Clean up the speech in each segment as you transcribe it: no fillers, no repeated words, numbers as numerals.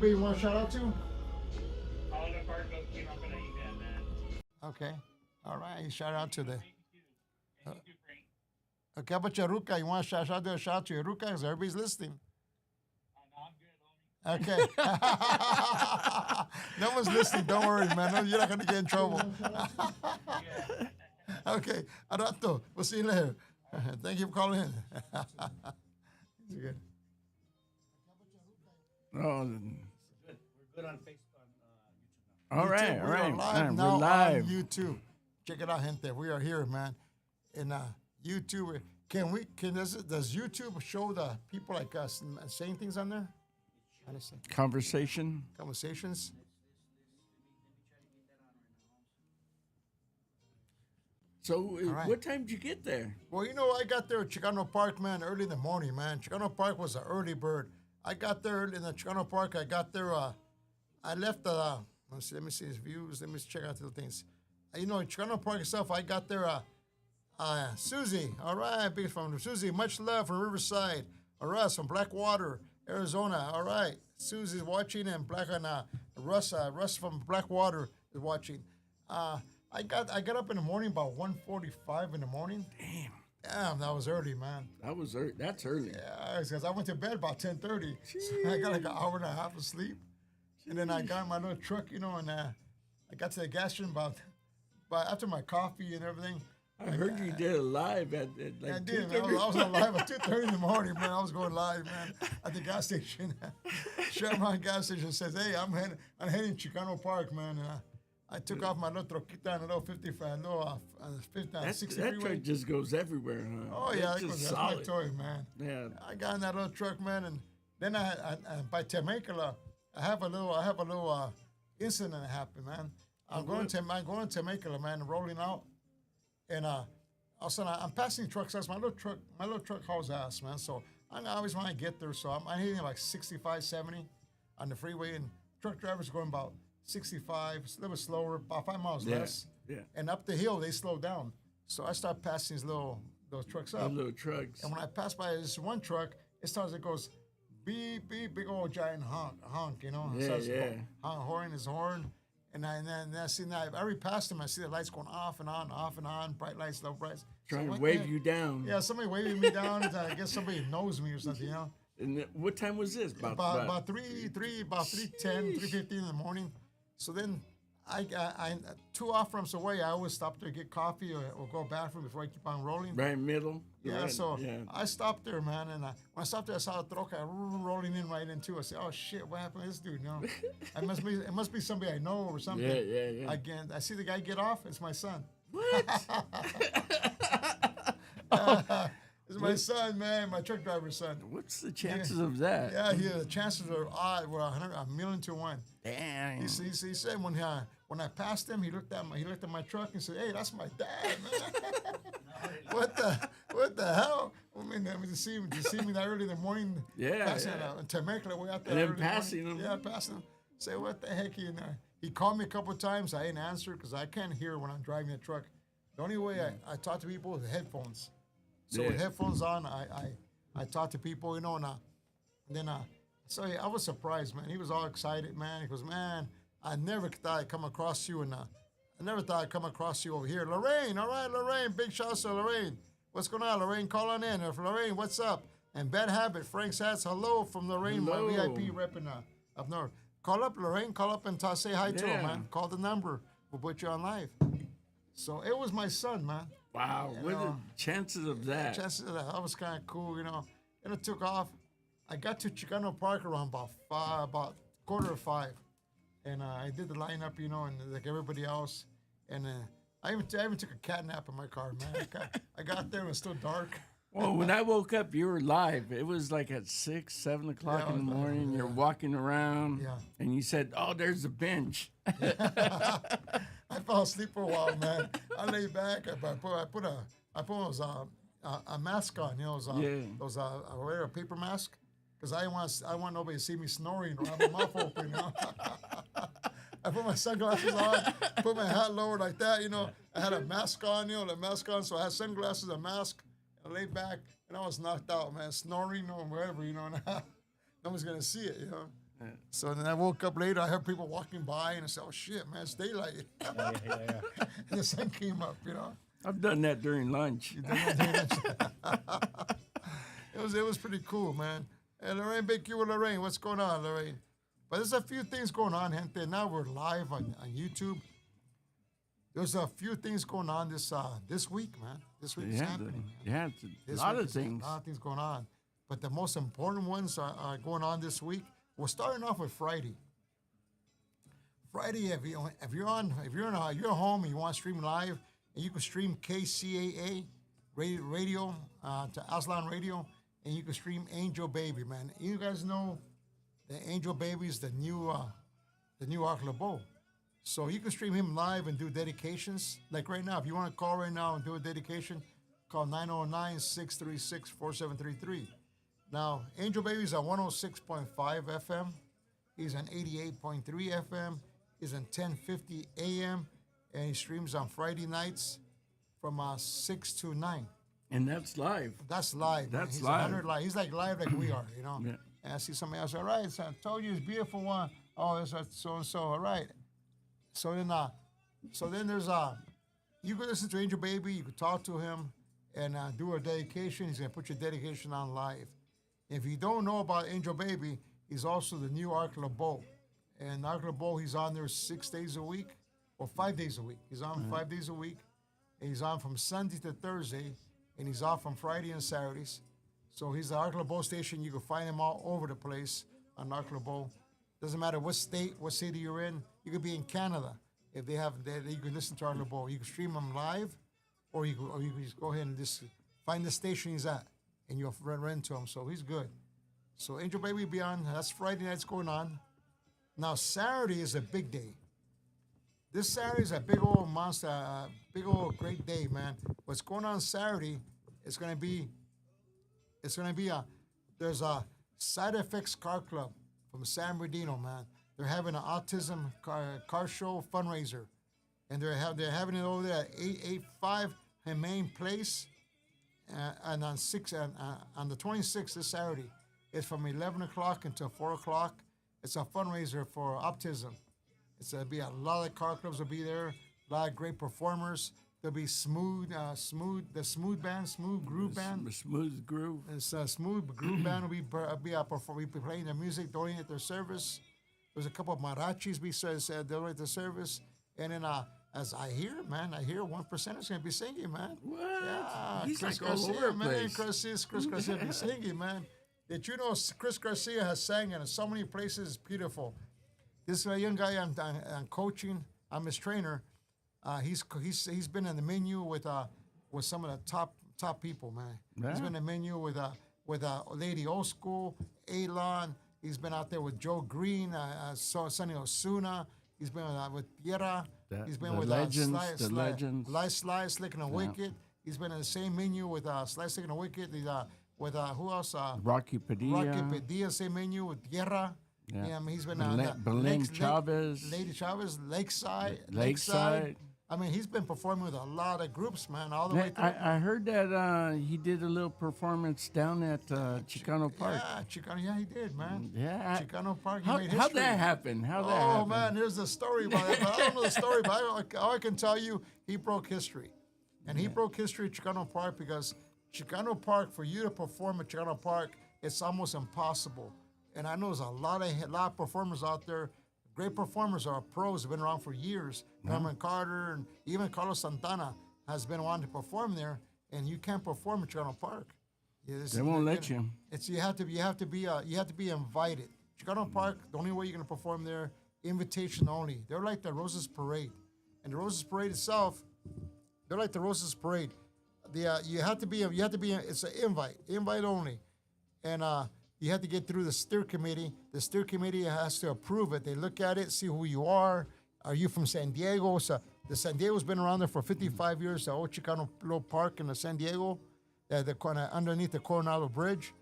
You want to shout out to? All the Fargo came up in a email, man. Okay. All right. Shout out to the. Thank you too. And you too, Frank. Okay, how about your Ruka? You want to shout out to your Ruka? Because everybody's listening. No, I'm good, homie. Okay. No one's listening. Don't worry, man. No, you're not going to get in trouble. Okay. Arato. We'll see you later. Thank you for calling in. Good. Oh, Good. We're good on Facebook, on YouTube now. all right, YouTube. all We are right. live Man, now we're live. on YouTube. Check it out, gente. We are here, man. In YouTube. Does YouTube show the people like us saying things on there? Honestly. Conversation. Conversations? So, right. what time did you get there? Well, I got there at Chicano Park, man, early in the morning, man. Chicano Park was an early bird. I got there in the Chicano Park. I got there, I left, let me see his views. Let me check out the things. Chicano Park itself, I got there, Susie, all right, big from Susie, much love from Riverside. Russ from Blackwater, Arizona, all right. Susie's watching, and Russ from Blackwater is watching. I got up in the morning about 1:45 in the morning. Damn, that was early, man. That was early. That's early. Yeah, because I went to bed about 10:30. So I got like an hour and a half of sleep. And then I got in my little truck, and I got to the gas station about after my coffee and everything. I heard you did it live at like I did. 2:30. I was on live at 2:30 in the morning, man. I was going live, man, at the gas station. Chevron gas station says, "Hey, I'm heading Chicano Park, man." And I took off my little troquita and a little 55, no, 60 that freeway. truck just goes everywhere, huh? Oh yeah, It's just that's my solid. toy, man. Yeah. I got in that little truck, man, and then I by Temecula, I have a little incident that happened, man. I'm going to Temecula, man, rolling out, and all of a sudden I'm passing trucks. That's my little truck hauls ass, man. So I always want to get there, so I'm hitting like 65, 70 on the freeway, and truck drivers going about 65, a little bit slower, about 5 miles less. Yeah. And up the hill, they slow down. So I start passing those trucks up. The little trucks. And when I pass by this one truck, it goes beep, beep, big old giant honk, Yeah, It starts yeah. Horn his horn. And then I see that I already passed him. I see the lights going off and on, bright lights, low brights. Trying So to wave you down. Yeah, somebody waving me down. I guess somebody knows me or something, And what time was this? About 3:10, 3:15 in the morning. So then I 2 off ramps away, I always stop to get coffee or go bathroom before I keep on rolling. Right in middle. Yeah, Right, so yeah. I stopped there, man, and when I stopped there, I saw the troca rolling in right into. I said, "Oh shit, what happened to this dude?" It must be somebody I know or something. Yeah. Again, I see the guy get off. It's my son. What? It's my son, man, my truck driver's son. What's the chances of that? Yeah, the chances are odd. Were 1,000,000 to 1. Damn. He said when I passed him, he looked at my truck and said, "Hey, that's my dad, man." What the hell? I mean, to see me that early in the morning. Yeah, Passing yeah. Temecula way out there. And then early in the passing morning. him. Yeah, passing him. Say, what the heck? He called me a couple of times. I didn't answer because I can't hear when I'm driving a truck. The only way I talk to people is with headphones. So with headphones on, I talk to people, and then so I was surprised, man. He was all excited, man. He goes, "Man, I never thought I'd come across you, and I never thought I'd come across you over here." Lorraine, all right, Lorraine, big shout out to Lorraine. What's going on, Lorraine? Call on in. Lorraine, what's up? And Bad Habit, Frank says hello from Lorraine, Hello. my VIP rep in up north. Call up, Lorraine. Call up and say hi to him, Yeah. man. Call the number. We'll put you on live. So it was my son, man. Wow. What are the chances of that? Chances of that was kind of cool, And it took off. I got to Chicano Park around about 4:45, and I did the lineup, and like everybody else. And I even took a cat nap in my car, man. I got there, it was still dark. Well, when I woke up, you were live. It was like at 6, 7 o'clock Yeah, in the morning. You're walking around, Yeah. and you said, "Oh, there's a bench." I fell asleep for a while, man. I lay back. I put those a mask on, those wear a paper mask, because I want nobody to see me snoring or have my mouth open. I put my sunglasses on, put my hat lower like that. I had a mask on, so I had sunglasses, a mask. I laid back, and I was knocked out, man, snoring or whatever. No one's gonna see it, So then I woke up later. I heard people walking by, and I said, "Oh shit, man, it's daylight." Yeah. And the sun came up. I've done that during lunch. It was pretty cool, man. And Lorraine, big you with Lorraine. What's going on, Lorraine? But there's a few things going on, gente. Now we're live on YouTube. There's a few things going on this week, man. This week is happening. Yeah, it's a lot of things. A lot of things going on. But the most important ones are going on this week. We're starting off with Friday. Friday, if you're home and you want to stream live, and you can stream KCAA radio to Aslan Radio, and you can stream Angel Baby, man. You guys know the Angel Baby is the new Arc LeBeau. So you can stream him live and do dedications. Like right now, if you want to call right now and do a dedication, call 909-636-4733. Now, Angel Baby's on 106.5 FM. He's on 88.3 FM. He's on 1050 AM. And he streams on Friday nights from 6 to 9. And that's live. That's live. That's He's live. 100 live. He's like live like we are, Yeah. And I see somebody else, all right, so I told you it's beautiful one. Oh, it's so-and-so, all right. So then there's you can listen to Angel Baby, you can talk to him and do a dedication. He's going to put your dedication on live. If you don't know about Angel Baby, he's also the new Arc LeBeau. And Arc LeBeau, he's on there 6 days a week or 5 days a week. He's on 5 days a week. And he's on from Sunday to Thursday, and he's off on Friday and Saturdays. So he's the Arc LeBeau station. You can find him all over the place on Arc LeBeau. Doesn't matter what state, what city you're in. You could be in Canada. If they you can listen to Arc LeBeau. You can stream him live, or you can just go ahead and just find the station he's at, and you'll run into him. So he's good. So Angel Baby will be on. That's Friday night's going on. Now Saturday is a big day. This Saturday is a big old monster, big old great day, man. What's going on Saturday? There's a Side Effects Car Club from San Bernardino, man. They're having an autism car show fundraiser, and they're having it over there at 885 Humane Place, and on the 26th this Saturday. It's from 11 o'clock until 4 o'clock. It's a fundraiser for autism. It's gonna be a lot of car clubs will be there. A lot of great performers. There'll be Smooth Groove Band. Smooth Groove. It's Smooth Groove Band will be playing their music, donating at their service. There's a couple of marachis donate their service, and then as I hear 1% is gonna be singing, man. What? Yeah, He's Chris like all Garcia, over the man. place. Chris Garcia be singing, man. Did you know Chris Garcia has sang in so many places? It's beautiful. This young guy I'm coaching. I'm his trainer. He's been in the menu with some of the top people, man. Yeah. He's been in the menu with Lady Old School, Elon. He's been out there with Joe Green, Sonny Osuna. He's been with Piera. He's been with Legends. Sly, Slick and Wicked. He's been in the same menu with Sly, Slick and Wicked. With who else? Rocky Padilla. Same menu with Guerra. Yeah. He's been Belen Chavez. Lady Chavez, Lakeside. I mean, he's been performing with a lot of groups, man, all the way through. I heard that he did a little performance down at Chicano Park. Yeah, he did, man. Yeah. Chicano Park, he made history. How'd that happen? Oh, man, there's a story about it, but I don't know the story, but all I can tell you, he broke history. And he broke history at Chicano Park because Chicano Park, for you to perform at Chicano Park, it's almost impossible. And I know there's a lot of performers out there. Great performers are pros, have been around for years. Norman Carter and even Carlos Santana has been wanting to perform there, and you can't perform at Chicano Park. They won't let you. You have to be invited. Chicano Park, the only way you're gonna perform there, invitation only. They're like the Roses Parade, and the Roses Parade itself, they're like the Roses Parade. You have to be. It's an invite only, and you have to get through the steer committee. The steer committee has to approve it. They look at it, see who you are. Are you from San Diego? So the San Diego's been around there for 55 years. The old Chicano little park in the San Diego, underneath the Coronado Bridge,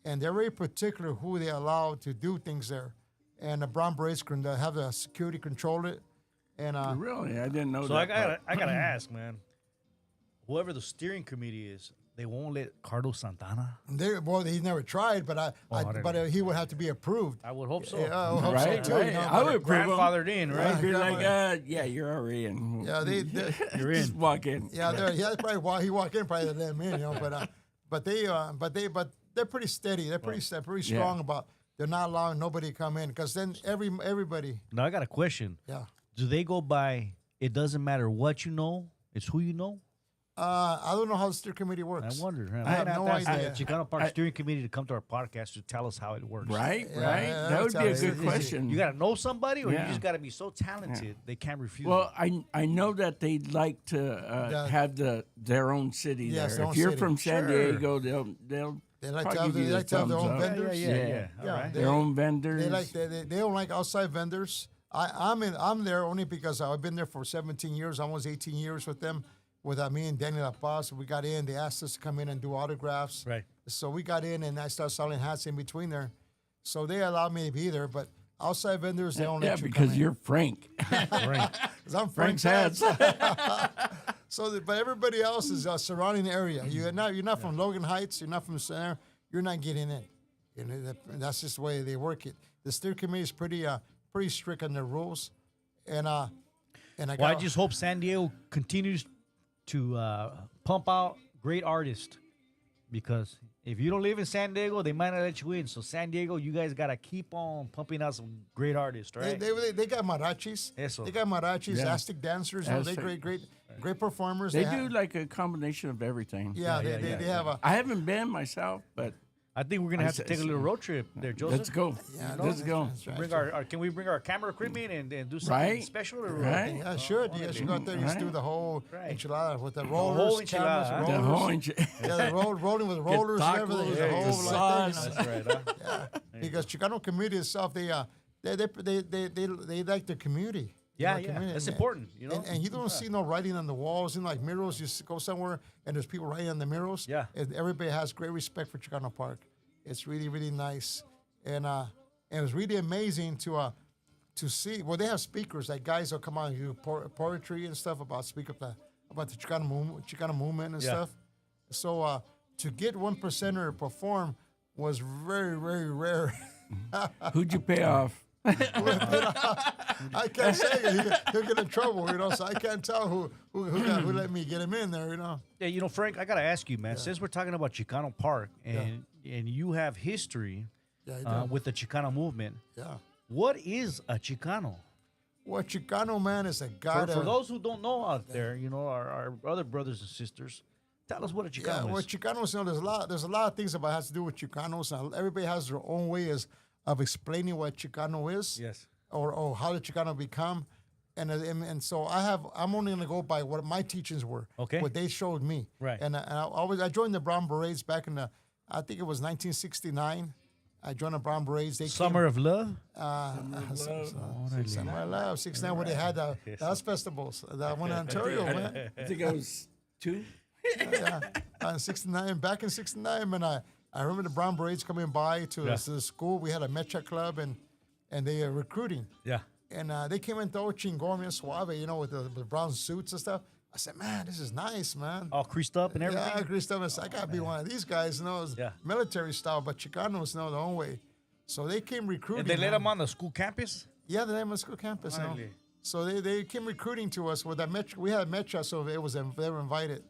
and they're very particular who they allow to do things there. And the Brown Berets can have the security control it. And really, I didn't know So that. I gotta ask, man. Whoever the steering committee is, They won't let Carlos Santana. Well, he never tried, but he would have to be approved. I would hope so. Yeah, I would hope Right, so too. right. I would approve 'em. Grandfathered in, right? I'd be like, yeah, you're already in. Yeah, You're Just in. walk in. that's probably why he walked in, probably to let him in, but they're pretty steady. They're pretty strong about they're not allowing nobody to come in because then everybody. Now I got a question. Yeah. Do they go by? It doesn't matter what you know; it's who you know. I don't know how the steering committee works. I wonder. I have no idea. Chicano Park Steering Committee to come to our podcast to tell us how it works. Right, Yeah, right. yeah, That would be a that's good how it is. question. You got to know somebody, or Yeah. you just got to be so talented they can't refuse. Well, I know that they'd like to have their own city Yes, there. their own If you're city. from San Sure. Diego, they'll They like to probably have, give you the their thumbs own up. vendors. Yeah. All Yeah, right. Their own vendors. They don't like outside vendors. I'm there only because I've been there for 17 years, almost 18 years with them. With me and Danny La Paz, we got in. They asked us to come in and do autographs. Right. So we got in, and I started selling hats in between there. So they allowed me to be there, but outside vendors they don't Yeah, let you because come in. you're Frank. Right. 'Cause I'm Frank's Frank's hats. But everybody else is surrounding the area. You're not from Logan Heights. You're not from Center. You're not getting in. That's just the way they work it. The steering committee is pretty strict on their rules, and I Well, I just hope San Diego continues to pump out great artists, because if you don't live in San Diego, they might not let you in. So San Diego, you guys gotta keep on pumping out some great artists, right? They got marachis. Eso. They got marachis, Yeah. Aztec dancers. They're Aztec. great performers. They have- do like a combination of everything. Yeah, they have a. I haven't been myself, but I think we're gonna have to take a little road trip there, Joseph. let's go. Yeah, Let's go. that's right. Bring can we bring our camera equipment and do something Right. special? Or Right. Yeah, sure. You guys should go out there and just do the whole Right. enchilada with the whole rollers, enchilada, cameras, huh? The rollers. whole Yeah, the rolling with rollers and everything. tacos, The the whole like sauce. that, That's right. Huh? Because Chicano community itself, they like the community. Yeah, You know, yeah. community. That's And- important. You know. And you don't see no writing on the walls and like murals. You go somewhere and there's people writing on the murals. Yeah. And everybody has great respect for Chicano Park. It's really, really nice. And it was really amazing to see. Well, they have speakers, like guys will come out and do poetry and stuff about about the Chicano movement and Yeah. stuff. So to get 1%er to perform was very, very rare. Who'd you pay off? I can't say he'll get in trouble, so I can't tell who let me get him in there, Yeah, Frank, I gotta ask you, man. Since we're talking about Chicano Park and you have history Yeah, I do. with the Chicano movement, Yeah. what is a Chicano? Well, Chicano, man, is a guy For those who don't know out there, our other brothers and sisters, tell us what a Yeah, Chicano well, is. Chicanos, there's a lot of things about has to do with Chicanos. And everybody has their own way of explaining what Chicano is, Yes. or how the Chicano become, and so I'm only gonna go by what my teachings were, Okay. what they showed me, Right. And I joined the Brown Berets back in I think it was 1969. I joined the Brown Berets. They Summer of Love? Summer of Love, 69 when they had the house festivals. That one in Ontario, man. I think I was 2. Yeah, back in 69, man, I remember the Brown Berets coming by to the school. We had a Mecha club, and they were recruiting. Yeah. And they came in todo chingón and suave, with the brown suits and stuff. I said, man, this is nice, man. All creased up and everything? Yeah, Christopher, I got to be one of these guys, it's Yeah. military style, but Chicanos know their own way. So they came recruiting. And they let man. them on the school campus? Yeah, they let them on school campus. Finally. So they came recruiting to us with that Mecha. We had Mecha, so they were invited.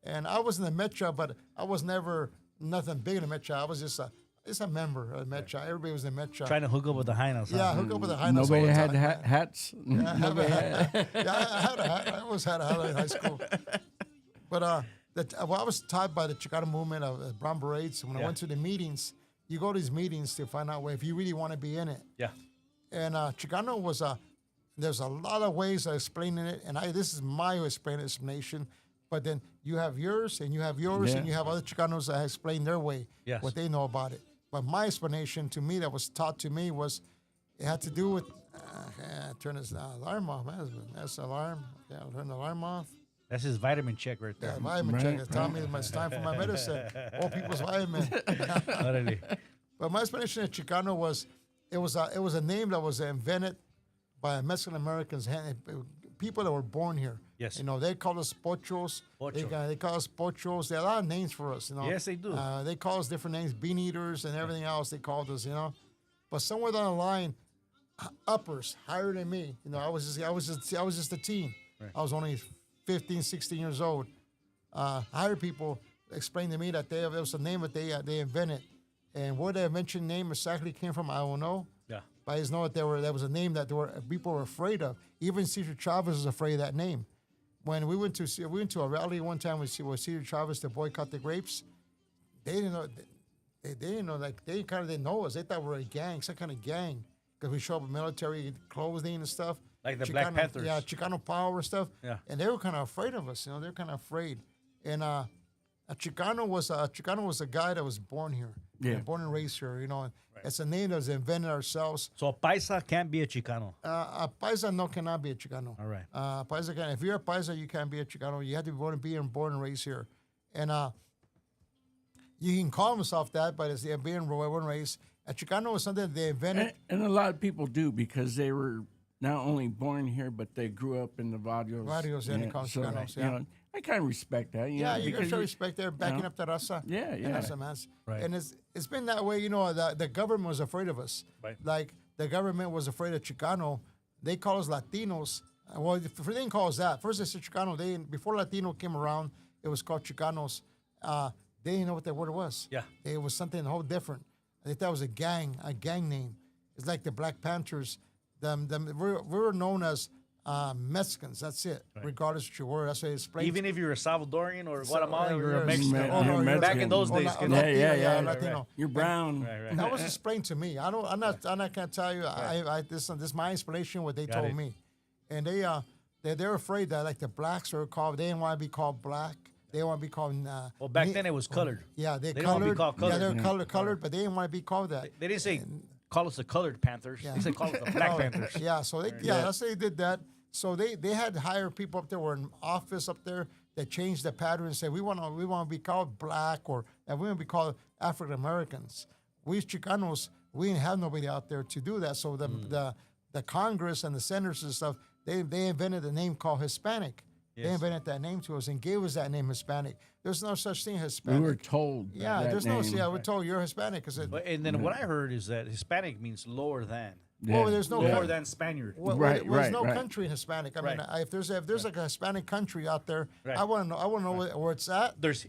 And I was in the Mecha, but I was never nothing big in the Mecha. I was just a member of Mecha. Everybody was in Mecha. Trying to hook up with the Hyenas. Yeah, hook up with the Hyenas all Nobody the had time, man. hats. Nobody had. Yeah, I had a hat. I always had a hat in high school. But I was taught by the Chicano movement of Brown Berets. When I went to the meetings, you go to these meetings to find out if you really want to be in it. Yeah. And Chicano was there's a lot of ways of explaining it, and this is my explanation. But then you have yours, and you have yours, and you have other Chicanos that explain their way, what they know about it. But my explanation to me that was taught to me was it had to do with turn this alarm off. That's the alarm. Yeah, I'll turn the alarm off. That's his vitamin check right there. Yeah, vitamin check. It's telling me it's time for my medicine. All people's vitamin. Órale. But my explanation of Chicano was it was a name that was invented by Mexican Americans people that were born here. Yes. You know, they call us pochos. Pocho. They call us pochos. There are a lot of names for us. You know. Yes, they do. They call us different names, bean eaters and everything else. They called us. You know, but somewhere down the line, uppers higher than me. You know, I was just a teen. Right. I was only 15, 16 years old. Higher people explained to me that there was a name that they invented, and where the invention name exactly came from, I don't know. Yeah. But I just know that there was a name that people were afraid of. Even Cesar Chavez was afraid of that name. When we went to a rally one time with Cesar Chavez to boycott the grapes, they didn't know. They didn't know, like, they kind of didn't know us. They thought we were a gang, some kind of gang, because we show up with military clothing and stuff. Like the Black Panthers. Yeah, Chicano power and stuff. Yeah. And they were kind of afraid of us. You know, they were kind of afraid. And a Chicano was a guy that was born here. Yeah. Born and raised here. You know, and it's a name that was invented ourselves. So a paisa can't be a Chicano. A paisa cannot be a Chicano. All right. Paisa can. If you're a paisa, you can't be a Chicano. You have to be born and raised here. And you can call yourself that, but it's being born and raised. A Chicano was something that they invented. And a lot of people do because they were not only born here, but they grew up in the barrios. Barrios, and they call them Chicanos, you know, I kind of respect that. You Yeah, know, you can because show respect there, backing know, up the raza. Yeah, You know, yeah. some man. Right. And it's been that way. You know, the government was afraid of us. Right. Like the government was afraid of Chicano. They call us Latinos. Well, they didn't call us that. First they said Chicano. Before Latino came around, it was called Chicanos. They didn't know what that word was. Yeah. It was something whole different. They thought it was a gang name. It's like the Black Panthers. We were known as Mexicans. That's it. Right. Regardless of what you were, that's what it explains. Even if you're a Salvadorian or Guatemalan, yeah, you're you're a Mexican. Me- Oh, no, you're you're Back in Mexican. those days. Yeah, Latino. right. You're brown. Right. That was explained to me. I'm not gonna tell you. This is my inspiration. What they Got told it. me, and they're afraid that, like, the blacks are called. They didn't want to be called black. They want to be called. Well, back then it was colored. Yeah, They didn't wanna be colored. called Yeah, colored. they're colored, but they didn't want to be called that. They didn't say call us the colored Panthers. Yeah. They said call us the Black Panthers. Yeah, so that's they did that. So they had higher people up there, were in office up there, that changed the pattern and said we want to be called black, or we want to be called African Americans. We Chicanos, we didn't have nobody out there to do that. So the Congress and the senators and stuff, they invented a name called Hispanic. They Yes. invented that name to us and gave us that name, Hispanic. There's no such thing as We Hispanic. were told. Yeah, that there's name. we're told you're Hispanic because And then what I heard is that Hispanic means lower than. well, Yeah. there's no Lower country. than Spaniard. Right, There's no right. country in Hispanic. I mean, Right. if there's like a Hispanic country out there, Right. I want to know where it's at. There's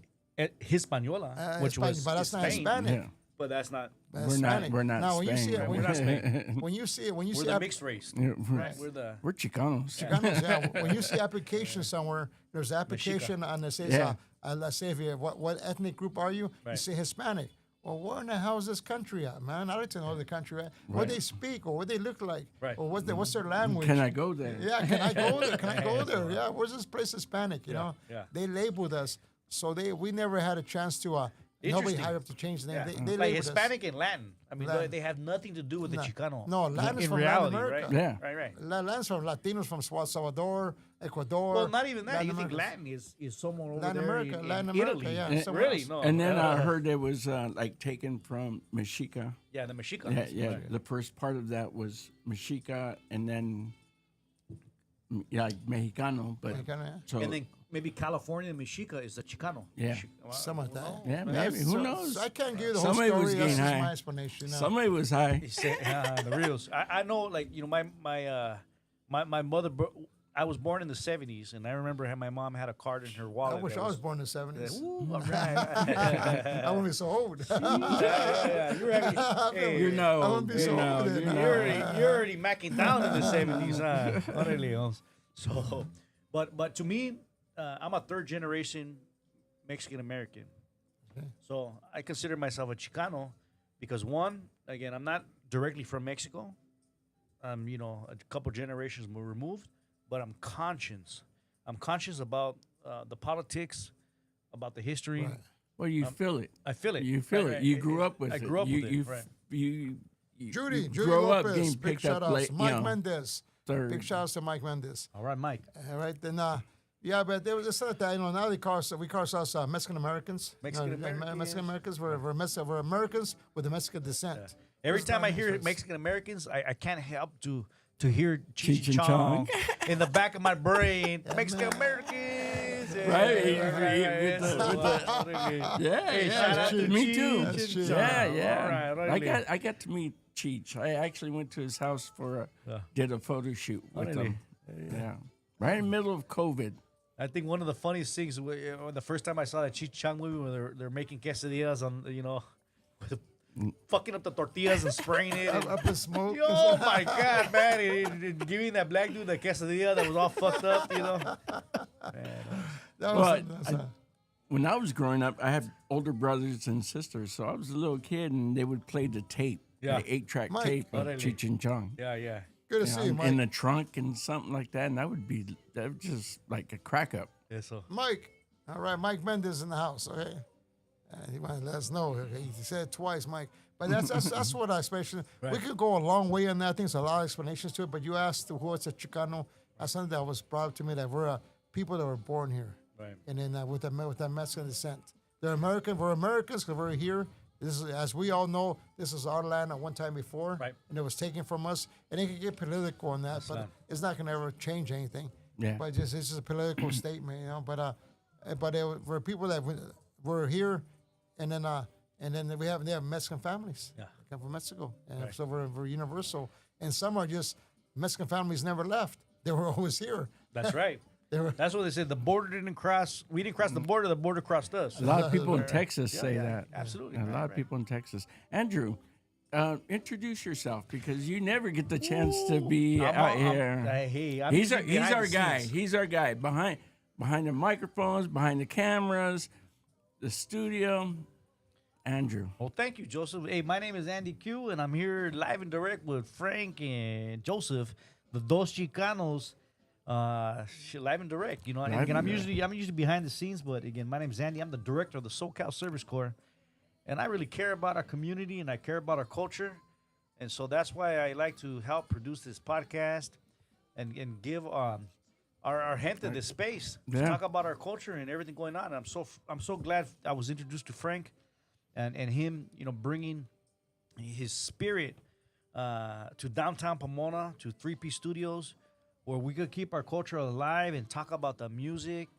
Hispaniola, which was but that's not Spain, Hispanic. Yeah. but that's not. That's We're not- Hispanic. we're not Now, when you see Spain, it, right? when We're not Spain. when you see it, when you We're see the mixed race. Yeah, We're the. We're Chicanos. Chicanos, yeah, when you see application somewhere, there's application on the says, Yeah. let's say if you what ethnic group are you? You Right. say Hispanic. Well, where in the hell is this country at, man? I'd like to know the country at. What they speak, or what they look like, Right. or what's their language. Can I go there? Yeah, can I go there? Can I go there? Yeah, where's this place Hispanic? You know, yeah. they labeled us, so we never had a chance to. Nobody Interesting. hired up to change the name. Yeah. They Like labeled Hispanic and Latin. I mean, Latin. they have nothing to do with the Chicano. No, Latin is in from reality, Latin America. right? Yeah. Right. Latin's from Latinos from Salvador, Ecuador. Well, not even that. Latin You think America. Latin is somewhere over Latin there America, in Latin America, Italy? yeah, And- somewhere Really? else. No. And then I heard it was like taken from Mexica. Yeah, the Mexicans. Yeah. Right. The first part of that was Mexica, and then like Mexicano, but Mexicano, yeah. so And then maybe California Mexica is the Chicano. Yeah. Wow. Something like that. yeah, Yeah, maybe who so- knows? So I can't give you the whole Somebody was story. That's getting just high. my explanation. No. Somebody was high. He said, the reals. I know, like, you know, my mother. I was born in the 70s, and I remember my mom had a card in her I wallet. wish that I was born in the 70s. Ooh, all right. I wouldn't be so old. yeah. You're having, hey, You know, I wouldn't be so old then. You're already macking down in the 70s, huh? Órale, vamos. So, but to me, I'm a third generation Mexican American. So I consider myself a Chicano because one, again, I'm not directly from Mexico. I'm, you know, a couple generations more removed, but I'm conscious. I'm conscious about the politics, about the history. Right. Well, you feel it. I feel it. You feel Right, it. right. You grew up with I it. grew up you, with it, you, right. You Judy grow up Lopez, getting big picked shout up outs. late. Mike You know, Mendez. third. Big shout outs to Mike Mendez. All right, Mike. All right, then, yeah, but there was a set that, you know, now we call ourselves Mexican Americans. Mexican Americans. Mexican Americans. We're Americans with a Mexican descent. Every That's time my I hear difference. Mexican Americans, I can't help to to hear Cheech and Cheech and Chong Chong. in the back of my brain. Mexican Americans. Right, Yeah, Yeah, shout out to me Cheech too. and Chong. Yeah. All right, I got to meet Cheech. I actually went to his house did a photo shoot with Really? him. Yeah, right in the middle of COVID. I think one of the funniest things, the first time I saw that Cheech Chong movie where they're making quesadillas on, fucking up the tortillas and spraying it. And, Up in smoke. oh my God, man. And giving that black dude the quesadilla that was all fucked up, Man, That Well, was, When I was growing up, I had older brothers and sisters, so I was a little kid, and they would play the tape, Yeah. the 8-track Mike. tape of Totally. Cheech and Chong. yeah. good to You see know, you, Mike. in the trunk and something like that, and that was just like a crack up. Eso. Mike. All right, Mike Mendez in the house, okay? He wanted to let us know. Okay? He said it twice, Mike. But that's what I especially. Right. We could go a long way on that. I think there's a lot of explanations to it. But you asked who it's a Chicano. That's something that was brought up to me that we're people that were born here. Right. And then with that Mexican descent. They're American. We're Americans because we're here. This is, as we all know, this is our land at one time before. Right. And it was taken from us. And it can get political on that, but not. it's not going to ever change anything. Yeah. But just this is a political statement, But for people that were here, and then they have Mexican families. Yeah. They come from Mexico, and Right. so we're universal. And some are just Mexican families never left; they were always here. That's right. They were. That's what they said. The border didn't cross. We didn't cross the border crossed us. A lot of people in Texas say yeah, that. absolutely, A right, lot of right. people in Texas. Andrew, introduce yourself because you never get the chance to be out here. I'm He's usually behind our the guy. scenes. He's our guy behind the microphones, behind the cameras, the studio. Andrew. Well, thank you, Joseph. Hey, my name is Andy Q, and I'm here live and direct with Frank and Joseph, the Dos Chicanos, live and direct. And Live again, and I'm direct. usually behind the scenes, but again, my name is Andy. I'm the director of the SoCal Service Corps, and I really care about our community and I care about our culture, and so that's why I like to help produce this podcast and give our gente this space to Yeah. talk about our culture and everything going on. And I'm so glad I was introduced to Frank. And him, bringing his spirit to downtown Pomona, to 3P Studios, where we could keep our culture alive and talk about the music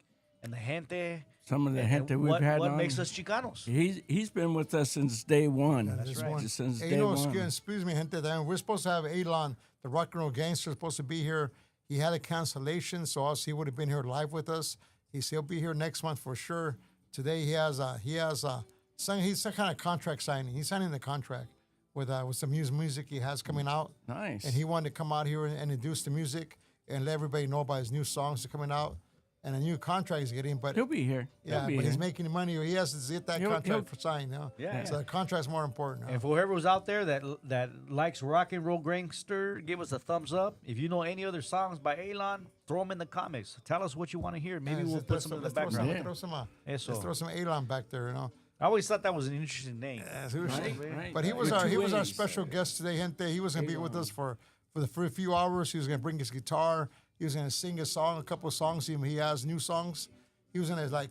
and the gente. Some of the and gente we've what, had what on. makes us Chicanos. He's been with us since day one. Just right. one. Since Hey, day one. excuse me, gente. We're supposed to have Elon, the rock and roll gangster, supposed to be here. He had a cancellation, so else he would have been here live with us. He said he'll be here next month for sure. Today he's some kind of contract signing. He's signing the contract with some music he has coming out. Nice. And he wanted to come out here and introduce the music and let everybody know about his new songs that are coming out and a new contract he's getting. But He'll be here. yeah, He'll be but here. he's making money. He has to get that He'll- contract for sign. Yeah. So the contract's more important. And for whoever's out there that likes rock and roll gangster, give us a thumbs up. If you know any other songs by Elon, throw them in the comments. Tell us what you want to hear. Maybe we'll put some in the background. Let's Eso. throw some Elon back there, I always thought that was an interesting name. Right. But he was With our two our A's. special guest today, gente. He was gonna be with us for a few hours. He was gonna bring his guitar. He was gonna sing a song, a couple of songs. He has new songs. He was gonna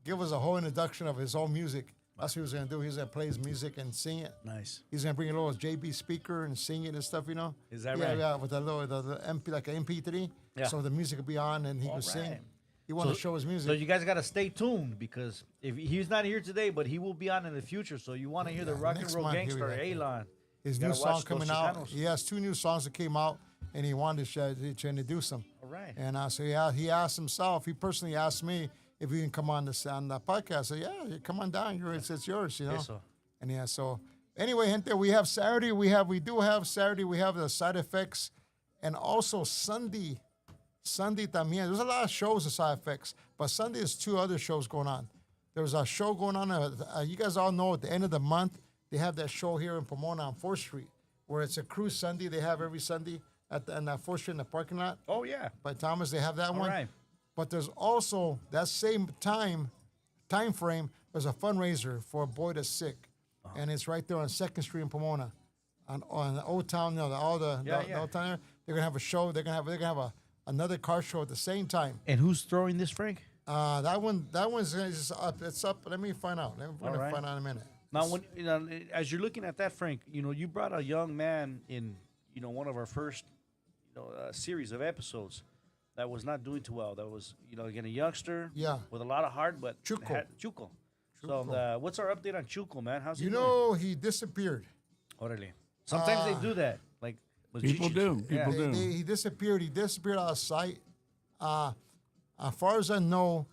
give us a whole introduction of his own music. That's what he was gonna do. He was gonna play his music and sing it. Nice. He's gonna bring a little JB speaker and sing it and stuff. Is that yeah, right? Yeah, with a little the MP like an MP3. Yeah. So the music would be on and he could sing. right. He wanted to show his music. So you guys got to stay tuned because if he's not here today, but he will be on in the future. So you want to hear the rock and next roll month he'll be gangster, back. Elon. His gotta new watch song those coming out. Chicanos. He has 2 new songs that came out, and he wanted to introduce them. All right. And so he asked himself. He personally asked me if he can come on the podcast. I said, yeah, come on down. It's yours, Eso. And yeah, so anyway, gente, we have Saturday. We do have Saturday. We have the Side Effects, and also Sunday también. There's a lot of shows of Side Effects, but Sunday is 2 other shows going on. There's a show going on. You guys all know at the end of the month they have that show here in Pomona on 4th Street, where it's a cruise Sunday. They have every Sunday on that 4th Street in the parking lot. Oh yeah. By Thomas, they have that All one. right. But there's also that same time frame. There's a fundraiser for a boy that's sick, and it's right there on 2nd Street in Pomona, on the Old Town. The Old Town there. They're gonna have a show. They're gonna have another car show at the same time. And who's throwing this, Frank? That one's just up. It's up. Let me find out. We're gonna right. find out in a minute. Now, as you're looking at that, Frank, you brought a young man in, one of our first, series of episodes that was not doing too well. That was, again, a youngster Yeah. with a lot of heart, but Chuco. Chuco. So what's our update on Chuco, man? How's he You doing? know, he disappeared. Orale. Sometimes they do that. Like with People Chichis. do. People do. He disappeared. He disappeared out of sight. As far as I know,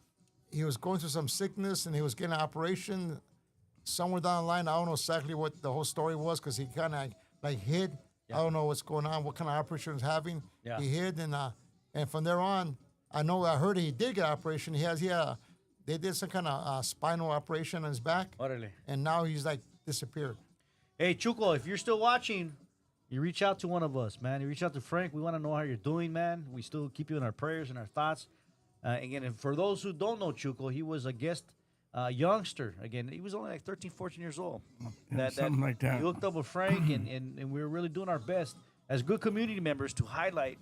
he was going through some sickness and he was getting an operation somewhere down the line. I don't know exactly what the whole story was because he kind of like hid. I don't know what's going on, what kind of operation he was having. Yeah. He hid, and from there on, I heard he did get an operation. They did some kind of spinal operation on his back, Orale. and now he's like disappeared. Hey, Chuco, if you're still watching, you reach out to one of us, man. You reach out to Frank. We want to know how you're doing, man. We still keep you in our prayers and our thoughts. Again, and for those who don't know Chuco, he was a guest youngster. Again, he was only like 13, 14 years old. Something like that. He hooked up with Frank, and we were really doing our best as good community members to highlight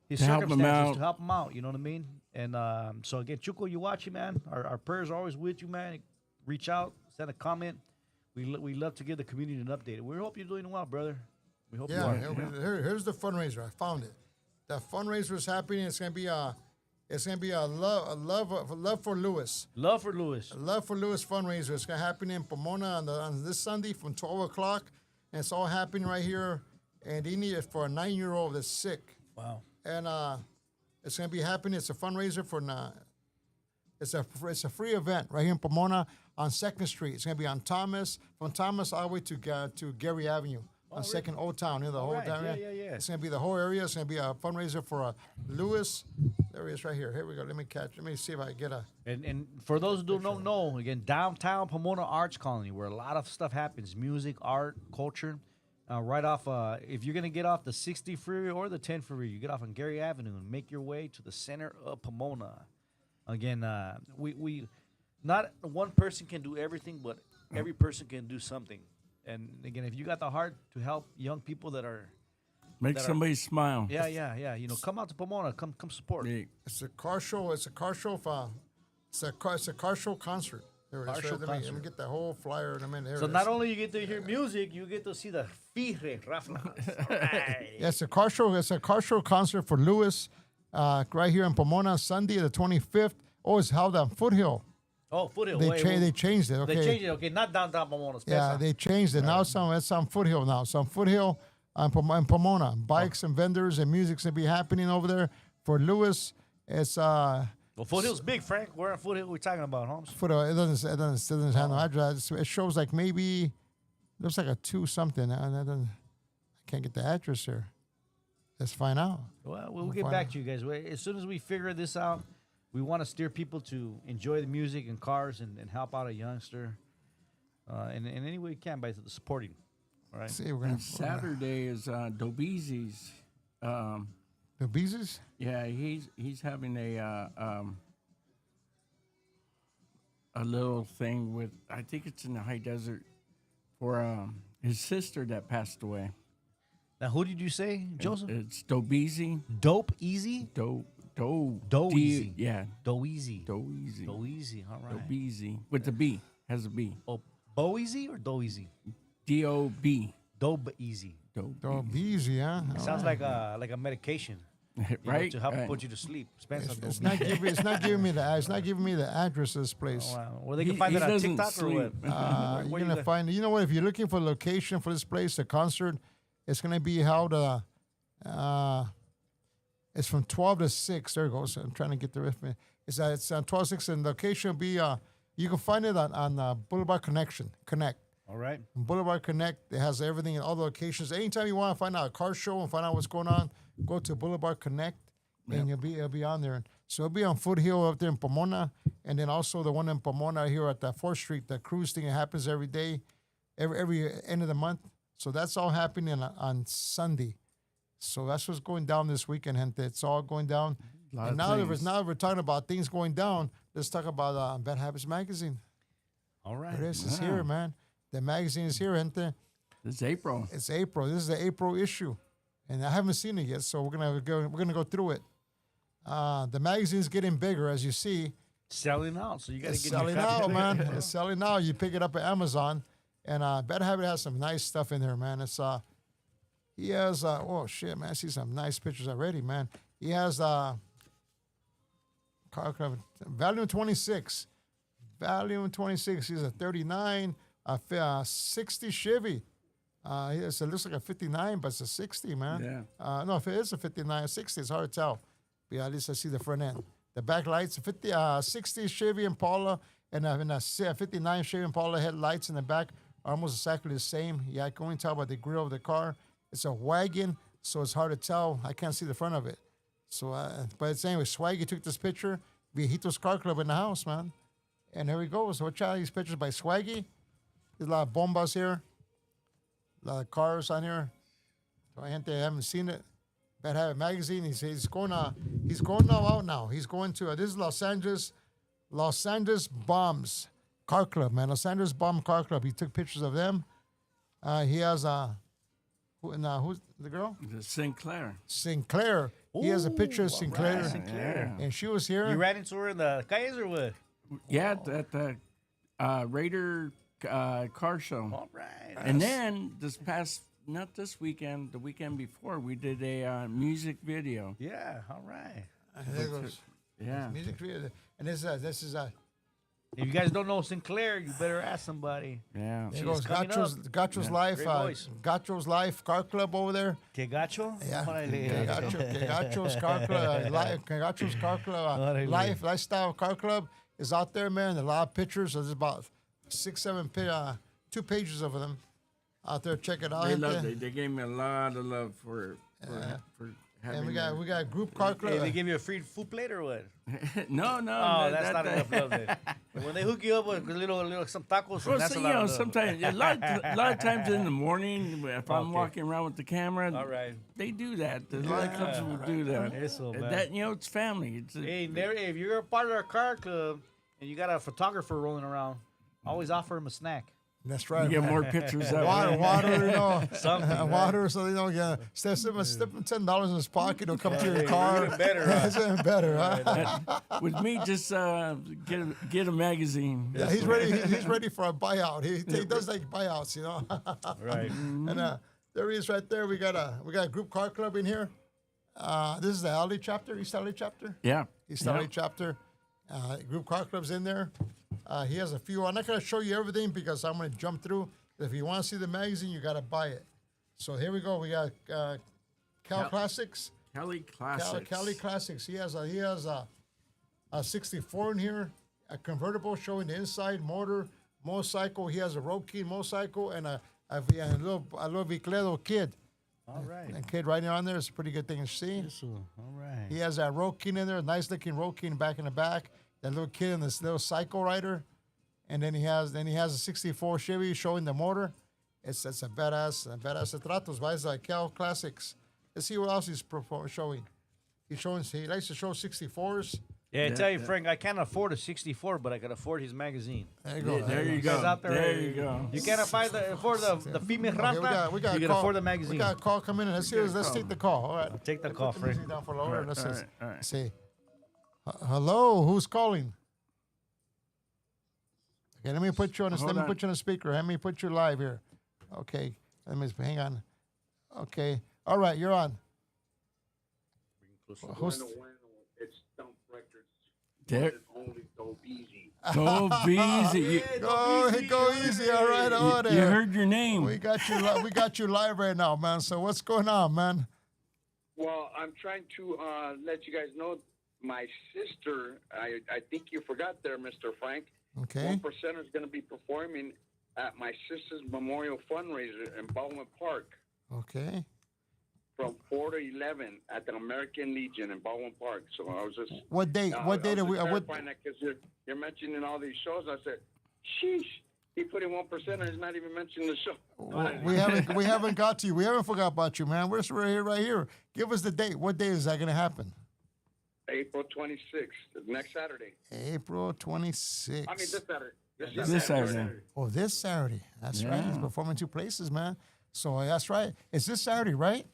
his To help him circumstances, out. to help him out. You know what I mean? And so, again, Chuco, you watching, man. Our prayers are always with you, man. Reach out, send a comment. We love to give the community an update. We hope you're doing well, brother. We hope you Yeah, are. here's the fundraiser. I found it. The fundraiser is happening. It's gonna be a love for Lewis. Love for Lewis. Love for Lewis fundraiser. It's gonna happen in Pomona on this Sunday from 12:00, and it's all happening right here. And they need it for a 9-year-old that's sick. Wow. And it's gonna be happening. It's a fundraiser for. It's a free event right here in Pomona on 2nd Street. It's gonna be on Thomas, from Thomas all the way to Gary Avenue on 2nd Old Town, the whole right. town. Yeah. It's gonna be the whole area. It's gonna be a fundraiser for Lewis. There he is, right here. Here we go. Let me see if I can get a. And for those who don't know, again, downtown Pomona Arts Colony, where a lot of stuff happens, music, art, culture. Right off, if you're going to get off the 60 freeway or the 10 freeway, you get off on Gary Avenue and make your way to the center of Pomona. Again, we not one person can do everything, but every person can do something. And again, if you got the heart to help young people that are Make somebody smile. yeah, come out to Pomona, come support. Yeah. It's a car show. It's a car show. It's a car show concert. There it is. Car show Let me concert. get the whole flyer in a minute. Here So it not is. only you get to hear music, you get to see the fire, Rafa. Right. Yeah, it's a car show. It's a car show concert for Lewis, right here in Pomona, Sunday the 25th. Oh, it's held on Foothill. Oh, Foothill. They wait, changed. They changed it. Okay. They changed it. Okay, not downtown Pomona. Yeah, they changed it. Now it's on Foothill now. It's on Foothill in Pomona. Bikes and vendors and music's gonna be happening over there for Lewis. It's Well, Foothill's big, Frank. Where on Foothill we talking about, Holmes? Foothill. It doesn't have no address. It shows like maybe looks like a 2 something. I can't get the address here. Let's find out. Well, we'll get back to you guys. As soon as we figure this out, we want to steer people to enjoy the music and cars and help out a youngster in any way we can by supporting. All right. See, we're gonna And Saturday is Dobeezy's. the Beezes. Yeah, he's having a little thing with, I think it's in the high desert, for his sister that passed away. Now, who did you say, Joseph? It's Dobeezy. Dope Easy? Doeasy. Yeah, Doe Easy. Doeasy. Doe Easy. All right. Dobeezy with the B, has a B. Oh, Bo Easy or Doe Easy? D-O-B. Dope Easy. Oh, Beezy, huh? It sounds like a medication. You know, Right? to help Right. put you to sleep. Spencer, It's not giving me the address of this place. Oh, wow. Well, they can He- find he it on doesn't TikTok or what? sleep. You're Where you gonna go? find. You know what? If you're looking for a location for this place, the concert, it's gonna be held. It's from 12 to 6. There it goes. I'm trying to get the rest. It's on 12 to 6, and the location will be. You can find it on Boulevard Connect. All right. Boulevard Connect. It has everything in all the locations. Anytime you want to find out a car show and find out what's going on, go to Boulevard Connect, and it'll be on there. So it'll be on Foothill up there in Pomona, and then also the one in Pomona here at the 4th Street, the cruise thing. It happens every day, every end of the month. So that's all happening on Sunday. So that's what's going down this weekend, gente. It's all going down. Lot And of now things. that we're talking about things going down, let's talk about Bad Habits Magazine. All right. It is. It's Wow. here, man. The magazine is here, gente. It's April. It's April. This is the April issue, and I haven't seen it yet, so we're gonna go through it. The magazine's getting bigger, as you see. Selling out. So you got to It's get selling your copy. out, man. It's selling out. You pick it up at Amazon, and Bad Habit has some nice stuff in there, man. It's He has, oh shit, man, I see some nice pictures already, man. He has car club, volume 26. Volume 26, he's a 39, 60 Chevy. It looks like a 59, but it's a 60, man. Yeah. No, if it is a 59, 60, it's hard to tell. But yeah, at least I see the front end. The back lights, 60 Chevy Impala, and a 59 Chevy Impala headlights in the back are almost exactly the same. Yeah, I can only tell by the grill of the car. It's a wagon, so it's hard to tell. I can't see the front of it. So, but it's anyway, Swaggy took this picture. Viejito's Car Club in the house, man. And here we go. So watch out, these pictures by Swaggy. There's a lot of bombas here. A lot of cars on here. So I haven't seen it. Bad Habit Magazine. He's going out now. He's going to this is Los Angeles Bombs Car Club, man. Los Angeles Bomb Car Club. He took pictures of them. He has who's the girl? Sinclair. Sinclair. He has a picture of Sinclair. Right, Sinclair. And she was here. You ran into her in the calles or what? Yeah, at the Raider car show. All right. And then not this weekend, the weekend before, we did a music video. Yeah, all right. There goes. Yeah. Music video. And this is If you guys don't know Sinclair, you better ask somebody. Yeah. there goes coming Gacho's up. Life. Great voice. Gacho's Life Car Club over there. Que gacho? Yeah. Órale. Gacho's Car Club. Gacho's Car Club. Órale. Lifestyle Car Club is out there, man. A lot of pictures. There's about 6, 7, 2 pages of them out there. Check it out. They loved it. They gave me a lot of love for having And we me. got a group car club. Hey, they give you a free food plate or what? No. Oh, that's not enough love then. When they hook you up with little some tacos, Well, that's so, a you lot know, of love. sometimes a lot of times in the morning, if I'm Okay. walking around with the camera, All right. they do that. A lot of clubs will do that. Eso, man. That it's family. It's Hey, if you're a part of our car club and you got a photographer rolling around, always offer him a snack. That's right. you get man. more pictures that way. Water, you know, Something, water, so you know, yeah. Step $10 in his pocket, he'll come to your car. Even better, huh? It's even better, huh? With me, just get a magazine. Yeah, he's ready. He's ready for a buyout. He does like buyouts, you know. Right. And there he is, right there. We got a group car club in here. This is the Alley chapter, East Alley chapter. Yeah. East Alley chapter. Group car club's in there. He has a few. I'm not going to show you everything because I'm going to jump through. If you want to see the magazine, you got to buy it. So here we go. We got Cal Classics. Cali Classics. Cali Classics. He has a 64 in here, a convertible showing the inside motorcycle. He has a road key motorcycle and a little Vicledo kid. All right. A kid right on there. It's a pretty good thing to see. Eso. All right. He has that road key in there, a nice looking road key back in the back. That little kid in this little cycle rider, and then he has a 64 Chevy showing the motor. It's a badass retratos. Why is like Cal Classics? Let's see what else he's showing. He likes to show 64s. Yeah, I tell you, Frank, I can't afford a 64, but I can afford his magazine. There you go. There you Guys go. out There you go. You can't afford the female Okay, rampa. we got you a can call. afford the magazine. We got a call coming in. Let's take the call. All right. Take the call, Put the music Frank. down for lower. Let's all just right, all right. see. Hello, who's calling? Okay, let me put you on. Let me put you on the speaker. Let me put you live here. Okay, hang on. Okay, all right, you're on. Who's? It's Stump Records. There. Only go easy. Go easy. Go easy. All right, over there. You heard your name. We got you. We got you live right now, man. So what's going on, man? Well, I'm trying to let you guys know my sister, I think you forgot there, Mr. Frank. Okay. 1% is going to be performing at my sister's memorial fundraiser in Baldwin Park Okay. from 4 to 11 at the American Legion in Baldwin Park. So I was just... What date? What date are we? What? Because you're mentioning all these shows. I said, sheesh. He put in 1% and he's not even mentioning the show. We haven't got to you. We haven't forgot about you, man. We're right here. Give us the date. What day is that going to happen? April 26th, next Saturday. April 26th. I mean, this Saturday. This Saturday. Oh, this Saturday. That's right. He's performing 2 places, man. So that's right. It's this Saturday, right?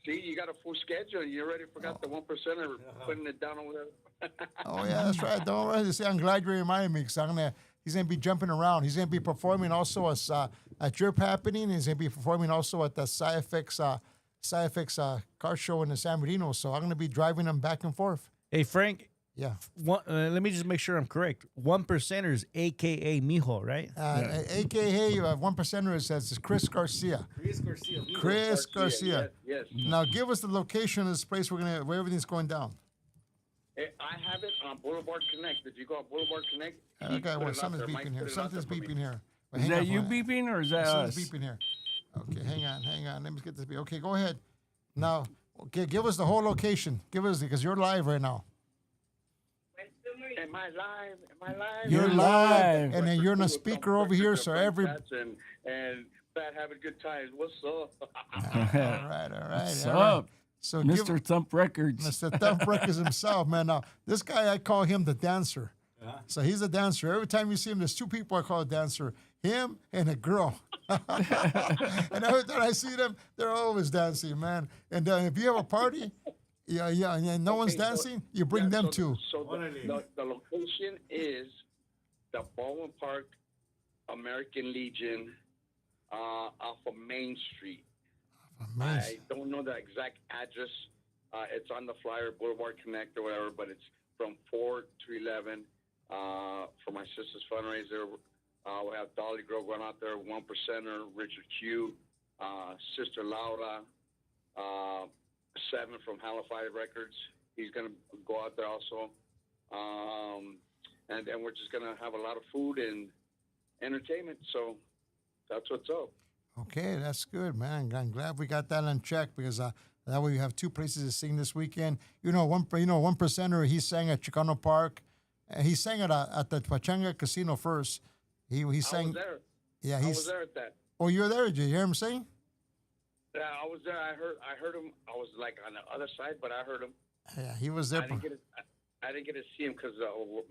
See, you got a full schedule. You already forgot the 1% or putting it down over there. Oh, yeah, that's right. Don't worry. See, I'm glad you reminded me because I'm going to He's going to be jumping around. He's going to be performing also at Drip Happening. He's going to be performing also at the SciFX car show in the San Marino. So I'm going to be driving him back and forth. Hey, Frank, Yeah. let me just make sure I'm correct. 1%ers, a.k.a. Mijo, right? AKA 1%er says Chris Garcia. Chris Garcia. Yes. Now give us the location of this place where everything's going down. I have it on Boulevard Connect. Did you go on Boulevard Connect? Okay, well, something's beeping here. Something's beeping here. Is that you beeping or is that us? Something's beeping here. Okay, hang on. Let me get this beep. Okay, go ahead. Now, okay, give us the whole location. Give us, because you're live right now. Am I live? You're live. And then you're on a speaker over here, so every... And Bad Habit Good Times. What's up? All right. What's all right. up? So Mr. Thump Records. Mr. Thump Records himself, man. Now, this guy, I call him the dancer. So he's a dancer. Every time you see him, there's two people I call a dancer. Him and a girl. And every time I see them, they're always dancing, man. And if you have a party, and no one's dancing, you bring them too. So the location is the Baldwin Park American Legion off of Main Street. I don't know the exact address. It's on the flyer, Boulevard Connect or whatever, but it's from 4 to 11 for my sister's fundraiser. We have Dolly Girl going out there, 1%er, Richard Q, Sister Laura, 7 from Halifax Records. He's going to go out there also. And we're just going to have a lot of food and entertainment. So that's what's up. Okay, that's good, man. I'm glad we got that on check because that way you have two places to sing this weekend. One percenter. He sang at Chicano Park. He sang at the Pachanga Casino first. He sang. I was there. Yeah, I was there at that. Oh, you were there? Did you hear him sing? Yeah, I was there. I heard him. I was like on the other side, but I heard him. Yeah, he was there. I didn't get to see him because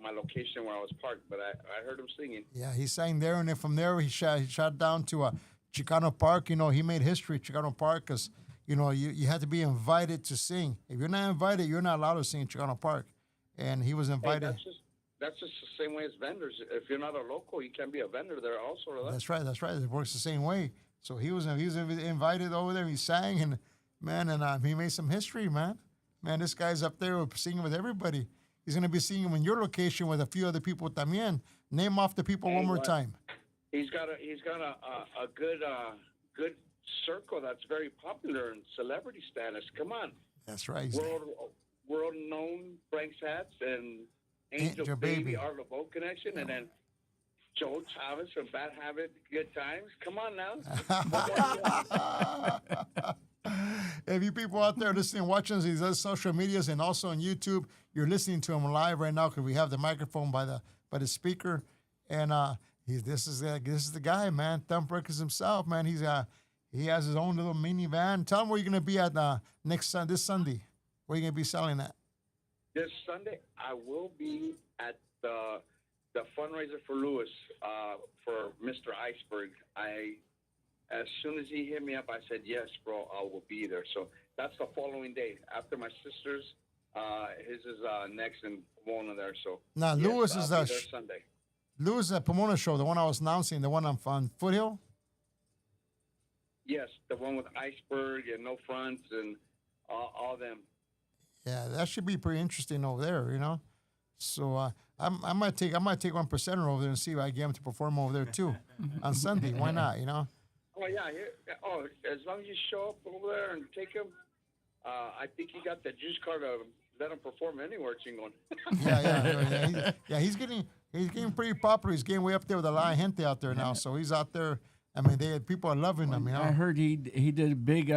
my location where I was parked, but I heard him singing. Yeah, he sang there, and then from there he shot down to Chicano Park. He made history at Chicano Park because, you had to be invited to sing. If you're not invited, you're not allowed to sing at Chicano Park. And he was invited. Hey, that's just the same way as vendors. If you're not a local, you can't be a vendor there also. Right? That's right. It works the same way. So he was invited over there. He sang, and he made some history, man. Man, this guy's up there singing with everybody. He's going to be singing in your location with a few other people también. Name off the people one more time. He's got a good circle that's very popular in celebrity status. Come on. That's right. World known Frank's Hats and Angel Baby, Art of Boat Connection, and then Joe Chavez from Bad Habit Good Times. Come on now. If you people out there listening, watching us, these other social medias and also on YouTube, you're listening to him live right now because we have the microphone by the speaker, and this is the guy, man. Thump Records himself, man. He has his own little minivan. Tell him where you're gonna be at this Sunday. Where you gonna be selling at? This Sunday, I will be at the fundraiser for Lewis for Mr. Iceberg. As soon as he hit me up, I said, yes, bro, I will be there. So that's the following day. After my sister's, his is next in Pomona there. So now, yes, Lewis is there Sunday. Lewis at Pomona show, the one I was announcing, the one on Foothill? Yes, the one with Iceberg and No Fronts and all them. Yeah, that should be pretty interesting over there, So I might take 1%er over there and see if I get him to perform over there too on Sunday. Why not? Oh yeah. As long as you show up over there and take him, I think you got the juice card to let him perform anywhere, Chingon. Yeah. He's getting pretty popular. He's getting way up there with a lot of gente out there now. So he's out there. I mean, people are loving him. I heard he did a big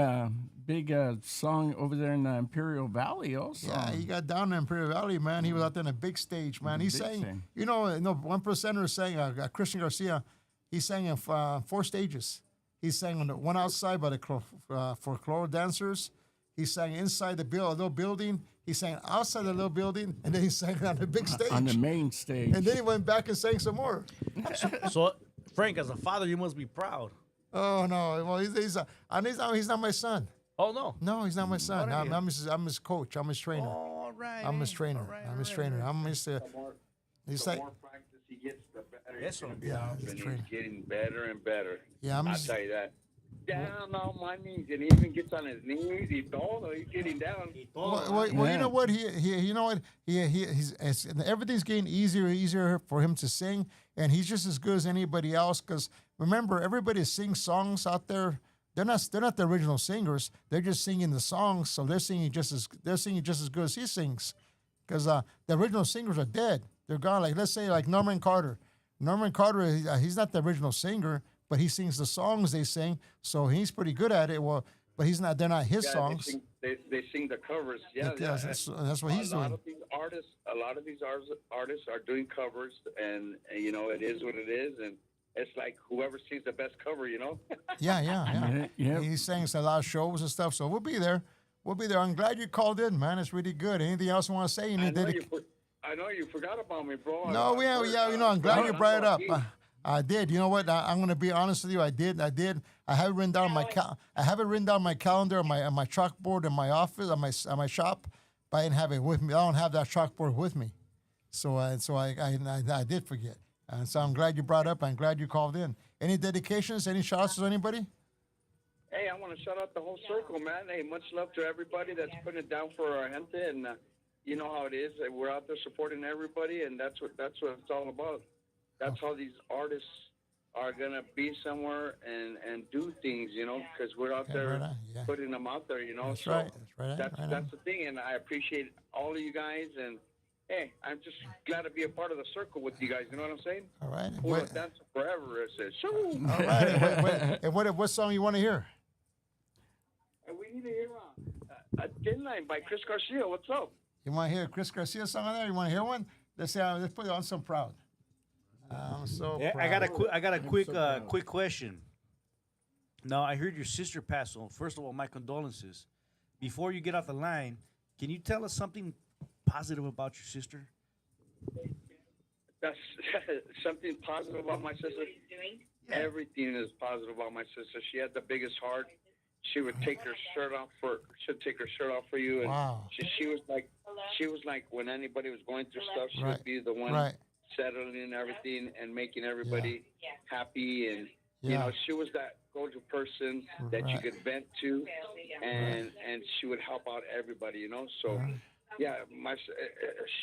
song over there in the Imperial Valley also. Yeah, he got down in Imperial Valley, man. He was out there in a big stage, man. He sang, 1%er sang, Christian Garcia, he sang in 4 stages. He sang on the one outside by the folklore dancers. He sang inside the little building. He sang outside the little building, and then he sang on the big stage. On the main stage. And then he went back and sang some more. So Frank, as a father, you must be proud. Oh no! Well, he's not my son. Oh no! No, he's not my son. I'm his coach. I'm his trainer. All right. I'm his trainer. I'm his trainer. I'm his. The more practice he gets, the Yes, sir. Yeah, and he's he's training. getting better and better. Yeah, I'll tell you that. Down on my knees, and he even gets on his knees. He's getting down. Well, you Yeah. know what? You know what? Everything's getting easier for him to sing, and he's just as good as anybody else. Because remember, everybody sings songs out there. They're not the original singers. They're just singing the songs, so they're singing just as good as he sings. Because the original singers are dead. They're gone. Like let's say like Norman Carter. Norman Carter, he's not the original singer, but he sings the songs they sing, so he's pretty good at it. Well, but he's not. They're not his songs. They sing the covers. Yeah, That's what he's doing. A lot of these artists are doing covers, and you know it is what it is, and it's like whoever sings the best cover, you know. Yeah. Yeah. He sings a lot of shows and stuff, so we'll be there. I'm glad you called in, man. It's really good. Anything else you want to say? I know you forgot about me, bro. No, I'm glad you brought it up. I did. You know what? I'm going to be honest with you. I did. I have it written down on my calendar, on my chalkboard in my office, on my shop, but I didn't have it with me. I don't have that chalkboard with me, so I did forget. And so I'm glad you brought it up. I'm glad you called in. Any dedications? Any shout-outs to anybody? Hey, I want to shout out the whole circle, man. Hey, much love to everybody that's putting it down for our gente, and you know how it is. We're out there supporting everybody, and that's what it's all about. That's how these artists are gonna be somewhere and do things, you know, because we're out there putting them out there, you know. That's right. That's the thing, and I appreciate all of you guys, and hey, I'm just glad to be a part of the circle with you guys. You know what I'm saying? All right. We'll dance forever. It says. All right. And what song you want to hear? We need to hear Thin Line by Chris Garcia. What's up? You want to hear a Chris Garcia song on there? You want to hear one? Let's put it on some proud. I'm so proud. I got a quick question. Now I heard your sister passed on. First of all, my condolences. Before you get off the line, can you tell us something positive about your sister? That's something positive about my sister. Everything is positive about my sister. She had the biggest heart. She would take her shirt off for you, and wow. she was like when anybody was going through stuff, she would be the one settling everything and making everybody happy, and you know, she was that go-to person that you could vent to, and she would help out everybody, you know. So yeah,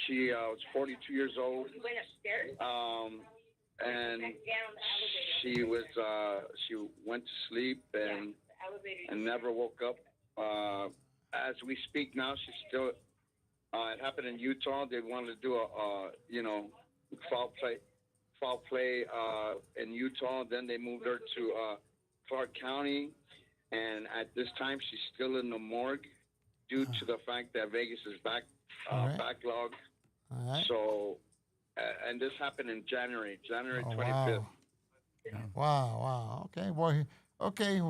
she was 42 years old, and she went to sleep and never woke up. As we speak now, she's still. It happened in Utah. They wanted to do a foul play in Utah. Then they moved her to Clark County, and at this time she's still in the morgue due to the fact that Vegas is backlogged. All right. So, and this happened in January 25th. Wow. Okay, boy. Okay,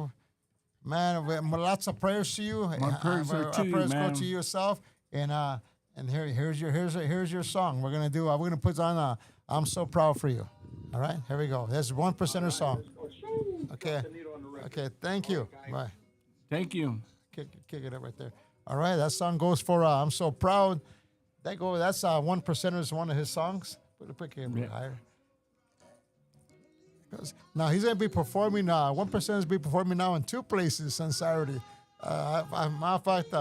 man. Lots of prayers to you. My prayers are to you, prayers man. go to yourself. And here's your song. We're gonna put on. I'm so proud for you. All right, here we go. There's 1%er song. Okay. Thank you. Bye. Thank you. Kick it up right there. All right, that song goes for I'm so proud. That's 1%er's one of his songs. Put it a bit higher. Now he's gonna be performing. 1%er is be performing now in 2 places on Saturday. Matter of fact,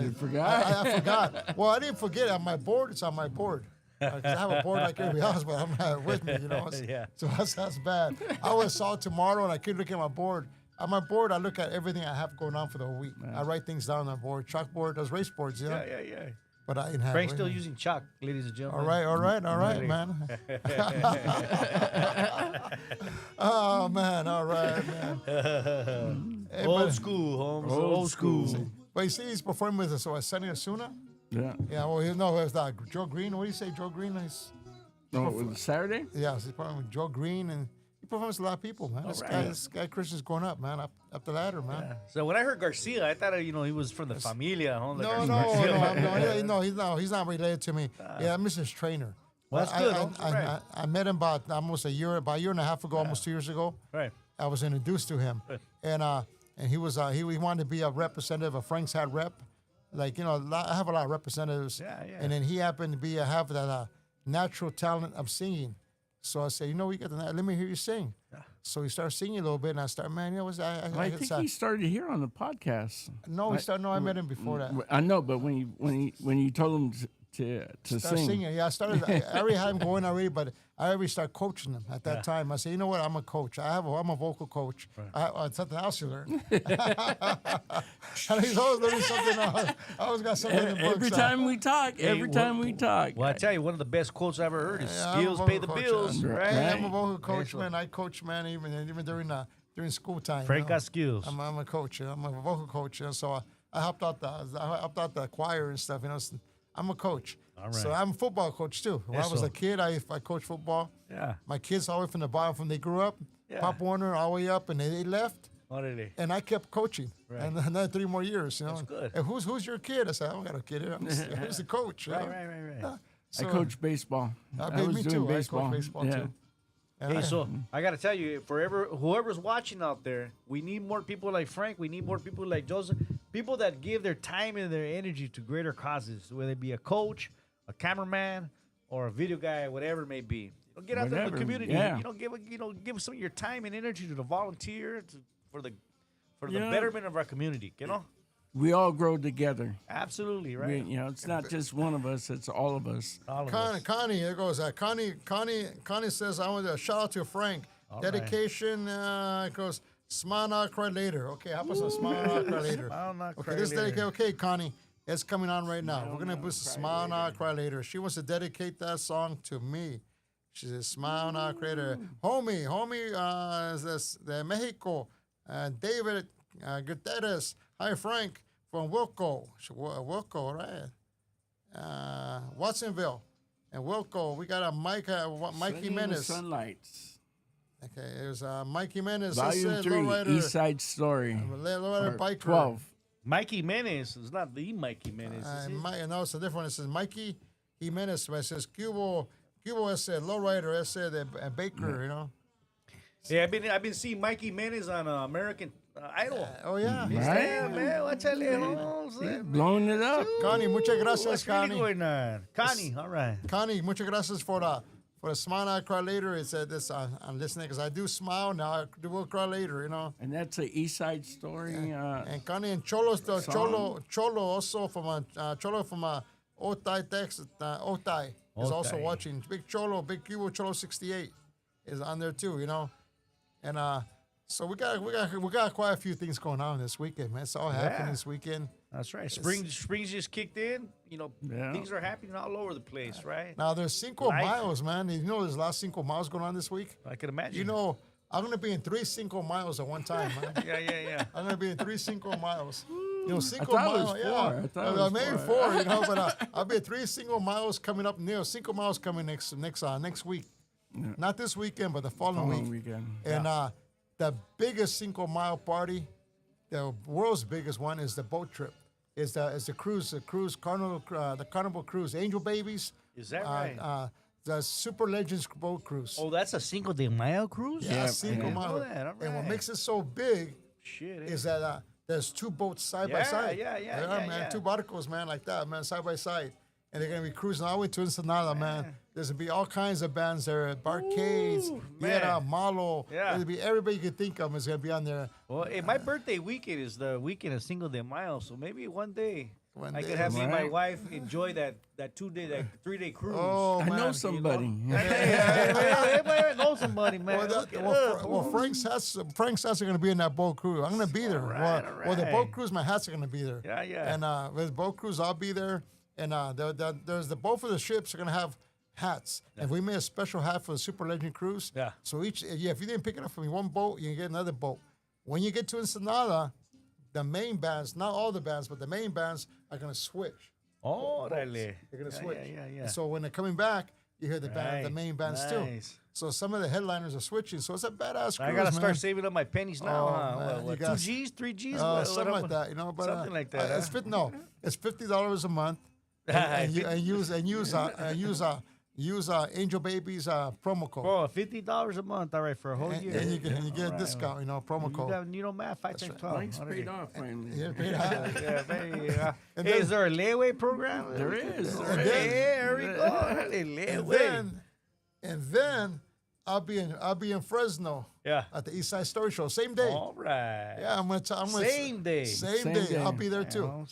You forgot? I forgot. Well, I didn't forget. On my board, it's on my board. 'Cause I have a board like everybody else, but I'm not with me, you know. So that's bad. I always saw it tomorrow, and I couldn't look at my board. On my board, I look at everything I have going on for the whole week. I write things down on the board. Chalkboard, those race boards, you know. Yeah. But I didn't have. Frank's still using chalk, ladies and gentlemen. All right, man. Oh man, all right, man. Hey, Old school, Holmes. Old school. But you see, he's performing with Sonny Osuna. Yeah. Yeah, well, it was Joe Green. What do you say, Joe Green? No, it was Saturday? Yeah, he's performing with Joe Green, and he performs with a lot of people, man. This guy Christian's going up, man, up the ladder, man. Yeah. So when I heard Garcia, I thought he was from the familia. Huh? No, he's not related to me. I'm Mrs. Trainer. Well, that's good. I met him about a year and a half ago, almost 2 years ago. Right. I was introduced to him, and he was he wanted to be a representative, a Frank's Hat rep. Like, I have a lot of representatives. Yeah. And then he happened to have that natural talent of singing. So I said, you got the let me hear you sing. Yeah. So he started singing a little bit, and I started, man, I think he started here on the podcast. No, I met him before that. I know, but when you told him to start singing, yeah, I already had him going already, but I already started coaching him at that time. I said, you know what, I'm a coach. I'm a vocal coach. Right. Something else you learn. And he's always learning something else. I always got something in the books. Every time we talk. Well, I tell you, one of the best quotes I ever heard is skills pay the bills. Right? I'm a vocal coach, man. I coach, man, even during school time. Frank got skills. I'm a coach. I'm a vocal coach. So I helped out the choir and stuff. I'm a coach. All right. So I'm a football coach too. When I was a kid, I coached football. Yeah. My kids all the way from the bottom, from they grew up, Pop Warner all the way up, and they left. Oh, did they? And I kept coaching, and another 3 more years. That's good. And who's your kid? I said, I don't got a kid here. I'm just the coach. Right. So, I coach baseball. I was me doing too. baseball. I coach baseball too. Hey, so I got to tell you, whoever's watching out there, we need more people like Frank. We need more people like Joseph. People that give their time and their energy to greater causes, whether it be a coach, a cameraman, or a video guy, whatever it may be. Get out there in the community. Yeah. Give some of your time and energy to the volunteer for the betterment of our community. We all grow together. Absolutely, right. It's not just one of us; it's all of us. Connie, there goes. Connie says, "I want to shout out to Frank. All dedication." Right. It goes, "Smile now, cry later." Okay, how about some smile now, cry later? Smile now, cry this later. dedicate. Okay, Connie, it's coming on right now. We're gonna boost "Smile Now, Cry Later." She wants to dedicate that song to me. She says, "Smile now, cry later." Homie, is this the Mexico? David Gutierrez. Hi, Frank from Wilco, right? Watsonville and Wilco. We got a Mike Jimenez. Sunlights. Okay, it was Mike Jimenez. Volume 3, East Side Story. Biker. 12. Mikey Jimenez is not the Mikey Jimenez. No, it's a different one. It says Mikey Jimenez. It says Cubo said Lowrider. Said Baker. Yeah, I've been seeing Mikey Jimenez on American Idol. Oh yeah, right, man. What's that? Blowing it up. Connie, muchas gracias, What's Connie. Really going on? Connie, all right. Connie, muchas gracias for the smile now, cry later. It said this. I'm listening because I do smile now. I will cry later. And that's a East Side Story. And Connie and Cholo also from Otay, Texas. Otay is also watching. Big Cubo Cholo 68 is on there too. And so we got quite a few things going on this weekend, man. It's all happening this weekend. That's right. Spring's just kicked in. Things are happening all over the place, right? Now there's Cinco Miles, man. There's a lot of Cinco Miles going on this week. I can imagine. I'm gonna be in 3 Cinco Miles at one time, man. Yeah. I'm gonna be in 3 Cinco Miles. Cinco Miles, maybe 4. But I'll be at 3 Cinco Miles coming up. Cinco Miles coming next week. Yeah. Not this weekend, but the following weekend. And the biggest Cinco Mile party, the world's biggest one, is the boat trip. Is the cruise, Carnival, the Carnival cruise, Angel Babies. Is that right? The Super Legends boat cruise. Oh, that's a Cinco de Mayo cruise? Yeah, Cinco Mile. And what makes it so big is that there's 2 boats side by side. Yeah. 2 barcos, man, like that, man, side by side. And they're going to be cruising all the way to Ensenada, man. There's going to be all kinds of bands there. Barcades, Malo. Yeah. There'll be everybody you could think of is going to be on there. Well, my birthday weekend is the weekend of Cinco de Mayo, so maybe one day I could have me and my wife enjoy that 3-day cruise. Oh, man. I know somebody. I know somebody, man. Frank's hats are going to be in that boat cruise. I'm going to be there. All right. Well, the boat cruise, my hats are going to be there. Yeah. And with the boat cruise, I'll be there. And there's both of the ships are going to have hats. Yeah. And we made a special hat for the Super Legend Cruise. Yeah. So if you didn't pick it up from one boat, you can get another boat. When you get to Ensenada, the main bands, not all the bands, but the main bands are going to switch. Oh, really? They're going to switch. Yeah. And so when they're coming back, you hear the main bands too. So some of the headliners are switching. So it's a badass cruise, I got to start saving up my pennies now. What, 2 G's, 3 G's? Something like that, But, something like that. It's $50 a month. And use Angel Baby's promo code. Oh, $50 a month, all right, for a whole year. And you get a discount, promo code. Math, 5 times 12. Mike's paid off finally. Yeah, paid off. Hey, is there a layaway program? There is. There we go. And then I'll be in Fresno. Yeah. At the East Side Story Show, same day. All right. Yeah, I'm gonna. Same day. Same day. I'll be there too.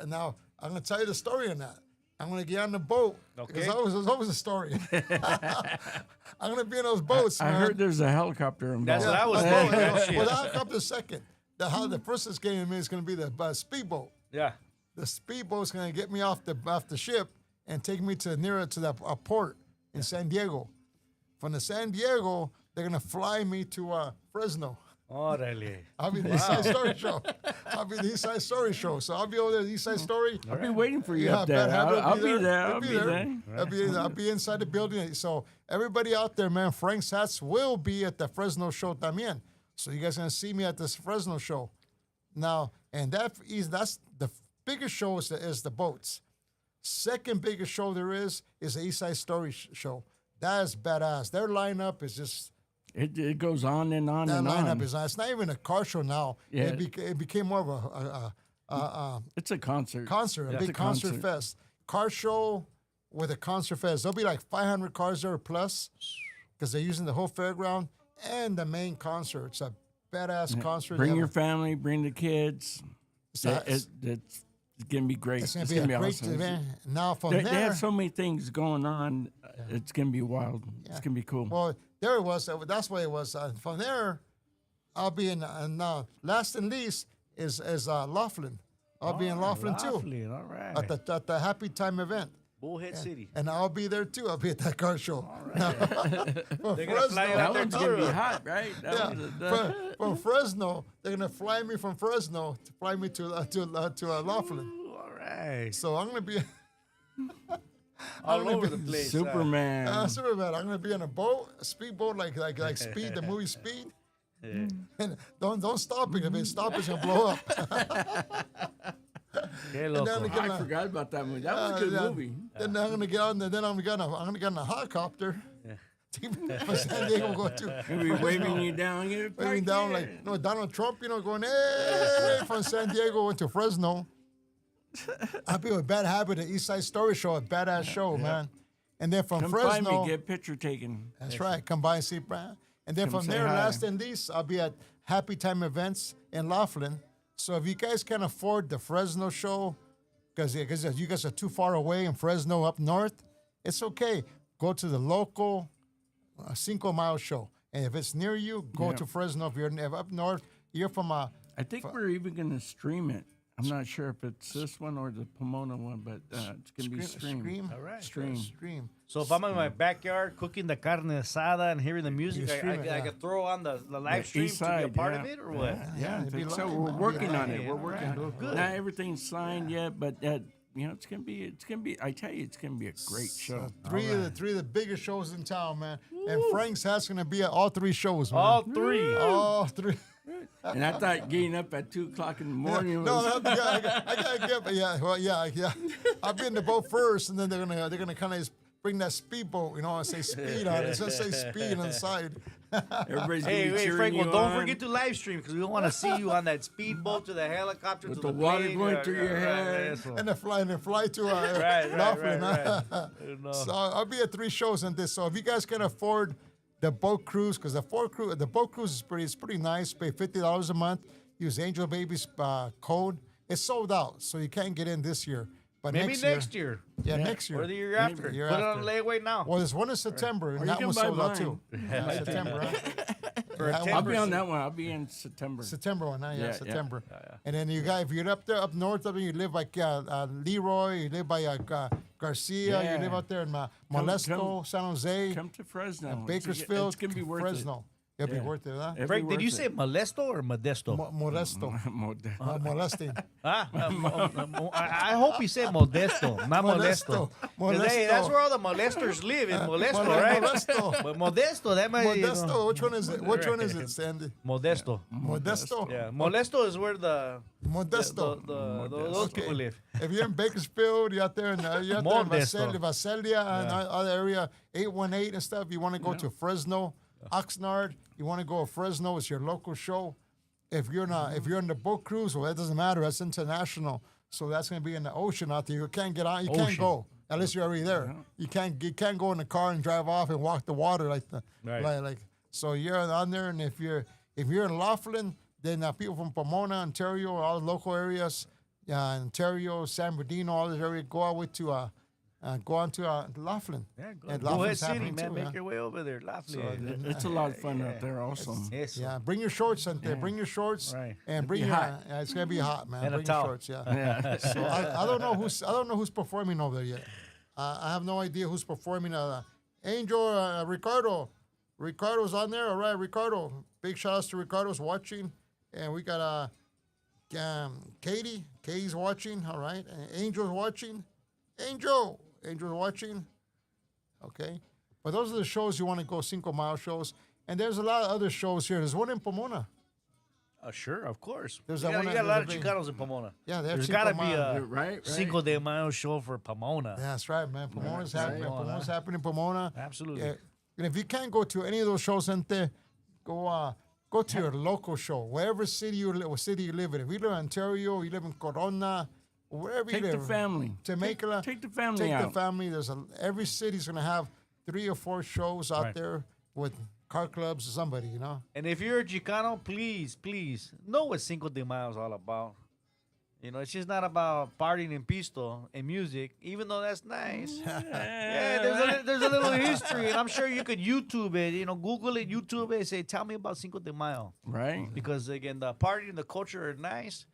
Now I'm gonna tell you the story on that. I'm gonna get on the boat. Okay. Because there's always a story. I'm gonna be in those boats. I man. heard there's a helicopter involved. That's what I was Well, thinking. well, the helicopter's second. The first that's getting me is gonna be the speedboat. Yeah. The speedboat's gonna get me off the ship and take me to the port in San Diego. From the San Diego, they're gonna fly me to Fresno. Órale. I'll be the East Side Story Show. I'll be the East Side Story Show. So I'll be over there at the East Side Story. I'll be waiting for you Yeah, up there. I'll be there. I'll I'll be be there. there. I'll be inside the building. So everybody out there, man, Frank's Hats will be at the Fresno show también. So you guys are gonna see me at this Fresno show. Now, and that's the biggest show is the boats. Second biggest show there is the East Side Story show. That is badass. Their lineup is just. It goes on and on That and lineup on. is not. It's not even a car show now. Yeah. It became more of a It's a concert. concert, a It's big concert fest. Car show with a concert fest. There'll be like 500 cars there plus because they're using the whole fairground and the main concert. It's a badass concert. Bring They your have family. Bring the kids. It's gonna be great. it's gonna be a great awesome. event. Now from They there, have so many things going on. It's gonna be wild. It's gonna be cool. well, there it was. That's what it was. From there, I'll be in. Last and least is Laughlin. I'll be in Laughlin too Laughlin, all right. at the Happy Time event. Bullhead City. And I'll be there too. I'll be at that car show. From They're gonna fly you that out there one's gonna be too. hot, right? From Fresno, they're gonna fly me from Fresno to fly me to Laughlin. Ooh, all right. So I'm gonna be All over the place. Superman. Superman. I'm gonna be on a boat, a speedboat, like Speed, the movie Speed. And don't stop it. If it stops, it's gonna blow up. Qué And loco. then I forgot about that movie. That was a good movie. Then I'm gonna get on. Then I'm gonna get on a helicopter. From San Diego, go to. He'll be waving you down. Waving down like Donald Trump, going hey from San Diego into Fresno. I'll be with Bad Habit at East Side Story Show, a badass show, man. And then from Come Fresno, find me, get a picture taken. that's right, come by and see Brad. And then Come from say there, hi. last and least, I'll be at Happy Time Events in Laughlin. So if you guys can afford the Fresno show, because you guys are too far away in Fresno up north, it's okay. Go to the local 5 Mile show. And if it's near you, go to Fresno. If you're up north, you're from I think we're even going to stream it. I'm not sure if it's this one or the Pomona one, but it's going to be streamed. Stream. All right. Stream. So if I'm in my backyard cooking the carne asada and hearing the music, You stream it, I yeah. could throw on the live stream east to be a side, part yeah. of it, or what? Yeah, I it'd be think so. live, We're man. working on it. Hey, We're all working right. on it. Good. Not everything's signed yet, but it's gonna be. I tell you, it's gonna be a great show. Three of the biggest shows in town, man. And Frank's Hat's gonna be at all 3 shows, man. All three. All 3. And I thought getting up at 2:00 in the morning No, was. I gotta get. But yeah. I'll be in the boat first, and then they're gonna kind of bring that speedboat, and say speed on it. It's gonna say speed on the side. Everybody's gonna Hey, be wait, cheering Frank. you Well, don't on. forget to live stream because we don't want to see you on that speedboat to the helicopter With to the the water plane. going through your head. And they fly to Right. Laughlin. No. So I'll be at 3 shows on this. So if you guys can afford the boat cruise, because the boat cruise is pretty nice. Pay $50 a month. Use Angel Baby's code. It's sold out, so you can't get in this year. But Maybe next year. Yeah, next year. Or the year after. Year Put it after. on layaway now. Well, there's one in September, Or and you that can one's buy sold out mine. too. Yeah, September. Huh? For Yeah, a I'll be 10%. on that one. I'll be in September. September one, huh? Yeah, September. yeah. And then you guys, if you're up north of it, you live by Leroy, you live by Garcia, Yeah. you live out there in Molesto, come- San Jose, Come to Fresno. Bakersfield, It's gonna be worth Fresno. It'll be Yeah. worth it, huh? it. Frank, did you say molesto or modesto? Molesto. Molesting. Huh? I hope he said modesto, not molesto. 'Cause, hey, that's where all the molesters live in Molesto, right? Molesto. But modesto, that might Modesto. Which one is it? Which one is it, Sandy? Modesto. Modesto. Yeah, molesto is where Modesto. those people live. If you're in Bakersfield, you're out there in Modesto. Vaselia and other area, 818 and stuff. You want to go to Fresno, Oxnard. You want to go to Fresno? It's your local show. If you're in the boat cruise, well, that doesn't matter. That's international. So that's going to be in the ocean out there. You can't get out. You can't Ocean. go. unless you're already there. You can't go in the car and drive off and walk the water like. So you're on there, and if you're in Laughlin, then people from Pomona, Ontario, all the local areas, Ontario, San Bernardino, all this area, go out with to go on to Laughlin. Yeah, And go ahead, Laughlin's city, happening man. too, Make your way over there, Laughlin. It's a lot of fun out there also. Yes. Yeah, bring your shorts, Sante. Bring your shorts, Right. and bring your. It's gonna be hot, man. And a bring your towel. shorts, yeah. Yeah. So I don't know who's performing over there yet. I have no idea who's performing. Angel, Ricardo's on there. All right, Ricardo. Big shout outs to Ricardo's watching, and we got Katie. Katie's watching. All right, and Angel's watching. Angel's watching. Okay, but those are the shows you want to go 5 Mile shows, and there's a lot of other shows here. There's one in Pomona. Sure, of course. There's you that got, one you got a lot of there's a Chicanos in Pomona. Yeah, there's got to Cinco be Mile. a Right. Cinco de Mayo show for Pomona. That's right, man. Pomona's happening. Right. Pomona's happening in Pomona. Absolutely. Yeah. And if you can't go to any of those shows, Sante, go to your local show, wherever city you live in. If you live in Ontario, you live in Corona, wherever Take you the live. family. Temecula. Take the family Take out. the family. Every city's gonna have 3 or 4 shows out Right. there with car clubs or somebody, you know. And if you're a Chicano, please know what Cinco de Mayo is all about. You know, it's just not about partying and pisto and music, even though that's nice. Yeah, there's a little history, and I'm sure you could YouTube it. You know, Google it, YouTube it, say, tell me about Cinco de Mayo. Right. Because again, the party and the culture are nice,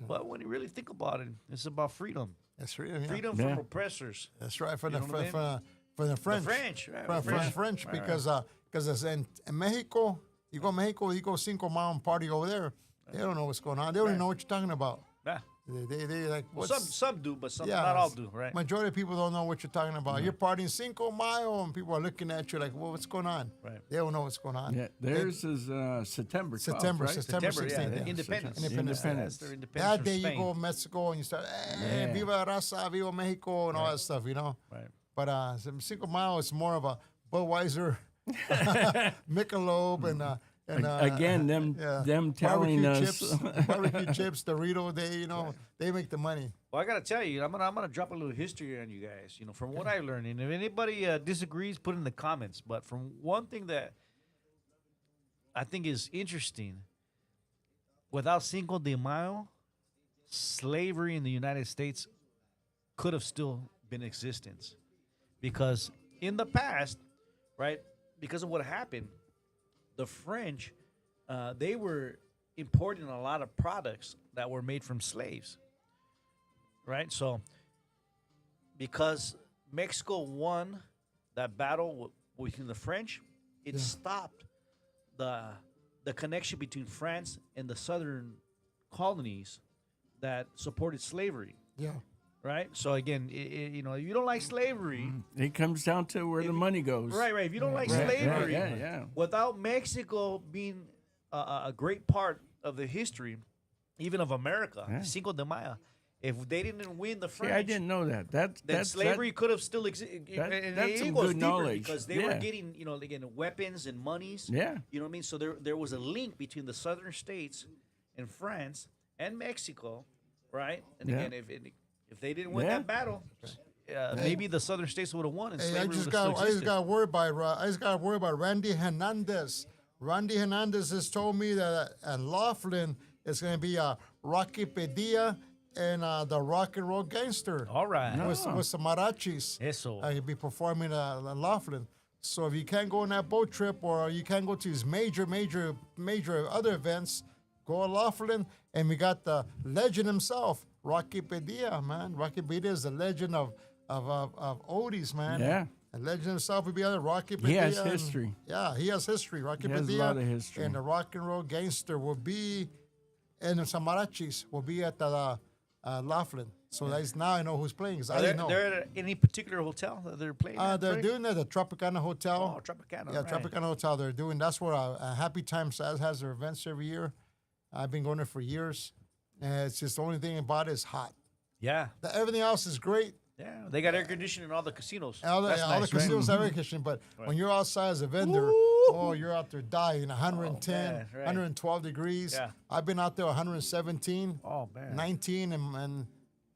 but when you really think about it, it's about freedom. That's right. Yeah. Freedom Yeah. from oppressors. That's right. For You know what I mean? for the French. French, right, For French. French, Right, because it's in Mexico. You go to Mexico, you go 5 Mile and party over there. They don't know what's going on. They don't even know what you're talking about. Yeah. They like Well, what's, some do, but some yeah, not all do, right? Majority of people don't know what you're talking about. You're partying 5 Mile, and people are looking at you like, well, what's going on? Right. They don't know what's going on. Yeah. Theirs is September 12th, September, right? September September, 16th. yeah, Yeah. Independence. Independence. That's their independence That day from you Spain. go to Mexico and you start, Yeah. Viva Raza, Viva Mexico, and all that stuff, you know. Right. But 5 Mile is more of a Budweiser, Michelob, and Again, them telling barbecue us. chips, barbecue chips, Dorito. They make the money. Well, I gotta tell you, I'm gonna drop a little history on you guys. You know, from what I learned, and if anybody disagrees, put it in the comments. But from one thing that I think is interesting, without Cinco de Mayo, slavery in the United States could have still been in existence, because in the past, right, because of what happened, the French, they were importing a lot of products that were made from slaves. Right, so because Mexico won that battle with the French, it stopped the connection between France and the southern colonies that supported slavery. Yeah. Right, so again, you know, if you don't like slavery, It comes down to where the money goes. right. If you don't like Right, slavery, yeah. without Mexico being a great part of the history, even of America, Cinco de Mayo. If they didn't win the French, See, I didn't know that. then slavery could have still existed. that's some good knowledge. Because they were Yeah. getting, you know, again, weapons and monies. Yeah. You know what I mean? So there was a link between the southern states and France and Mexico, right? And Yeah. again, if they didn't win Yeah. that battle, maybe the southern states would have won, and Hey, I slavery just would have got still existed. word by Randy Hernandez. Randy Hernandez has told me that at Laughlin it's going to be Rocky Padilla and the Rock and Roll Gangster. All right. With some marachis. Eso. He'll be performing at Laughlin. So if you can't go on that boat trip or you can't go to these major other events, go to Laughlin. And we got the legend himself, Rocky Padilla, man. Rocky Padilla is the legend of oldies, man. Yeah. The legend himself would be on the Rocky He Padilla. has and- history. Yeah, he has history. Rocky He has a Padilla lot of history. and the Rock and Roll Gangster will be, and the Samarachis will be at the Laughlin. So that's now I know who's playing. 'Cause I didn't know. They're at any particular hotel that they're playing at, They're Frank? doing it at the Tropicana Hotel. Oh, Tropicana. Yeah, right. Tropicana Hotel. They're doing. That's where Happy Times has their events every year. I've been going there for years. And it's just the only thing about it is hot. Yeah. Everything else is great. Yeah. They got air conditioning in all the casinos. All the That's nice, right? casinos have air conditioning, but when you're outside as a vendor, you're out there dying. 110, man, right. 112 degrees. Yeah. I've been out there 117, Oh, man. 19, and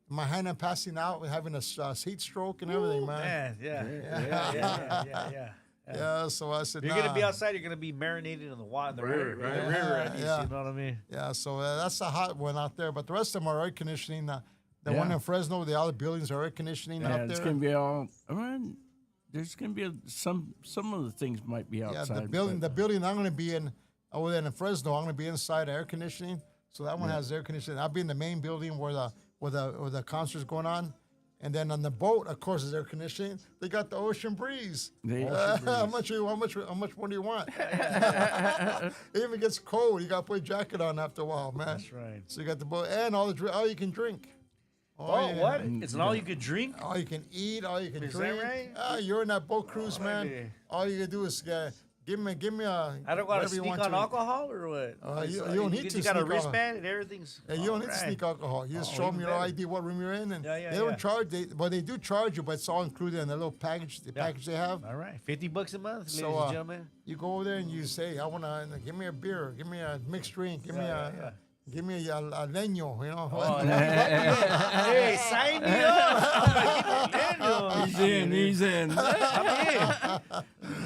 my hand and passing out, having a heat stroke and everything, man. Yeah. Yeah, so I said, You're gonna be outside. You're gonna be marinated in the water, in the river, at least. Yeah. You know what I mean? Yeah, so that's a hot one out there. But the rest of them are air conditioning. The one in Fresno, all the buildings are air conditioning out there. It's gonna be all. There's gonna be some of the things might be outside. Yeah, the building I'm gonna be in over there in Fresno, I'm gonna be inside air conditioning. So that one has air conditioning. I'll be in the main building where the concert's going on. And then on the boat, of course, is air conditioning. They got the ocean breeze. How much more do you want? It even gets cold. You got to put a jacket on after a while, man. That's right. So you got the boat and all you can drink. What? It's an all you could drink? All you can eat, all you can drink. Is that right? You're in that boat cruise, man. All you can do is give me a. I don't got to sneak on alcohol or what? You don't need to. You got a wristband and everything's. Yeah, you don't need to sneak alcohol. You just show them your ID, what room you're in, and they don't charge. They do charge you, but it's all included in the little package. The package they have. All right, $50 a month, ladies So, and gentlemen. You go over there and you say, "I wanna give me a beer, give me a mixed drink, give me a leño," you know. Hey, sign me up. He's in. I'm in.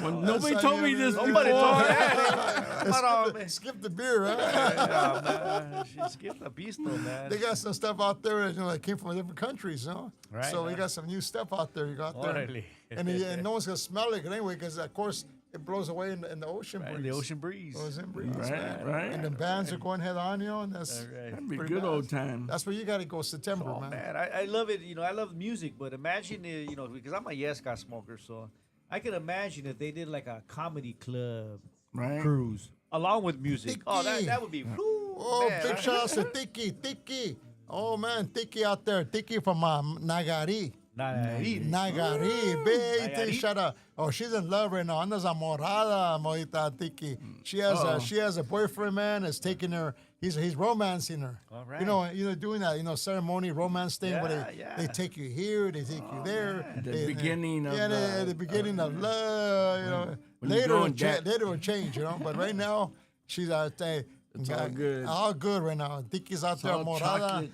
Well, nobody told me this Nobody before. told me that. Come on, man. Skip the beer, huh? Yeah, man. She skipped the pisto, man. They got some stuff out there that came from different countries, you know. Right, So we got some new stuff out there. You got there, Orale. and no one's gonna smell it anyway, because of course it blows away in the ocean breeze. The ocean breeze. Ocean breeze, Right, man. right. And the bands are going head on, you know, and that's That'd be pretty good bad. old time. That's where you got to go September, Oh, man, I love it. You know, I love music, but imagine, because I'm a Yes God smoker, so I can imagine if they did like a comedy club Right. cruise along with music. Oh, Tiki. that would be. Oh, man, big shout out to Tiki. Oh man, Tiki out there. Tiki from Nagari. Nagari, big Nayarit? shout out. Oh, she's in love right now. Andas amorada, Moita Tiki. She has a boyfriend, man. Is taking her. He's romancing her. All right. You know, doing that, ceremony romance thing where Yeah, they take you here, they take you there. The beginning of the beginning of love. You know, when you later go later it'll change. You know, but right now she's out there. It's all good. All good right now. Tiki's out there, all morada. chocolate,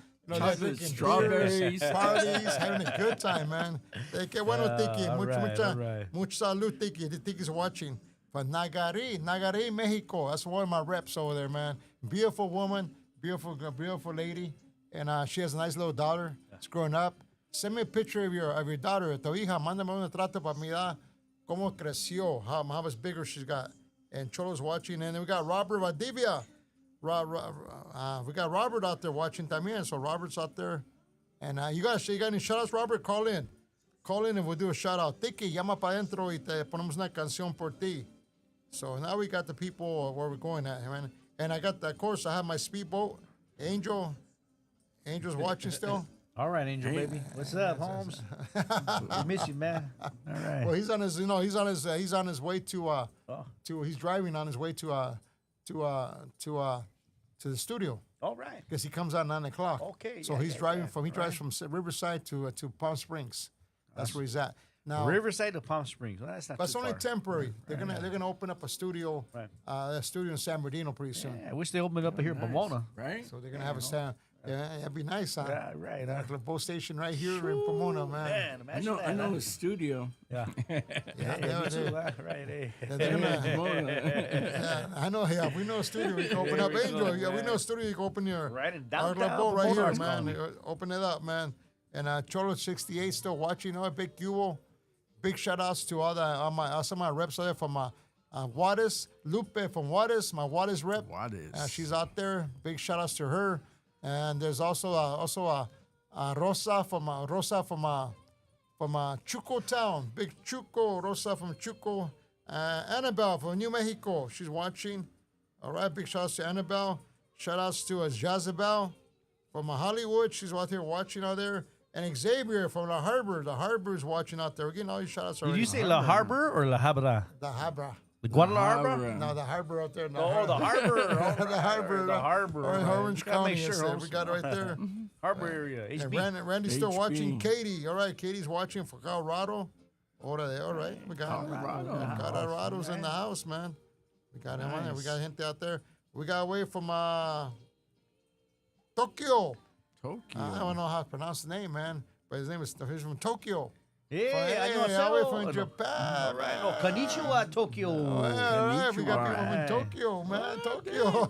Drinking strawberries. beers, parties, having a good time, man. Que bueno, Tiki. all Mucho right. salud, Tiki. The Tiki's watching. From Nagari, Mexico. That's one of my reps over there, man. Beautiful woman, beautiful lady, and she has a nice little daughter. It's growing up. Send me a picture of your daughter. Tu hija, mándame un retrato para mirar cómo creció, how much bigger she's got. And Cholo's watching, and then we got Robert Valdivia. We got Robert out there watching también. So Robert's out there, and you got any shout outs, Robert? Call in and we'll do a shout out. Tiki, llama para adentro y te ponemos una canción por ti. So now we got the people where we're going at, man. And I got, of course, I have my speedboat, Angel. Angel's watching still. All right, Angel baby. What's up, Holmes? We miss you, man. All right. Well, he's on his way he's driving on his way to the studio. All right. Because he comes out 9 o'clock. Okay, So yeah, he's yeah, driving yeah. he drives from Riverside to Palm Springs. That's where he's at now. Riverside to Palm Springs. Well, that's not But it's too only far. temporary. They're gonna open up a studio, Right. a studio in San Bernardino pretty soon. Yeah, I wish they opened up here in Pomona. Right? So they're gonna have a sound. Yeah, that'd be nice, huh? Yeah, right. Like the boat station right here in Pomona, man. Man, I imagine know that. the studio. Yeah. Yeah, Me too, right, hey. they're gonna, yeah, I know. Yeah, we know a studio you can open up. we Angel, go, yeah, we man. know a studio you can open your Right in our downtown boat right Pomona, here, it's man. called. Open it up, man. And Cholo 68 still watching. Oh, big Cubo. Big shout outs to some of my reps out there from Juarez, Lupe from Juarez, my Juarez rep. Juarez. She's out there. Big shout outs to her. And there's also Rosa from Chuco town. Big Chuco, Rosa from Chuco. Annabelle from New Mexico. She's watching. All right, big shout outs to Annabelle. Shout outs to Jazabelle from Hollywood. She's out here watching out there. And Xavier from La Harbor. The Harbor is watching out there. We're getting all these shout outs Did already. you say La Harbor or La Habra? The Harbor. The Guadalajara? Harbor. No, the Harbor out there. Oh, the Harbor. The Harbor. The Harbor. Or in right. Orange Gotta make County. sure, Yes, Holmes. we got it right there. Harbor area. And HB. Randy's still HB. watching. Katie. All right, Katie's watching for Colorado. All right. We got Colorado's in the house, man. We got him on there. We got gente out there. We got away from Tokyo. Tokyo. I don't know how to pronounce the name, man. But his name is he's from Tokyo. Yeah, all the way from Japan. All right. No, konnichiwa, Tokyo. All right, we got people Konnichiwa. from Tokyo, man. Tokyo.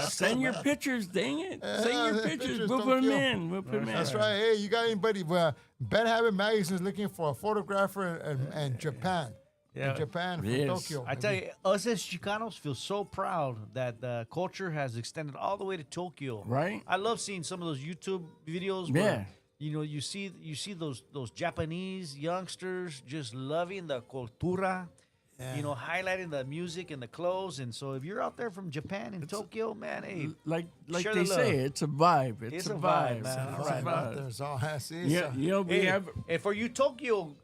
Send your pictures, dang it. Send your send pictures. pictures, We'll put them Tokyo. in. We'll put them in. That's right. Hey, you got anybody? Bad Habit Magazine is looking for a photographer in Japan. Yeah. In Japan, from Yes. Tokyo. I tell you, us as Chicanos feel so proud that the culture has extended all the way to Tokyo. Right? I love seeing some of those YouTube videos Yeah. where you see those Japanese youngsters just loving the cultura, highlighting the music and the clothes. And so if you're out there from Japan and Tokyo, man, hey, Like share they the say, love. it's a vibe. It's a vibe. man. It's All a right, vibe. There's all I see. Yeah, we Hey, have. and for you Tokyo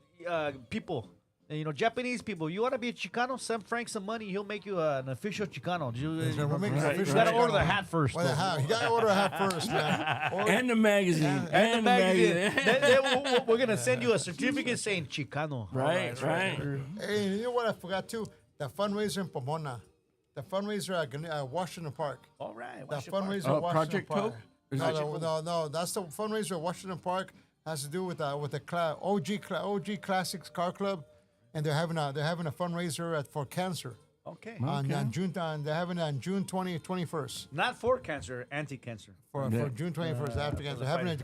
people, Japanese people, you want to be a Chicano, send Frank some money. He'll make you an official Chicano. We'll make an official You got to order the Chicano. hat first. Well, the though. hat. You got to order a hat first, man. And the magazine. And the magazine. magazine. Then we're gonna send you a certificate saying Chicano. Right. Hey, you know what I forgot too? The fundraiser in Pomona. The fundraiser at Washington Park. All right. The what's your part? fundraiser Oh, at Washington Project Park. Hope? Is No. That's the fundraiser at Washington Park. Has to do with the OG Classics Car Club, and they're having a fundraiser for cancer. Okay. On June, they're having it on June 21st. Not for cancer, anti-cancer. For June 21st after cancer. They're having a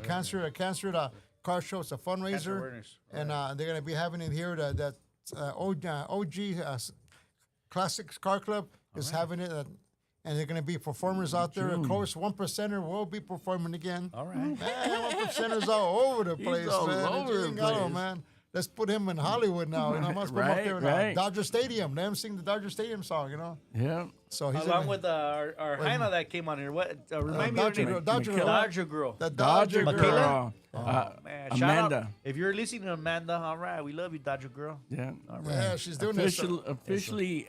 cancer car show. It's a fundraiser, Cancer awareness. and they're gonna be having it here. That OG Classics Car Club is having it, and they're gonna be performers out there. Of course, 1%er will be performing again. All right. Man, 1%er's all over the place, all man. over the Chingado, place. man. Let's put him in Hollywood now. Let's put him up there in Right. Dodger Stadium. Let him sing the Dodger Stadium song. Yeah. So he's Along with our Hina that came on here. What? Remind me of Dodger her name. Girl. Dodger Girl. Dodger Girl. The Dodger Dodger girl. Girl. Man, shout Amanda. out. If you're listening to Amanda, all right, we love you, Dodger Girl. Yeah. Yeah, she's doing this. Officially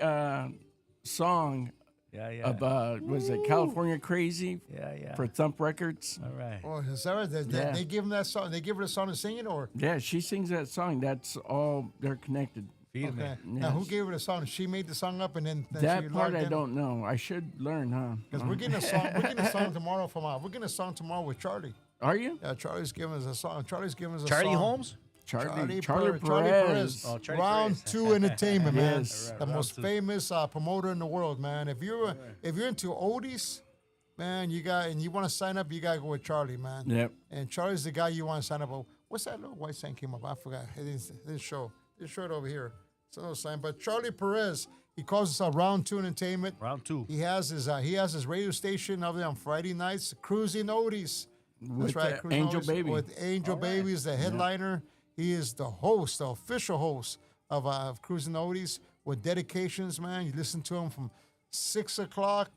song Yeah. of was it California Crazy Yeah. for Thump Records. All right. Oh, is that right? Yeah. They give him that song. They give her a song to sing it, or Yeah, she sings that song. That's all. They're connected. okay. Now who gave her the song? She made the song up, and then That she part logged I in? don't know. I should learn, huh? Because we're getting a song. We're getting a song tomorrow we're getting a song tomorrow with Charlie. Are you? Yeah, Charlie's giving us a song. Charlie's giving us a Charlie song. Holmes? Charlie Charlie Perez. Oh, Charlie Round Perez. 2 Entertainment, man. Yes. The most famous promoter in the world, man. If you're into oldies, man, you want to sign up, you gotta go with Charlie, man. Yep. And Charlie's the guy you want to sign up. What's that little white sign came up? I forgot. It didn't show. It showed over here. It's a little sign. But Charlie Perez, he calls us Round 2 Entertainment. Round 2. He has his radio station over there on Friday nights, Cruising Oldies. With That's right, Cruising Angel Oldies Baby. With Angel Baby is the headliner. He is the host, the official host of Cruising Oldies with dedications, man. You listen to him from 6 o'clock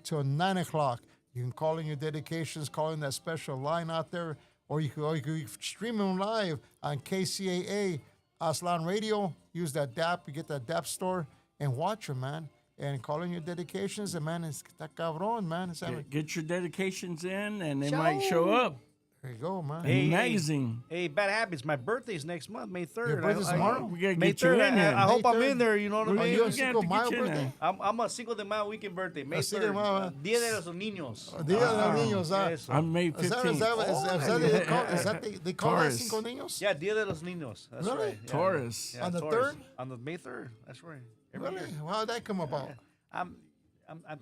till 9 o'clock. You can call in your dedications, call in that special line out there, or you can stream them live on KCAA Aslan Radio. Use that DAP, you get that DAP store, and watch them, man. And call in your dedications, and man, it's that cabrón, man. Get your dedications in, and they might show up. There you go, man. in the magazine. Hey, Bad Habits. My birthday's next month, May 3rd. Your birthday's tomorrow? We gotta May get you 3rd. in there. I hope May I'm 3rd. in there. You know what I Are mean? you a got Cinco to de Mayo get you in birthday? I'm a Cinco de Mayo weekend birthday. May 3rd. Cinco de Mayo. Dia de los Niños. Dia de los Niños, Eso. I'm May Is that 15th. they call that Taurus. Cinco Niños? Yeah, Dia de los Niños. That's Really? right. Yeah. Taurus. Yeah, On the Taurus. 3rd? On the May 3rd. That's right. Every Really? year. How did that come about? I'm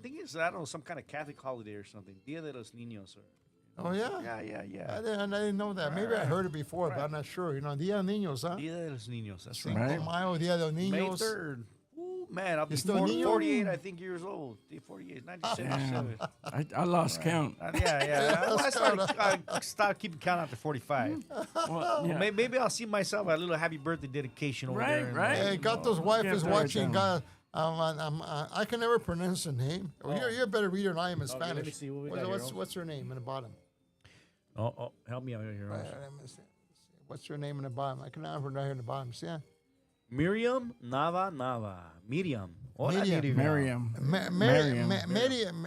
thinking it's, I don't know, some kind of Catholic holiday or something. Dia de los Niños. Oh, yeah? Yeah. I didn't know that. Maybe I heard it before, but I'm not sure. Dia de los Niños, huh? Dia de los Niños. That's Cinco right. Right. de Mayo, Dia de los May Niños. 3rd. Ooh, man, I'll be still a niño? 48, I think, years old. 48, 97. Damn. I lost count. Yeah. I stopped keeping count after 45. Well, yeah. Maybe I'll see myself a little happy birthday dedication over Right, there. right. Hey, Gato's wife Get is that watching. down. I can never pronounce the name. You're a better reader than I am in Okay, let Spanish. me see what we got here. What's her name in the bottom? Oh, help me out here. Let me see. What's her name in the bottom? I can remember right here in the bottom. See? Miriam Nava. Miriam. Hola, Miriam. Miriam.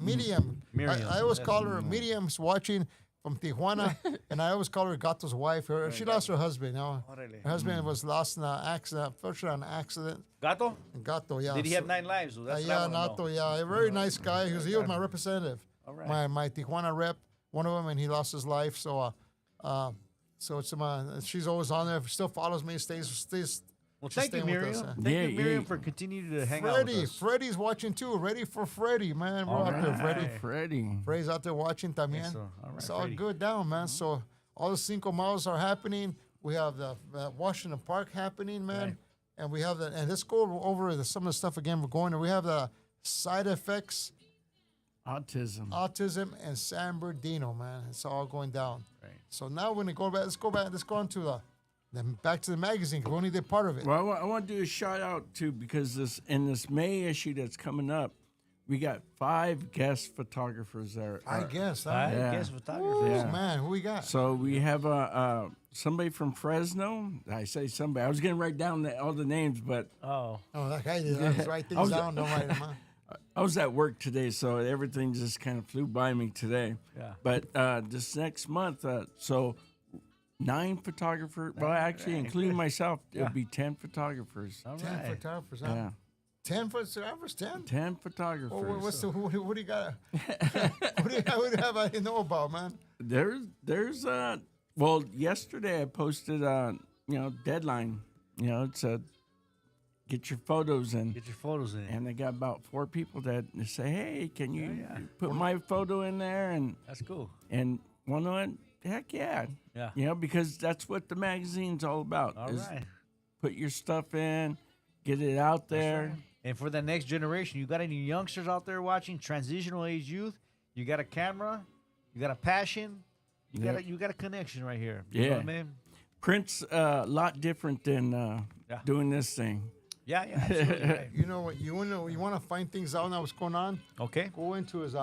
Medium. Miriam. I always call her Medium's watching from Tijuana, and I always call her Gato's wife. She lost her husband. Her husband was lost in an accident, unfortunately, an accident. Gato? Gato, yeah. Did he have 9 lives? That's what I Yeah, wanna know. Nato, yeah. A very nice guy. He was my representative. All right. My Tijuana rep. one of them, and he lost his life. So it's she's always on there. Still follows me. Stays. Well, she's thank you, staying with us, Miriam. yeah. Thank you, Miriam, for continuing to hang out with us. Freddie's watching too. Ready for Freddie, man. We're All out there, right. Freddie. Freddie's out there watching también. Eso. All right, It's all Freddie. good down, man. So all the Cinco Miles are happening. We have the Washington Park happening, man. Right. And we have and let's go over some of the stuff again. We're going to, we have the side effects, autism, and San Bernardino, man. It's all going down. Right. So now we're gonna go back. Let's go on to back to the magazine. 'Cause we only did part of it. Well, I want to do a shout out too, because in this May issue that's coming up, we got 5 guest photographers there. I guess. I Yeah. guess Ooh, photographers. man, who we got? So we have somebody from Fresno. I say somebody. I was going to write down all the names, but Oh. Oh, that guy did. I just write things down. Don't write them down. I was at work today, so everything just kind of flew by me today. Yeah. But this next month, so 9 photographers. Well, actually, including myself, it'll be 10 photographers. All 10 right. photographers. Huh? Yeah, 10 photographers. 10. 10 photographers. What do you got? What do you have I didn't know about, man? There's well, yesterday I posted deadline. It's get your photos in. Get your photos in. And I got about 4 people that say, "Hey, can you Yeah. put my photo in there?" That's cool. And one went, "Heck yeah!" Yeah. Because that's what the magazine's all about. All is right. Put your stuff in, get it out there. Right. And for the next generation, you got any youngsters out there watching, transitional age youth? You got a camera, you got a passion, you got a connection right here. You know what I mean? Print's a lot different than doing this thing. Yeah, absolutely. Right. You know what? You want to find things out now. What's going on? Okay. Go into his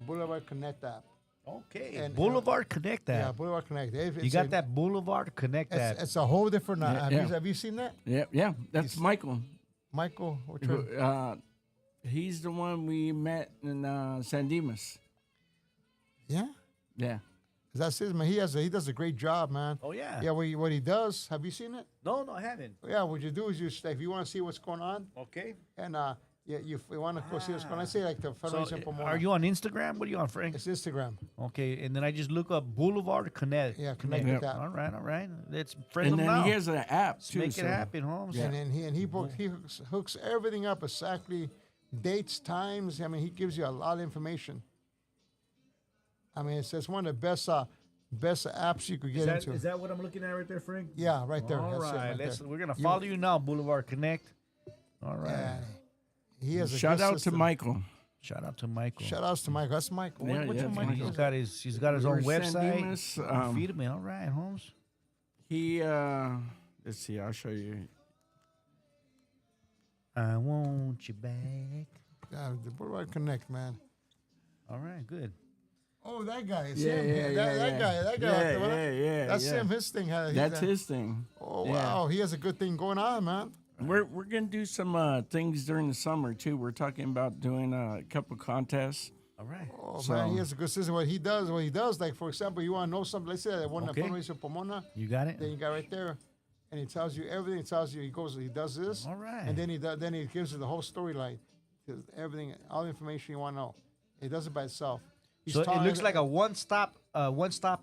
Boulevard Connect app. Okay. And, Boulevard Connect that. Yeah, Boulevard Connect. You got that Boulevard Connect that. It's a whole different. Yeah. Have you seen that, Yeah. That's Michael. Michael? Which one? He's the one we met in San Dimas. Yeah. Yeah. That's his man. He does a great job, man. Oh, yeah. Yeah. What he does? Have you seen it? No, I haven't. Yeah. What you do is if you want to see what's going on, Okay. and you want to go see what's going on. I say like the So, fundraising in Pomona. are you on Instagram? What are you on, Frank? It's Instagram. Okay, and then I just look up Boulevard Connect. Yeah, connect with that. All right. Let's friend And them then now. he has an app Let's too. make it happen, Holmes. And then he hooks everything up exactly, dates, times. I mean, he gives you a lot of information. I mean, it's one of the best apps you could get into. Is that what I'm looking at right there, Frank? Yeah, right there. All That's it right, there. we're gonna follow you now, Boulevard Connect. All right. Yeah. He has a Shout good out system. to Michael. Shout out to Michael. Shout outs to Michael. That's Michael. Yeah, What's yeah, your it's Michael? Michael. He's got his own We're San website. Dimas, Feed him. All right, Holmes. He let's see, I'll show you. I want you back. Yeah, the Boulevard Connect, man. All right, good. Oh, that guy. It's Yeah, him. yeah, That guy. Yeah. That's him. His thing. That's his thing. Oh, Yeah. wow. He has a good thing going on, man. We're gonna do some things during the summer too. We're talking about doing a couple contests. All right. Oh, So- man. He has a good system. What he does, like, for example, you want to know something. Let's say that one Okay. fundraiser in Pomona. You got it? Then you got right there. And he tells you everything. He tells you, he does this. All right. And then he gives you the whole storyline. Everything, all the information you want to know. He does it by itself. He's So it talking- looks like a one-stop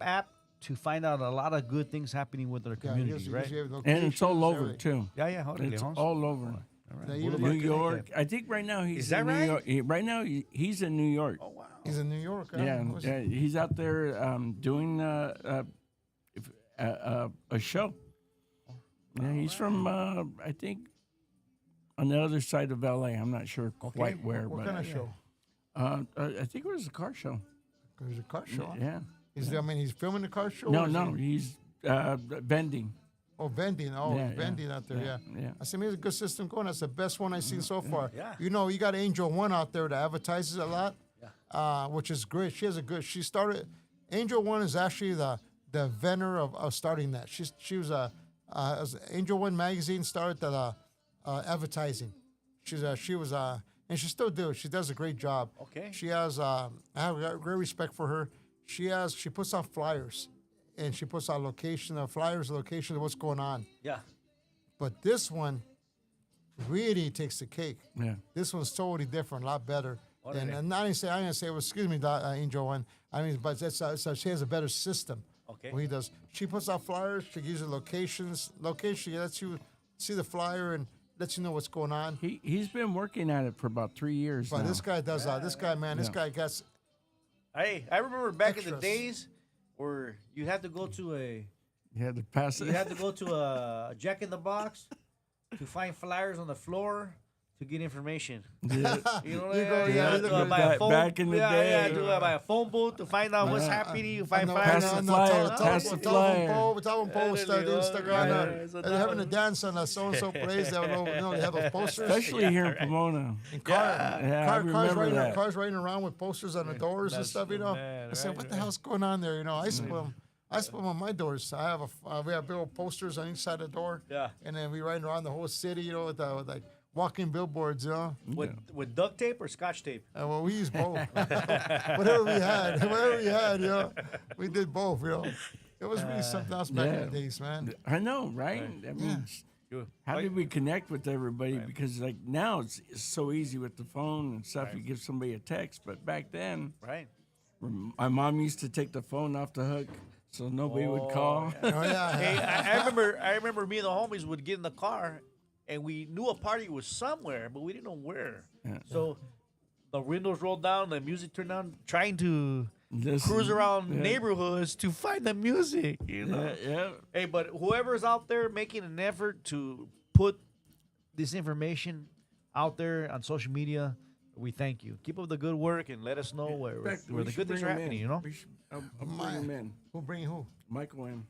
app to find out a lot of good things happening with our Yeah, he community, gives you right? every And it's all location, over everything. too. Yeah, totally, It's Holmes. all over. All right. They even- Boulevard New Connect York. that. I think right now he's Is that in New right? York. Right now he's in New York. Oh wow. He's in New York. Huh? Yeah, What's- he's out there doing a show. Yeah, he's from I think on the other side of LA. I'm not sure quite where, What but kind of show? I think it was a car show. There's a car show. Huh? Yeah. He's filming the car show. No, or is no, he- he's vending. Oh, vending. Oh, Yeah, vending out there. Yeah. yeah. I said, he has a good system going. That's the best one I've seen so far. Yeah. You know, you got Angel One out there that advertises a lot, which is great. She started. Angel One is actually the inventor of starting that. She was Angel One magazine started the advertising. She was and she still does. She does a great job. Okay. She has I have great respect for her. She puts out flyers, and she puts out location of what's going on. Yeah. But this one really takes the cake. Yeah. This one's totally different, a lot better. And I didn't say, well, excuse me, Angel One. I mean, but that's so she has a better system. Okay. What he does, she puts out flyers. She gives you locations. She lets you see the flyer and lets you know what's going on. He's been working at it for about 3 years But now. this guy does. This guy, man, this guy gets. Hey, I remember back in the Extras. days where you had to go to You had to pass it. you had to go to a Jack in the Box to find flyers on the floor to get information. Yeah. You know, You go, you yeah, had to look go at by a phone. back in the day. Yeah, to by a phone booth to find out what's happening. You find flyers. Pass the flyer, pass the flyer. Telephone pole stuff. They stuck around. They're having a dance on a so-and-so place. They have those posters. Especially here in Pomona. And I remember that. cars riding around with posters on the doors and stuff, you know. I said, what the hell's going on there? You know, I split them on my doors. I have we have big old posters on each side of the door. Yeah. And then we ride around the whole city, you know, with like walking billboards, you know. With duct tape or scotch tape? Well, we used both. whatever we had, you know. We did both, you know. It was really something else back in the days, man. I know, right? I mean, how did we connect with everybody? Because like now it's so easy with the phone and stuff. You give somebody a text, but back then, Right. my mom used to take the phone off the hook so nobody would call. Oh, yeah. Hey, I remember me and the homies would get in the car, and we knew a party was somewhere, but we didn't know where. Yeah. So the windows rolled down, the music turned down, trying to Listen, cruise around neighborhoods to find the music. You know. Yeah. Hey, but whoever's out there making an effort to put this information out there on social media, we thank you. Keep up the good work and let us know where the good things are happening. You know. I'll bring him in. Who bring who? Michael in.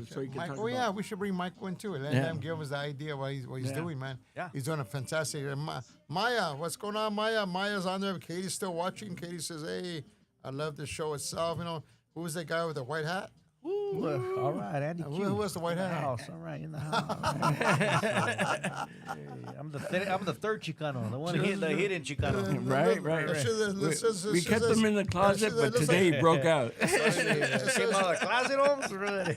So you can Mike, talk oh, yeah, about- we should bring Michael in too. Let Yeah. him give us the idea what he's doing, man. Yeah. He's doing a fantastic. Maya, what's going on, Maya? Maya's on there. Katie's still watching. Katie says, hey, I love the show itself. You know, who was that guy with the white hat? Ooh, all right, Andy. Who was the white In the hat? house, all right, in the house. Hey, I'm the third Chicano, the one the hidden Chicano. Right. We kept them in the closet, but today he broke out. Came out of the closet, Holmes. Really?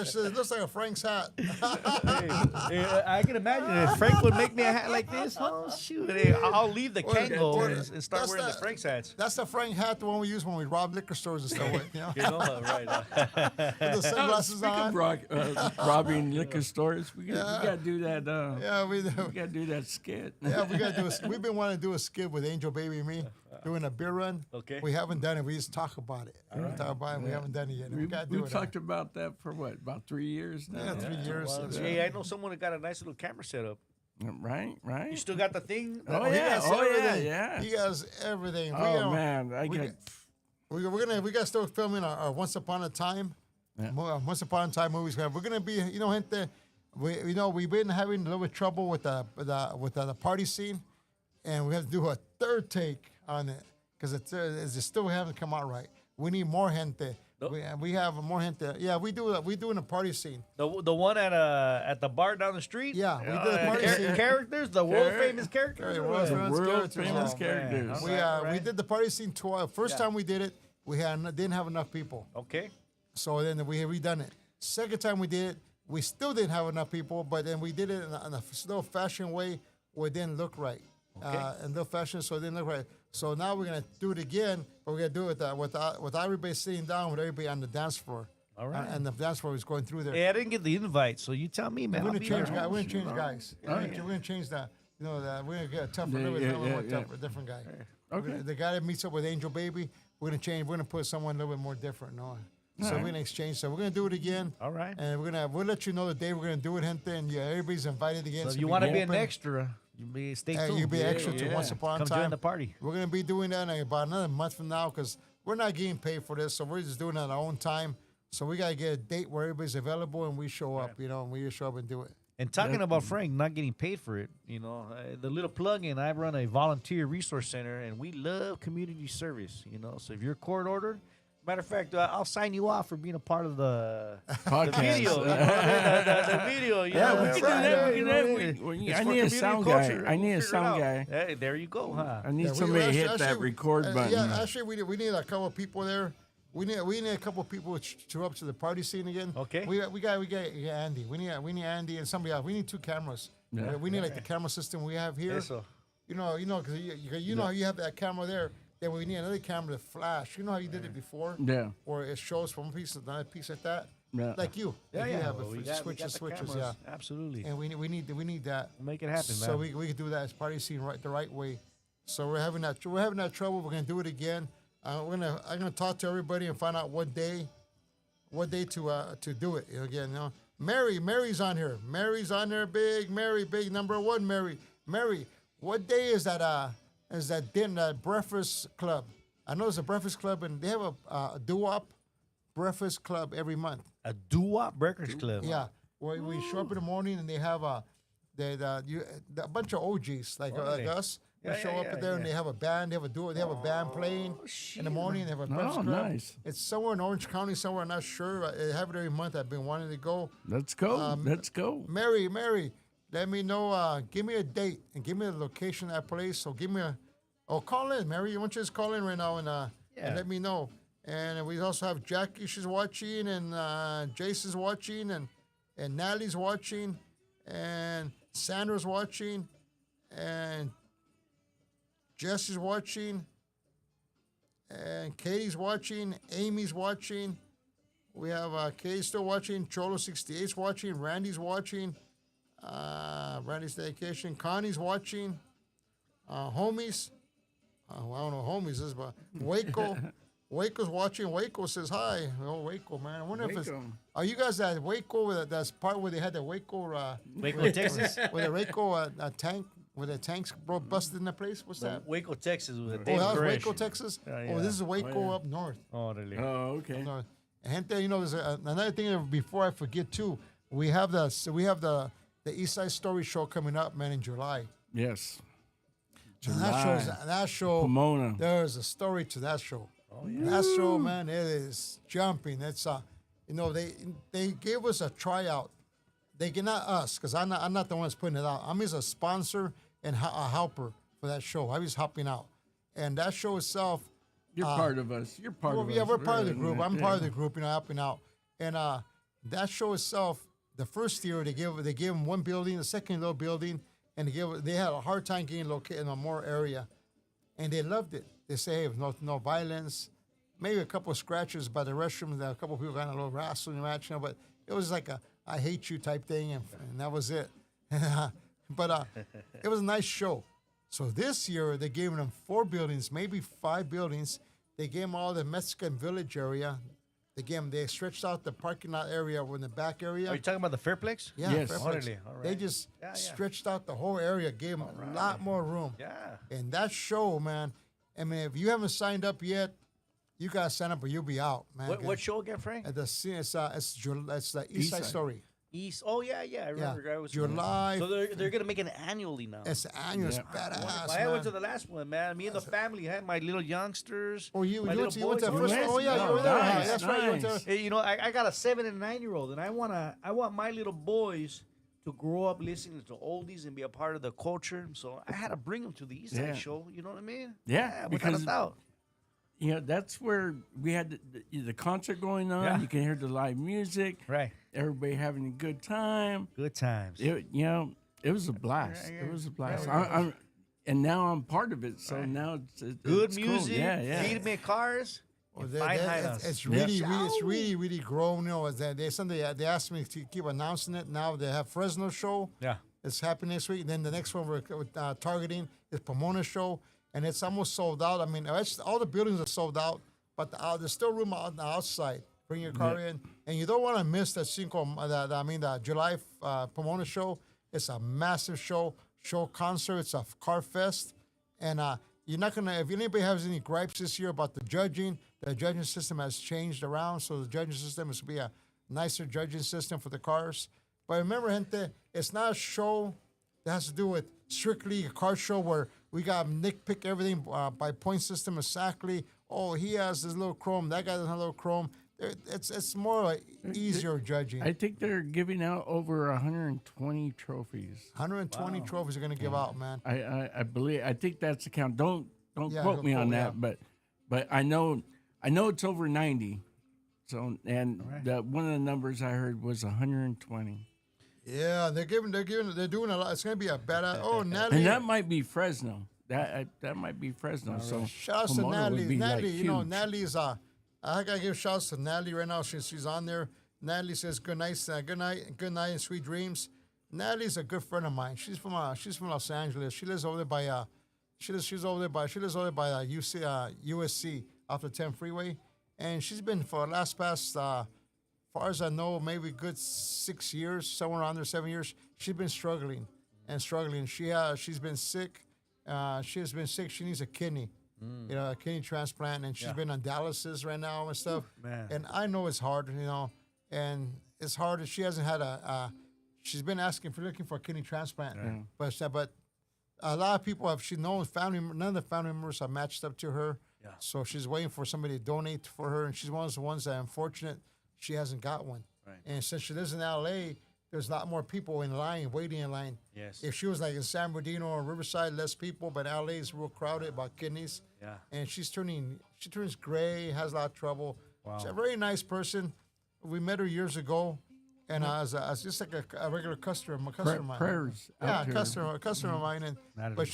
She says, looks like a Frank's hat. Hey, I can imagine if Frank would make me a hat like this. Oh shoot! Hey, I'll leave the Kango and start That's wearing the that- Frank's hats. That's the Frank hat, the one we use when we rob liquor stores and stuff with, you know? You know, right? With the sunglasses Speaking on. of robbing liquor stores, we gotta do that. Yeah, We gotta do that skit. Yeah, we gotta do. We've been wanting to do a skit with Angel Baby and me, doing a beer run. Okay. We haven't done it. We just talk about it. We talk about it. We haven't done it yet. We gotta do We've it. talked about that for what, about 3 years now? Yeah, 3 years. Well, hey, I know someone that got a nice little camera set up. Right. You still got the thing? Oh, He yeah. has Oh, yeah. everything. Yeah. He has everything. Oh, man. We gotta start filming our Once Upon a Time. Yeah. Once Upon a Time movies. We're gonna be, you know, gente. We've been having a little bit of trouble with the party scene, and we have to do a third take on it because it still haven't come out right. We need more gente. We have more gente. Yeah, we doing a party scene. The one at the bar down the street. Yeah, we did a party scene. Characters, the world famous characters. Yeah, or world what? famous World characters. famous Oh, characters. man. We did the party scene twice. First time we did it, we didn't have enough people. Okay. So then we redone it. Second time we did it, we still didn't have enough people, but then we did it in a slow fashion way where it didn't look right. In little fashion, so it didn't look right. So now we're gonna do it again, but we're gonna do it with everybody sitting down, with everybody on the dance floor. All right. And the dance floor is going through there. Hey, I didn't get the invite, so you tell me, man. We're I'll gonna be change there. guys. We're gonna change guys. We're gonna change that. You know that we're gonna get a tougher, tougher, different guy. Okay. The guy that meets up with Angel Baby, we're gonna change. We're gonna put someone a little bit more different. No. So we're gonna exchange. So we're gonna do it again. All right. And we'll let you know the day we're gonna do it, gente. And yeah, everybody's invited again. So It's if you gonna want to be an open. extra, stay tuned. You be extra to Once Upon a Come Time. join the party. We're gonna be doing that in about another month from now because we're not getting paid for this, so we're just doing it on our own time. So we gotta get a date where everybody's available and we show up. You know, and we just show up and do it. And talking about Frank not getting paid for it, you know, the little plug-in, I run a volunteer resource center, and we love community service, you know. So if you're court ordered, matter of fact, I'll sign you off for being a part of the Podcast. video. You know, the video. You know, we can do that. We can do that. It's I for need a community sound culture. guy. I need a We'll figure it sound out. guy. Hey, there you go, huh? I need somebody to hit that record button. Yeah, actually, we need a couple of people there. We need a couple of people to show up to the party scene again. Okay. We got Andy. We need Andy and somebody else. We need 2 cameras. Yeah. We need like the camera system we have here. Eso. because you know how you have that camera there. Then we need another camera to flash. You know how you did it before? Yeah. Where it shows from one piece to another piece like that. Yeah. Like you. Yeah, Like you yeah. have well, it we for got switches, the switches, cameras. yeah. Absolutely. And we need that. We'll make it happen, man. So we could do that as party scene the right way. So we're having that trouble. We're gonna do it again. I'm gonna talk to everybody and find out what day to do it. Again, Mary's on here. Mary's on there, big Mary, big number one Mary. Mary, what day is that? Is that dinner breakfast club? I know it's a breakfast club, and they have a doo-wop breakfast club every month. A doo-wop breakfast club. Yeah, where we show up in the morning and they have a bunch of OGs like us. We Yeah, show yeah, up yeah, there and yeah. they have a band. They have a band playing in the morning. They have a breakfast club. Nice. It's somewhere in Orange County, somewhere. I'm not sure. They have it every month. I've been wanting to go. Let's go. Let's go. Mary, let me know. Give me a date and give me the location of that place. So give me call in, Mary. You want to just call in right now and let me know. And we also have Jackie. She's watching, and Jason's watching, and Natalie's watching, and Sandra's watching, and Jesse's watching, and Katie's watching, Amy's watching. We have Katie still watching, Cholo68's watching, Randy's watching, Randy's dedication, Connie's watching, homies. I don't know who homies is, but Waco's watching. Waco says hi. Oh, Waco, man. I wonder if it's. Are you guys at Waco? That's part where they had the Waco. Waco, Texas. With the Waco tank. Where the tanks busted in the place? What's that? Waco, Texas. With a Oh, Dave that was Koresh. Waco, Texas? Yeah. Oh, this is Waco up north. Oh, really? Oh, okay. Up north. And gente, there's another thing that before I forget too. We have the East Side Story show coming up, man, in July. Yes. And that show. Pomona. There's a story to that show. Oh, yeah. That show, man, it is jumping. It's they gave us a tryout. They get not us, because I'm not the one that's putting it out. I'm just a sponsor and a helper for that show. I was helping out, and that show itself. You're part of us. You're part of us. Yeah, we're part of the group. I'm Yeah. part of the group, helping out. And that show itself, the first year they gave them one building, the second little building, and they had a hard time getting located in a more area, and they loved it. They say, hey, no violence, maybe a couple of scratches by the restroom. A couple of people got in a little wrestling match, but it was like a I hate you type thing, and that was it. But it was a nice show. So this year they gave them 4 buildings, maybe 5 buildings. They gave them all the Mexican Village area. They stretched out the parking lot area in the back area. Are you talking about the Fairplex? Yeah, Yes. Fairplex. Oh, really? All right. They just Yeah, yeah. stretched out the whole area, gave them a lot more room. Yeah. And that show, man, I mean, if you haven't signed up yet, you got to sign up or you'll be out, man. What show again, Frank? It's the East Side Side. Story. East. Oh, yeah. I remember. Yeah. I was July. So they're going to make it annually now. It's annual. It's Yeah. badass, I went to man. the last one, man. Me and the family had my little youngsters. Oh, you my went to little the boys. first Yes. one? Oh, yeah, No, you were there. nice, That's right. You went nice. to, Hey, I got a 7 and 9-year-old, and I want my little boys to grow up listening to oldies and be a part of the culture. So I had to bring them to the East Side Yeah. show. You know what I mean? Yeah, without because- a doubt. That's where we had the concert going on. Yeah. You can hear the live music. Right. Everybody having a good time. Good times. It was a blast. Yeah, It was a blast. yeah. And now I'm part of it. So now it's Good it's cool. music. Yeah. Feed me cars. well, and they- fight they- hideouts. it's Yeah. really grown. They asked me to keep announcing it. Now they have Fresno show. Yeah. It's happening next week. And then the next one we're targeting is Pomona show. And it's almost sold out. I mean, all the buildings are sold out, but there's still room on the outside. Bring your car in. And you don't want to miss the July Pomona show. It's a massive show concert. It's a car fest. And you're not going to, if anybody has any gripes this year about the judging system has changed around. So the judging system is to be a nicer judging system for the cars. But remember, gente, it's not a show that has to do with strictly a car show where we got nitpick everything by point system exactly. Oh, he has this little chrome. That guy doesn't have a little chrome. It's more like easier judging. I think they're giving out over 120 trophies. 120 trophies are going to give out, man. I believe. I think that's the count. Don't Yeah, quote don't me on quote, that, but I know it's over 90. So one of the numbers I heard was 120. Yeah, they're doing a lot. It's gonna be a better. Oh, Natalie. And that might be Fresno. That might be Fresno. So shouts to Pomona would Natalie. be, Natalie, like, you know, huge. Natalie's I gotta give shouts to Natalie right now. She's on there. Natalie says good night, and sweet dreams. Natalie's a good friend of mine. She's from Los Angeles. She lives over there by she lives over there by USC off the 10 freeway, and she's been for the past far as I know, maybe good 6 years, somewhere around there, 7 years. She's been struggling. She's been sick. She has been sick. She needs a kidney, a kidney transplant, and she's been on dialysis right now and stuff. Man. And I know it's hard, and it's hard. She hasn't had she's been looking for a kidney transplant, but a lot of people none of the family members have matched up to her. Yeah. So she's waiting for somebody to donate for her, and she's one of the ones that, unfortunate, she hasn't got one. Right. And since she lives in L.A., there's a lot more people waiting in line. Yes. If she was like in San Bernardino or Riverside, less people, but L.A. is real crowded about kidneys. Yeah. And she turns gray, has a lot of trouble. Wow. She's a very nice person. We met her years ago, and as just like a regular customer of mine. Prayers. Yeah, out a there. customer of mine. But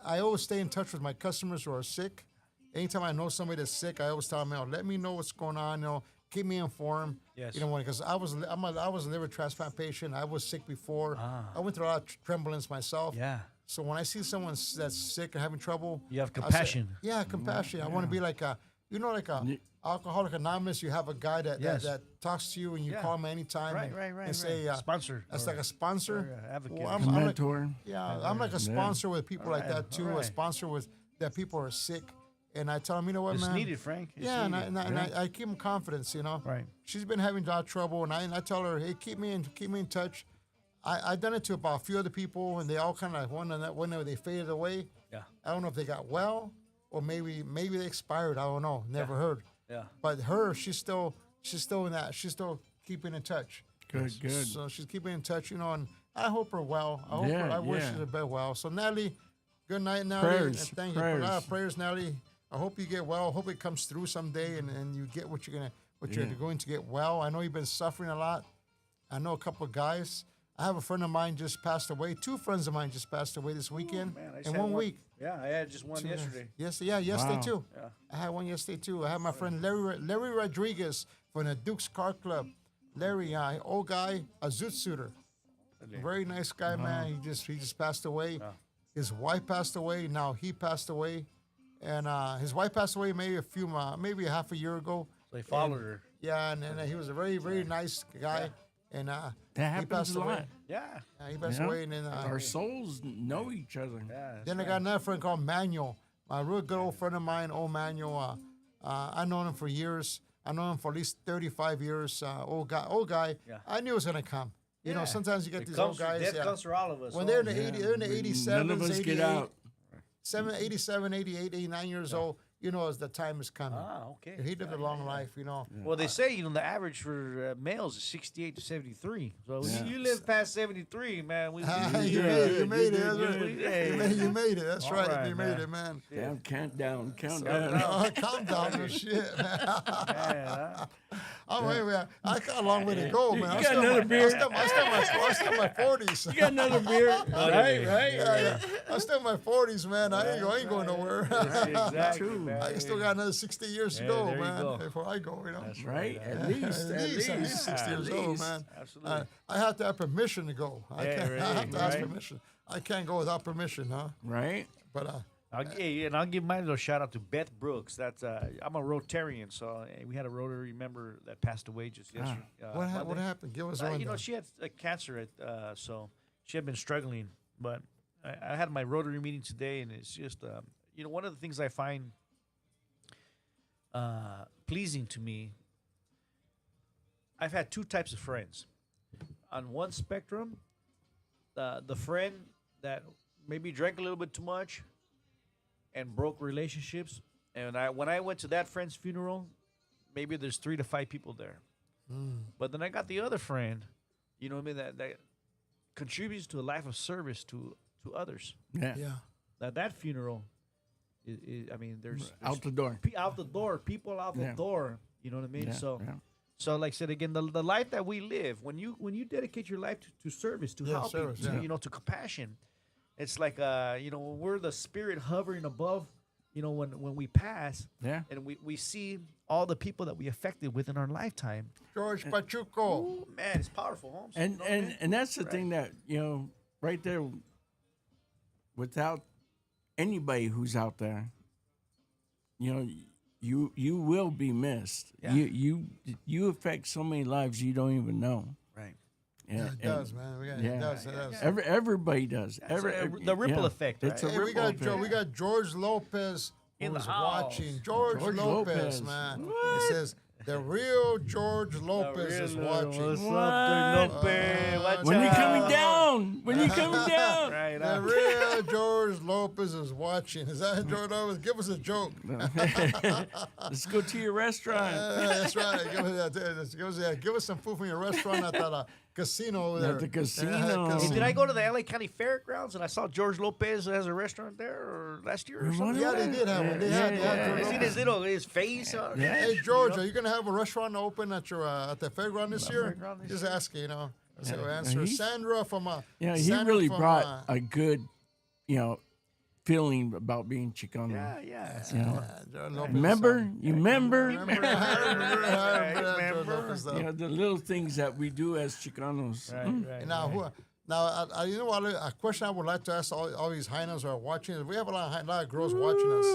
I always stay in touch with my customers who are sick. Anytime I know somebody that's sick, I always tell them, let me know what's going on. Keep me informed. Yes. Because I was a liver transplant patient. I was sick before. I went through a lot of tremblance myself. Yeah. So when I see someone that's sick and having trouble, You have compassion. Compassion. I want to be like Alcoholic Anonymous. You have a guy that talks to you and you call him anytime. Right. And say sponsor. That's like a sponsor. Advocate. Well, A mentor. I'm like a sponsor with people like that too. A sponsor with that people are sick. And I tell them, you know what, It's man? needed, Frank. It's And needed. I give them confidence, Right. She's been having a lot of trouble, and I tell her, hey, keep me in touch. I've done it to about a few other people, and they all kind of when they faded away. Yeah. I don't know if they got well, or maybe they expired. I don't know. Never heard. Yeah. But her, she's still in that. She's still keeping in touch. Good. So she's keeping in touch, and I hope her well. I wish her well. So Natalie, good night, Natalie. Prayers. And thank you. Prayers, Natalie. I hope you get well. I hope it comes through someday, and you get what you're going to get well. I know you've been suffering a lot. I know a couple of guys. I have a friend of mine just passed away. 2 friends of mine just passed away this weekend in 1 week. Yeah, I had just one yesterday. Yesterday too. Yeah. I had one yesterday too. I had my friend Larry Rodriguez from the Duke's Car Club. Larry, old guy, a zoot suiter. Very nice guy, man. He just passed away. His wife passed away. Now he passed away. And his wife passed away maybe maybe half a year ago. So they followed her. Yeah, and he was a very, very nice guy. And That he happens passed a away. lot. Yeah. He passed away, and then Our souls know each other. Yeah. then I got another friend called Manuel, a real good old friend of mine, old Manuel. I've known him for years. I know him for at least 35 years. Old guy. Yeah. I knew it was gonna come. You know, sometimes you get these old guys. Death comes for all of us. When they're in the 80, they're in the 87s, None of us get out. 87, 88, 89 years old. As the time is coming. Okay. He lived a long life, Well, they say, the average for males is 68 to 73. So you live past 73, man. You made it. You made it. That's right. right, You made it, man. Count down. Calm down, shit, man. I got a long way to go, man. You got another beer? I'm still in my 40s. You got another beer? Right. Yeah. I'm still in my 40s, man. I ain't going nowhere. Exactly, man. I still got another 60 years to go, there you man, go. before I go, That's right. At least. At least 60 years old, man. Absolutely. I have to have permission to go. I have to ask right. permission. I can't go without permission, huh? Right. But I'll give my little shout out to Beth Brooks. That's I'm a Rotarian, so we had a Rotary member that passed away just yesterday. what happened? Give us a rundown. She had cancer, so she had been struggling. But I had my Rotary meeting today, and it's just one of the things I find pleasing to me. I've had 2 types of friends. On one spectrum, the friend that maybe drank a little bit too much and broke relationships. And when I went to that friend's funeral, maybe there's 3 to 5 people there. But then I got the other friend, you know what I mean, that contributes to a life of service to others. Yeah. Yeah. That funeral, there's Out the door. Out the door, people out the door. You know what I mean? Yeah, So yeah. So, like I said again, the life that we live, when you dedicate your life to service, to help, service, to, to compassion, it's like when we're the spirit hovering above, when we pass, and we see all the people that we affected within our lifetime. George Pachuco. Ooh, man, it's powerful, Holmes. And that's the thing that right there. Without anybody who's out there, you will be missed. Yeah. You affect so many lives you don't even know. Right. Yeah, it does, man. It does. Everybody does. The ripple effect. Right? It's a Hey, ripple effect. we got George Lopez In the who's house. watching. George Lopez, man. He says the real George Lopez is watching. What's up, Lopez? Watch When you out. coming down? When you coming down? Right. The real George Lopez is watching. Is that George Lopez? Give us a joke. Let's go to your restaurant. That's right. Give us some food from your restaurant at that casino over there. At the casino. Hey, did I go to the LA County Fairgrounds and I saw George Lopez has a restaurant there or last year or something? Yeah, they did have one. They had I George seen Lopez. his face. Hey George, are you gonna have a restaurant open at your at the fairground this year? fairground this Just year? asking, So answer Sandra from He Sandra really from, brought a good, feeling about being Chicano. Yeah. George Lopez. Remember? You remember? Remember George Lopez, though. The little things that we do as Chicanos. Right. Now, you know what? A question I would like to ask all these hyenas who are watching is: we have a lot of girls watching us.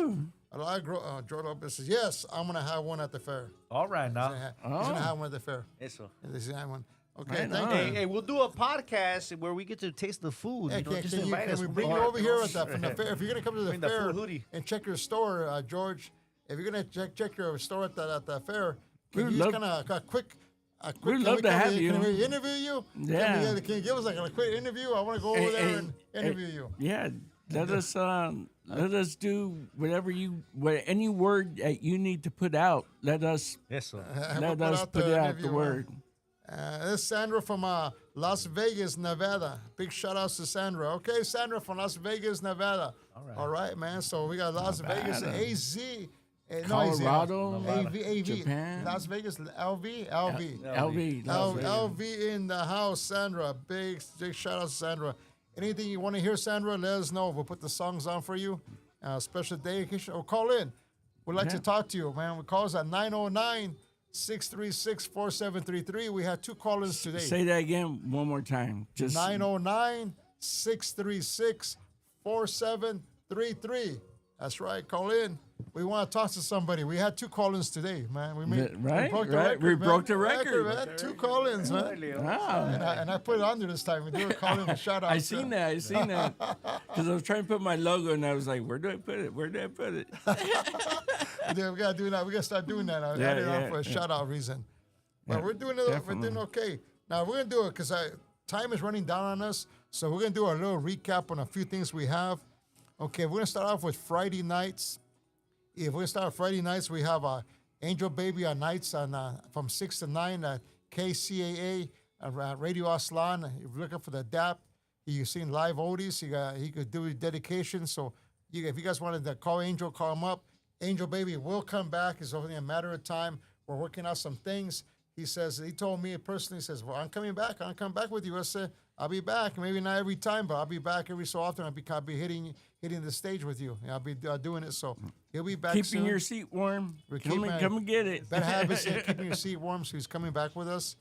A lot of girls. George Lopez says, "Yes, I'm gonna have one at the fair. All right now. He's gonna have one at the fair. Eso. He's gonna have one. Okay, Right thank on. you. Hey, we'll do a podcast where we get to taste the food. Hey, Just can invite us. we from bring you the over here from the fair? If you're gonna come to the Bring the fair full hoodie. and check your store, George, if you're gonna check your store at the fair, can We'd you love- just kind of a quick? We'd can love we to come have in- you. Can we interview you? Yeah. Can you give us like a quick interview? I want to go over there and interview you. Yeah. Let us do whatever any word that you need to put out. Let us Eso. put out the interview, word. This is Sandra from Las Vegas, Nevada. Big shout outs to Sandra. Okay, Sandra from Las Vegas, Nevada. All right, man. So we got Las Vegas, AZ. Colorado, AV, Japan. Las Vegas, LV. LV. in the house, Sandra. Big shout out to Sandra. Anything you want to hear, Sandra, let us know. We'll put the songs on for you. Special dedication or call in. We'd like to talk to you, man. We call us at 909-636-4733. We had 2 call-ins today. Say that again one more time. Just 909-636-4733. That's right. Call in. We want to talk to somebody. We had 2 call-ins today, man. We broke the record. We broke the record. Man. 2 call-ins, man. Wow. And I put it under this time. We do a call-in and shout out. I seen that. Because I was trying to put my logo, and I was like, where do I put it? Yeah, we gotta do that. We gotta start doing that. I added it on for a shout-out reason. But we're doing it. definitely. We're doing okay. Now we're gonna do it because time is running down on us. So we're gonna do a little recap on a few things we have. Okay, we're gonna start off with Friday nights. If we're gonna start Friday nights, we have Angel Baby on nights from 6 to 9 at KCAA Radio Aslan. If you're looking for the DAP, you've seen live oldies. He could do his dedication. So if you guys wanted to call Angel, call him up. Angel Baby will come back. It's only a matter of time. We're working out some things. He told me personally, he says, well, I'm coming back. I'm coming back with you. I said, I'll be back. Maybe not every time, but I'll be back every so often. I'll be hitting the stage with you. I'll be doing it. So he'll be back soon. Keeping your seat warm. We're Come and get it. Better habits in keeping your seat warm. So he's coming back with us.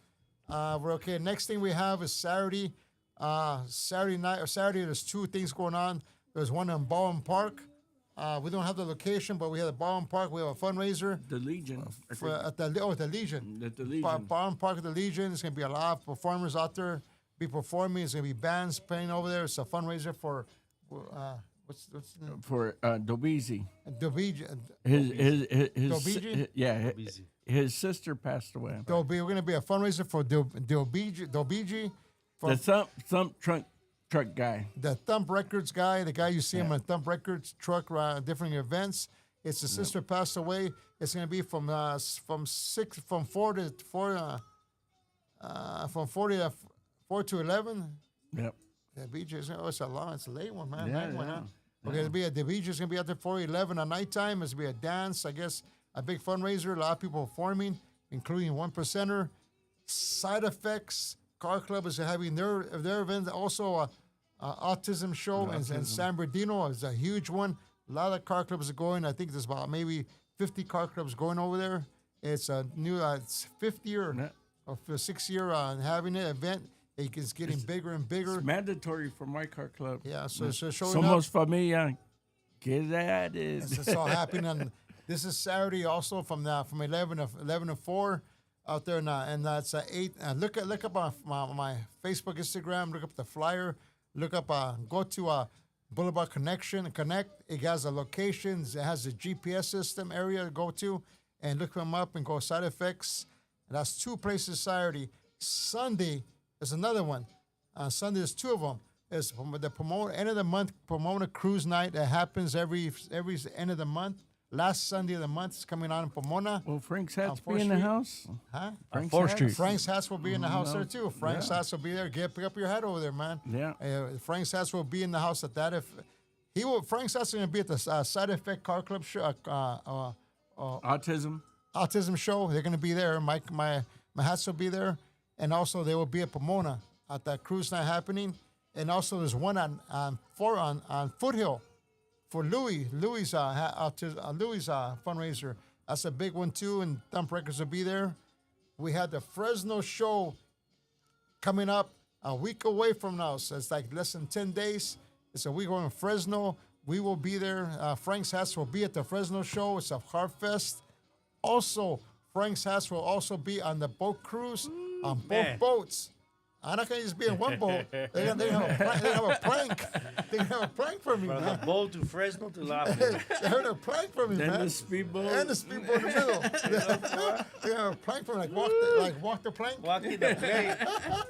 We're okay. Next thing we have is Saturday. Saturday night or Saturday, there's 2 things going on. There's one in Ballroom Park. We don't have the location, but we have the Ballroom Park. We have a fundraiser. The Legion. At the Legion. At the Legion. Ballroom Park at the Legion. There's going to be a lot of performers out there be performing. There's going to be bands playing over there. It's a fundraiser for, what's the name? For Dobezi. Dobiji. His sister passed away. We're going to be a fundraiser for Dobiji. The thump truck guy. The Thump Records guy, the guy you see him on Thump Records truck, different events. His sister passed away. It's going to be from 4 to 11. Yep. The beaches. It's a late one, man. Yeah, Late one, yeah. huh? Okay, the beach is going to be out there 4 11 at nighttime. It's going to be a dance, I guess, a big fundraiser. A lot of people performing. including 1%er. Side Effects Car Club is having their event. Also, Autism Show in San Bernardino is a huge one. A lot of car clubs are going. I think there's about maybe 50 car clubs going over there. It's a new, it's 5th year or 6th year having an event. It's getting bigger and bigger. It's mandatory for my car club. Yeah, so showing Somos up. familia. Get at it. It's all happening. And this is Saturday also from 11 to 4 out there now. And that's 8. Look up on my Facebook, Instagram. Look up the flyer. Look up, go to Boulevard Connect. It has the locations. It has the GPS system area to go to. And look them up and go Side Effects. And that's 2 places Saturday. Sunday is another one. Sunday, there's 2 of them. It's the Pomona, end of the month Pomona Cruise Night that happens every end of the month. Last Sunday of the month is coming on in Pomona. Will Frank's Hats be in Street. the house? Huh? Frank's 4th Hats? Street. Frank's Hats will be in the house there too. Frank's Hats will be there. Pick up your hat over there, man. Yeah. Frank's Hats will be in the house at that. Frank's Hats is going to be at the Side Effect Car Club show, Autism. Autism Show. They're going to be there. My hats will be there, and also they will be at Pomona at that cruise night happening. And also there's one on Foothill for Louis fundraiser. That's a big one too, and Thump Records will be there. We had the Fresno show coming up a week away from now, so it's like less than 10 days. It's a week away in Fresno. We will be there. Frank's Hats will be at the Fresno show. It's a Heart Fest. Also, Frank's Hats will also be on the boat cruise on both boats. I'm not going to just be in one boat. They have a prank. They have a prank for me, From man. the boat to Fresno to La They have a prank for me, Then man. the speedboat. And the speedboat in the middle. They have a prank for me, walk the plank. Walking the plane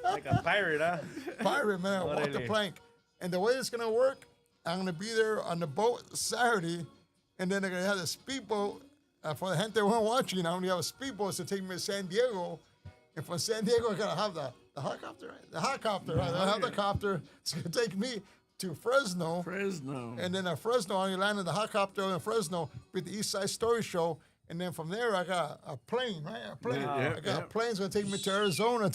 like a pirate, huh? Pirate, man, walk the Órale. plank. And the way it's going to work, I'm going to be there on the boat Saturday, and then they're going to have the speedboat. For the gente who are watching, I only have a speedboat to take me to San Diego. And from San Diego, I got to have the helicopter, right? The helicopter, right? I have the copter. It's going to take me to Fresno. And then at Fresno, I land in the helicopter in Fresno with the East Side Story Show. And then from there, I got a plane, right? A plane. I got a plane going to take me to Arizona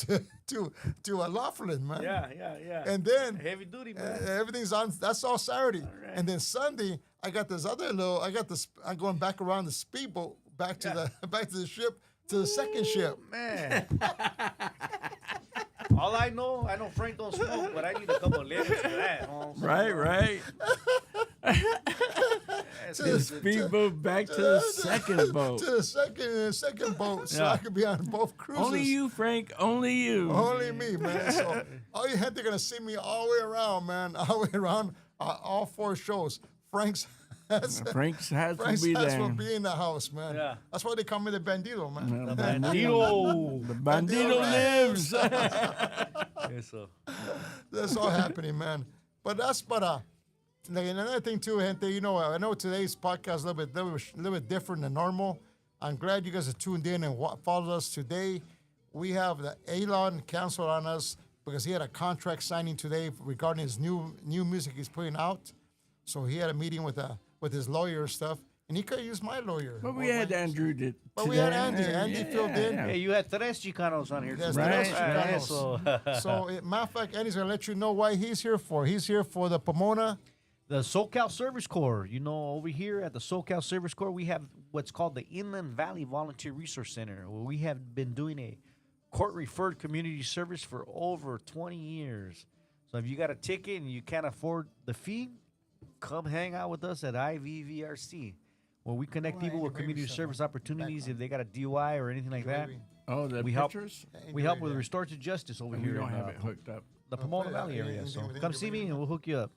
to Laughlin, man. Yeah. And then Heavy duty, man. everything's on. That's all Saturday. And then Sunday, I got this other little. I'm going back around the speedboat back to the ship to the second ship. Man. All I know Frank don't smoke, but I need a couple of lemons for that. Right. The speedboat back to the second boat. To the second boat, so I could be on both cruises. Only you, Frank. Only you. Only me, man. So all you had to gonna see me all the way around, man. All the way around, all 4 shows. Frank's Hats will be in the house, man. Yeah. That's why they call me the Bandito, man. The bandito. The bandito lives. Eso. That's all happening, man. But like another thing too, gente. You know, I know today's podcast is a little bit different than normal. I'm glad you guys are tuned in and followed us today. We have the Elon canceled on us because he had a contract signing today regarding his new music he's putting out. So he had a meeting with his lawyer stuff, and he could use my lawyer. But we had Andrew today. But we had Andy. Andy filled in. Hey, you had tres Chicanos on here. Yes, today. tres Chicanos. So, matter of fact, Andy's going to let you know why he's here for. He's here for the Pomona. The SoCal Service Corps. You know, over here at the SoCal Service Corps, we have what's called the Inland Valley Volunteer Resource Center, where we have been doing a court-referred community service for over 20 years. So if you got a ticket and you can't afford the fee, come hang out with us at IVVRC, where we connect people with community service opportunities if they got a DUI or anything like that. Oh, the We help. pictures? We help with restorative justice over We here don't in have it hooked up. the Pomona Valley area. So come see me and we'll hook you up.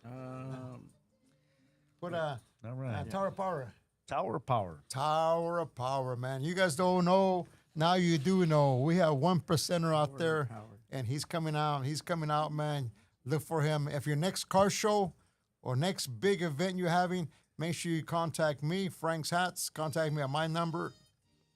Put All right. Tower of Power. Tower of Power. Tower of Power, man. You guys don't know. Now you do know. We have 1%er out there, and he's coming out. He's coming out, man. Look for him. If your next car show or next big event you're having, make sure you contact me, Frank's Hats. Contact me at my number,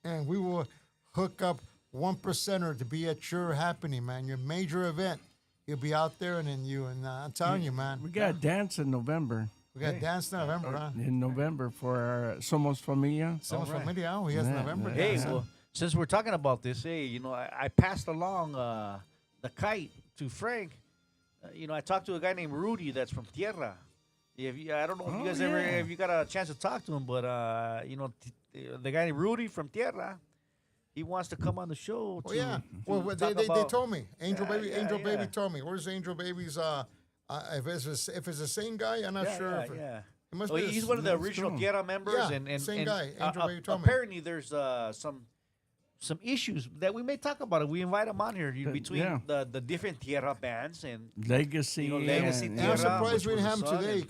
and we will hook up 1%er to be at your happening, man. Your major event. You'll be out there, and then I'm telling you, man. We got a dance in November. We got dance in November, huh? In November for our Somos Familia. Somos Familia. Oh, he has November. Hey, dance, huh? well, Since we're talking about this, hey, I passed along the kite to Frank. I talked to a guy named Rudy that's from Tierra. I don't know if you guys if you got a chance to talk to him, but the guy named Rudy from Tierra, he wants to come on the show. They told me Angel Baby told me. Where's Angel Baby's? If it's the same guy, I'm not sure. It must be he's one of the original Tierra members, and same guy. Angel Baby told me. Apparently, there's some issues that we may talk about. We invite him on here between the different Tierra bands and Legacy. Legacy And Tierra, I'm surprised we which didn't was have him the today son,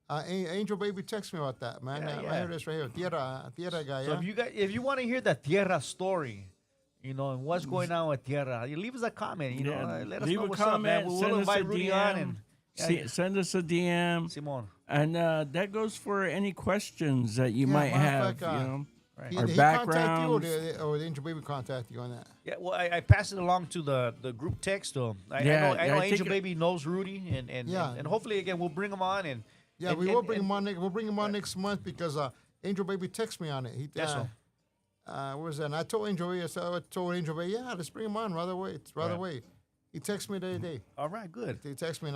because Angel Baby texted me about that, man. I heard this right here. Tierra guy. So if you want to hear the Tierra story, and what's going on with Tierra, you leave us a comment. Let us know what's up, man. We'll invite Rudy on and send us a DM. Simon. And that goes for any questions that you might have. Right. Our Did he background. contact you or did Angel Baby contact you on that? Yeah, well, I passed it along to the group text to him. I know I Angel think Baby knows Rudy, and hopefully again we'll bring him on and. Yeah, we will bring him on. We'll bring him on next month because Angel Baby texted me on it. What was that? And I told Angel Baby, yeah, let's bring him on right away. It's right away. He texted me the other day. All right, good. He texted me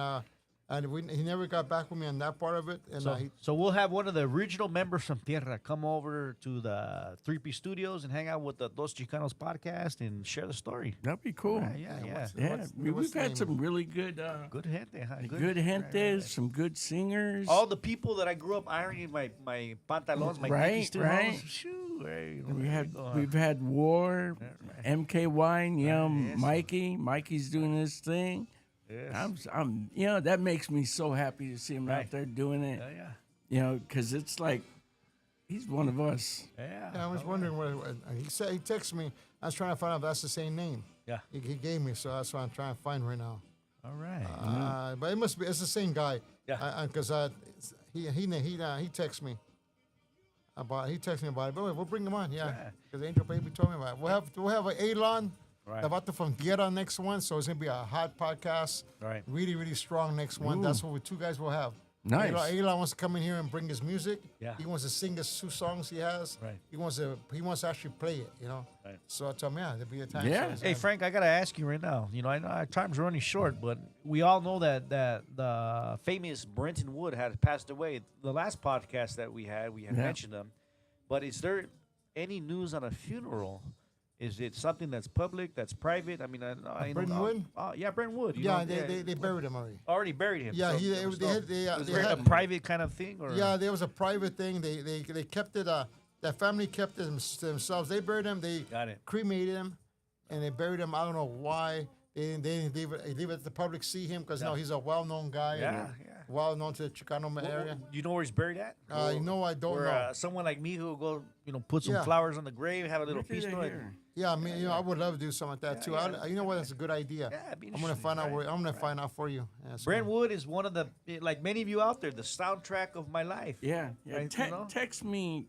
and he never got back with me on that part of it. And so we'll have one of the original members from Tierra come over to the 3P Studios and hang out with the Dos Chicanos podcast and share the story. That'd be cool. Yeah. We've had some really good, good gente. Huh? good gentes, some good singers. All the people that I grew up ironing my pantalons, my Nike right. We've had War, MK Wine, Mikey's doing his thing. Yes. I'm that makes me so happy to see him out there doing it. Because it's like he's one of us. I was wondering what he said. He texted me. I was trying to find out if that's the same name. Yeah. He gave me, so that's what I'm trying to find right now. All right. But it must be. It's the same guy. Yeah. Because he texted me. He texted me about it. But we'll bring him on. Yeah. Because Angel Baby told me about it. We'll have an Elon. Right. About from Tierra next one, so it's gonna be a hot podcast. Right. Really, really strong next one. That's what two guys will have. Nice. Elon wants to come in here and bring his music. Yeah. He wants to sing his 2 songs he has. Right. He wants to actually play it. Right. So I told him, there'll be a time. Yeah. Hey Frank, I gotta ask you right now. I know our time's running short, but we all know that the famous Brenton Wood had passed away. The last podcast that we had mentioned him. But is there any news on a funeral? Is it something that's public, that's private? I mean, Brenton Wood? Brenton Wood. They buried him already. Already buried him. Yeah, was they a private kind of thing? Or? Yeah, there was a private thing. They kept it. That family kept it themselves. They buried him. They cremated him, and they buried him. I don't know why. They didn't leave it to the public see him because he's a well-known guy. Yeah. Well-known to the Chicano area. You know where he's buried at? I don't know. Someone like me who will go, put some flowers on the grave, have a little piece to it. Yeah, I mean, I would love to do something like that too. You know what? That's a good idea. Yeah, it'd be I'm gonna find out. right? I'm gonna find out for you. Yeah, Brent Wood is one of the, like many of you out there, the soundtrack of my life. Yeah. Right, Text me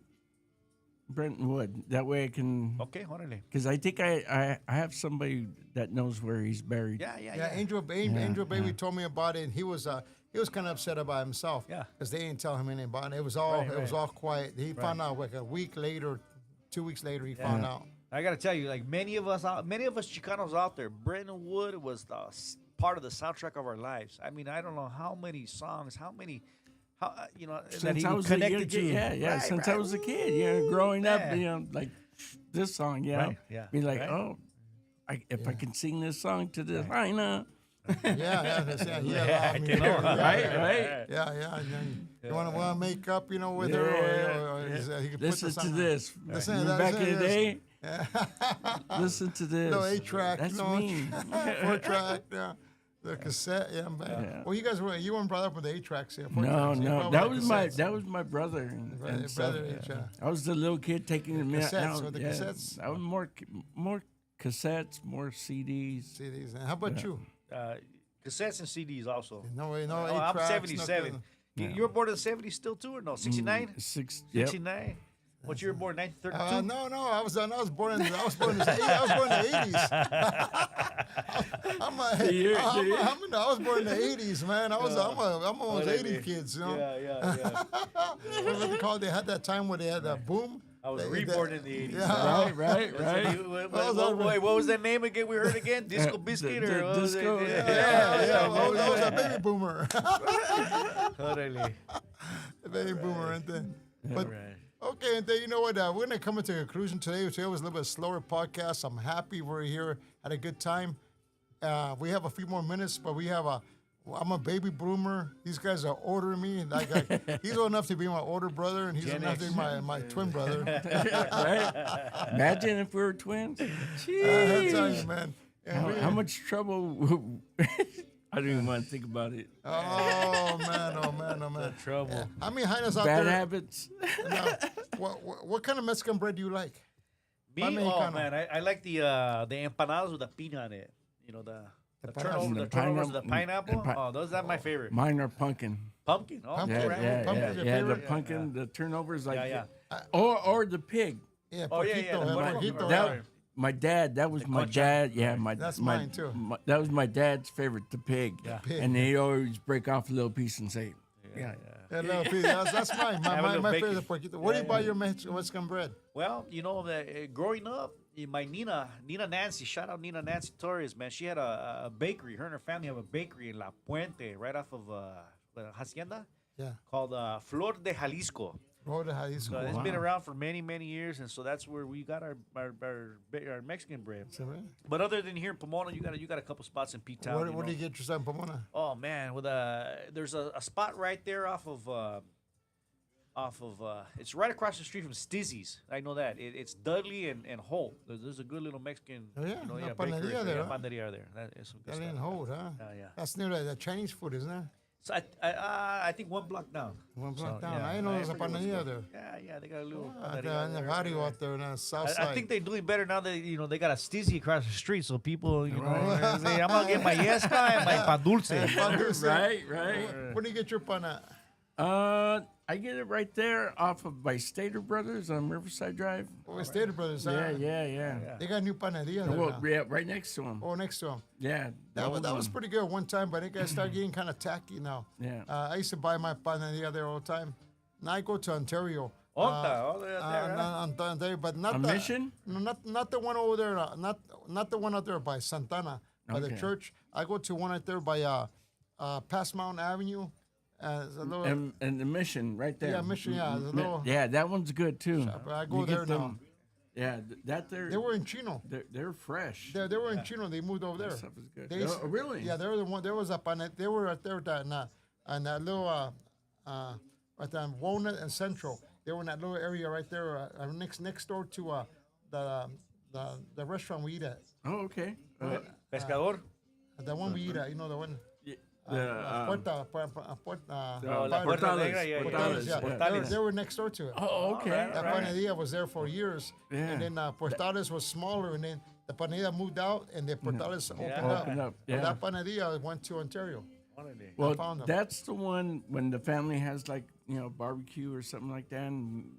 Brenton Wood. That way I can. Okay, órale. Because I think I have somebody that knows where he's buried. Yeah. Angel Baby told me about it. And he was kind of upset about himself. Yeah. Because they didn't tell him anything about it. It was all quiet. He found out like a week later, 2 weeks later. He found out. I gotta tell you, like many of us Chicanos out there, Brenton Wood was the part of the soundtrack of our lives. I mean, I don't know how many songs, that he was connected to. Yeah. Since I was a kid, growing up, like this song, be like, if I can sing this song to the line, Right. You want to make up, with her, or he could listen put to this. Back in the day. Listen to this. No 8-track. That's me. 4-track. Yeah. The cassette. Yeah. Well, you weren't brought up with the 8-tracks. Yeah, No. That was my brother. And brother. I was the little kid taking the cassettes. The cassettes. I was more cassettes, more CDs. CDs. And how about you? Cassettes and CDs also. No 8-tracks. I'm 77. You were born in the 70s still too, or no? 69? 69. What year you were born? 1932? No. I was born in the 80s. I was born in the 80s, man. I'm almost 80 kids, Yeah. What they call it? They had that time where they had that boom. I was reborn in the 80s. Yeah. Right. What was that name again? We heard again? Disco Biscuit or what was it? Disco, Yeah. That was a baby boomer. Totally. A baby boomer, and then. But Right. okay, and then you know what? We're gonna come into a conclusion today. Today was a little bit slower podcast. I'm happy we're here. Had a good time. We have a few more minutes, but I'm a baby boomer. These guys are older than me. He's old enough to be my older brother, and he's old enough to be my twin brother. Right? Imagine if we were twins. I'm telling you, man. And How much trouble? I don't even want to think about it. Oh man. Trouble. How many hyenas out Bad there? habits. Now, what kind of Mexican bread do you like? Me? Oh, man. I like the empanadas with the pina on it. You know, the turnovers with the pineapple. Those are my favorite. Mine are pumpkin. Pumpkin. Oh, Pumpkin, Yeah, right? yeah, Pumpkin's yeah. your Yeah, the favorite? pumpkin, the turnovers, like, Yeah. or the pig. Yeah, Oh, yeah, poquito, the poquito, that- yeah. My dad, that was The my concha. dad. Yeah, That's my, mine, too. that was my dad's favorite, the pig. Yeah. Pig. And he'd always break off a little piece and say, Yeah, no, that's mine. Have a little My bacon. favorite poquito. Where do you buy your Mexican bread? Well, you know, growing up, my Nina Nancy, shout out Nina Nancy Torres, man. She had a bakery. Her and her family have a bakery in La Puente, right off of the Hacienda, called Flor de Jalisco. So it's been around for many, many years, and so that's where we got our Mexican bread. But other than here in Pomona, you got a couple spots in P-Town. Where do you get yourself in Pomona? Oh man, there's a spot right there off of it's right across the street from Stizzy's. I know that it's Dudley and Holt. There's a good little Mexican. Oh, yeah? You know, A bakery panaderia there, huh? Panaderia there. That is some good That stuff. ain't hold, huh? Yeah. That's near the Chinese food, isn't it? So I think one block down. One block So, down. yeah, I didn't know there's a forget what it's panaderia called. there. Yeah, they got a little. In panaderia the there. barrio out there in the south side. I think they're doing better now that they got a Stizzy across the street, so people say, I'm gonna get my yesca and my pan dulce. Pan dulce. right. Where do you get your pan at? I get it right there off of by Stater Brothers on Riverside Drive. Oh, it's Stater Brothers. Yeah. They got a new panaderia there Well, now. yeah, right next to them. Oh, next to them. Yeah, That old was one. pretty good one time, but I think I started getting kind of tacky now. Yeah. I used to buy my panaderia there all the time. Now I go to Ontario. Ontario, but not A the Mission? No, not the one over there. Not the one out there by Santana, by the Okay. church. I go to one out there by past Mountain Avenue. It's a little, And the Mission right there. Yeah, Mission, yeah, it's a little- Yeah, that one's good too. But I go You get there them- Yeah, they were in Chino. they're fresh. They were in Chino. They moved over there. That stuff is good. They used- Oh, really? Yeah, they were the one. There was a they were right there and that little right there on Walnut and Central. They were in that little area right there, next door to the restaurant we eat at. Oh, okay. Pescador. The one we eat at, you know the one. The La Puerta Portales, Negra, yeah, Portales, Yeah, yeah. they were next door to it. Oh, okay. That panaderia was there for years, and then Portales was smaller, and then the panaderia moved out, and the Portales opened up. Yeah. That panaderia went to Ontario. Well, found them. that's the one when the family has like barbecue or something like that. And,